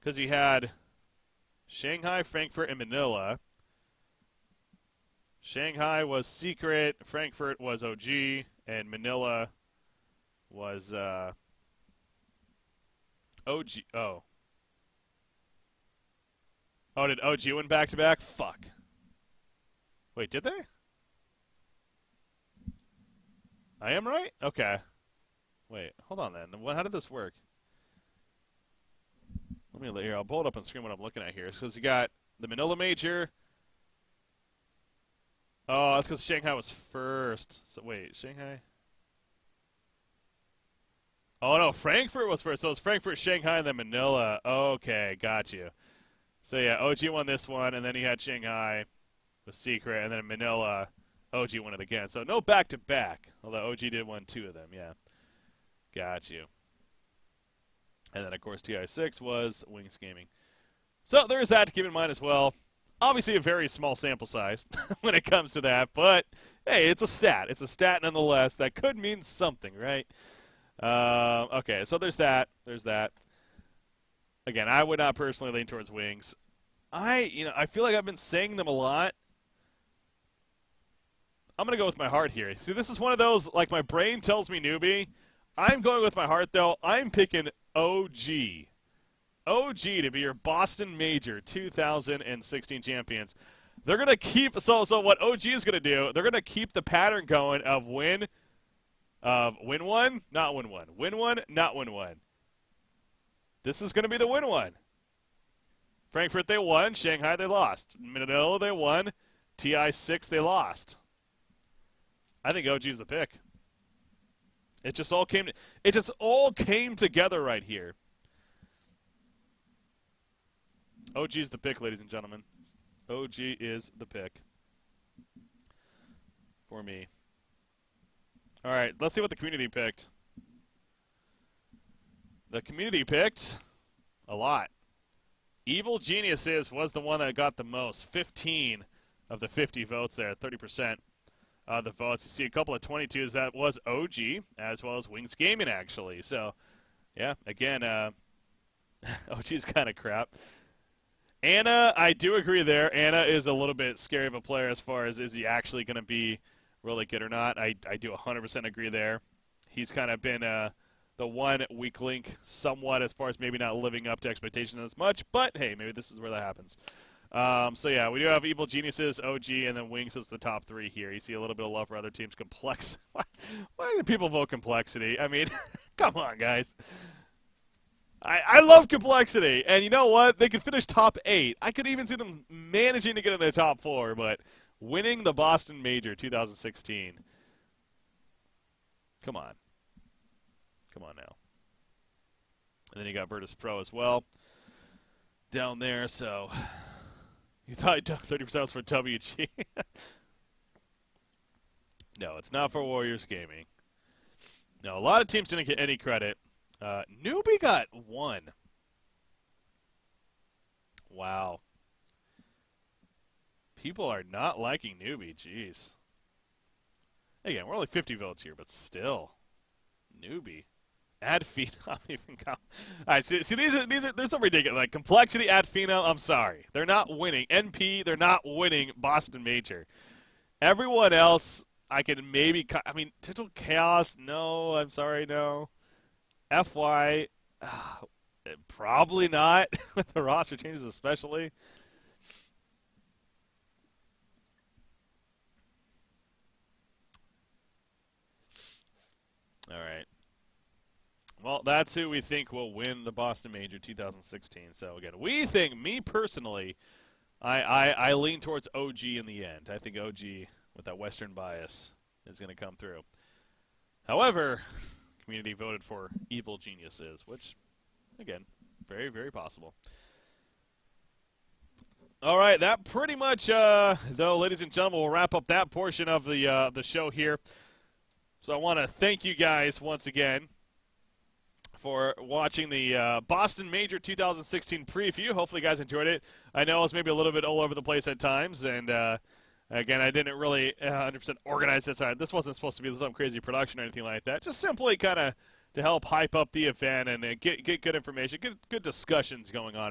Because you had Shanghai, Frankfurt, and Manila. Shanghai was Secret, Frankfurt was OG, and Manila was OG. Oh. Oh, did OG win back-to-back? Fuck. Wait, did they? I am right? Okay. Wait, hold on then. How did this work? Let me here. I'll pull it up on screen what I'm looking at here. So you got the Manila Major. Oh, that's because Shanghai was first. So wait, Shanghai? Oh no, Frankfurt was first. So it's Frankfurt, Shanghai, and then Manila. Okay, got you. So yeah, OG won this one, and then he had Shanghai with Secret, and then Manila. OG won it again. So no back-to-back, although OG did win 2 of them, yeah. Got you. And then, of course, TI6 was Wings Gaming. So there's that to keep in mind as well. Obviously a very small sample size when it comes to that, but, hey, it's a stat. It's a stat nonetheless. That could mean something, right? Okay, so there's that. There's that. Again, I would not personally lean towards Wings. I feel like I've been saying them a lot. I'm going to go with my heart here. See, this is one of those, like, my brain tells me newbie. I'm going with my heart, though. I'm picking OG. OG to be your Boston Major 2016 champions. They're going to keep, so what OG is going to do, they're going to keep the pattern going of win one, not win one. Win one, not win one. This is going to be the win one. Frankfurt, they won. Shanghai, they lost. Manila, they won. TI6, they lost. I think OG's the pick. It just all came together right here. OG's the pick, ladies and gentlemen. OG is the pick for me. All right, let's see what the community picked. The community picked a lot. Evil Geniuses was the one that got the most. 15 of the 50 votes there, 30%. The votes. You see a couple of 22s. That was OG, as well as Wings Gaming, actually. So, yeah, again, OG's kind of crap. Anna, I do agree there. Anna is a little bit scary of a player as far as is he actually going to be really good or not. I do 100% agree there. He's kind of been the one weak link somewhat as far as maybe not living up to expectations as much. But, hey, maybe this is where that happens. So, yeah, we do have Evil Geniuses, OG, and then Wings as the top 3 here. You see a little bit of love for other teams. Why do people vote Complexity? I mean, come on, guys. I love Complexity, and you know what? They could finish top 8. I could even see them managing to get in the top 4, but winning the Boston Major 2016. Come on. Come on now. And then you got Virtus Pro as well down there, so... You thought 30% was for WG? No, it's not for Warriors Gaming. No, a lot of teams didn't get any credit. Newbie got 1. Wow. People are not liking Newbie, jeez. Again, we're only 50 votes here, but still. Newbie. Add Phenom even count. All right, see these are there's some ridiculous, like Complexity, Add Phenom. I'm sorry, they're not winning. NP, they're not winning Boston Major. Everyone else, I can maybe. I mean, Total Chaos. No, I'm sorry, no. FY. Probably not with the roster changes, especially. All right. Well, that's who we think will win the Boston Major 2016. So again, we think, me personally, I lean towards OG in the end. I think OG with that Western bias is going to come through. However, community voted for Evil Geniuses, which, again, very, very possible. All right, that pretty much, though, ladies and gentlemen, will wrap up that portion of the show here. So I want to thank you guys once again for watching the Boston Major 2016 preview. Hopefully you guys enjoyed it. I know it's maybe a little bit all over the place at times, and again, I didn't really 100% organize this. This wasn't supposed to be some crazy production or anything like that. Just simply kind of to help hype up the event and get good information, good discussions going on about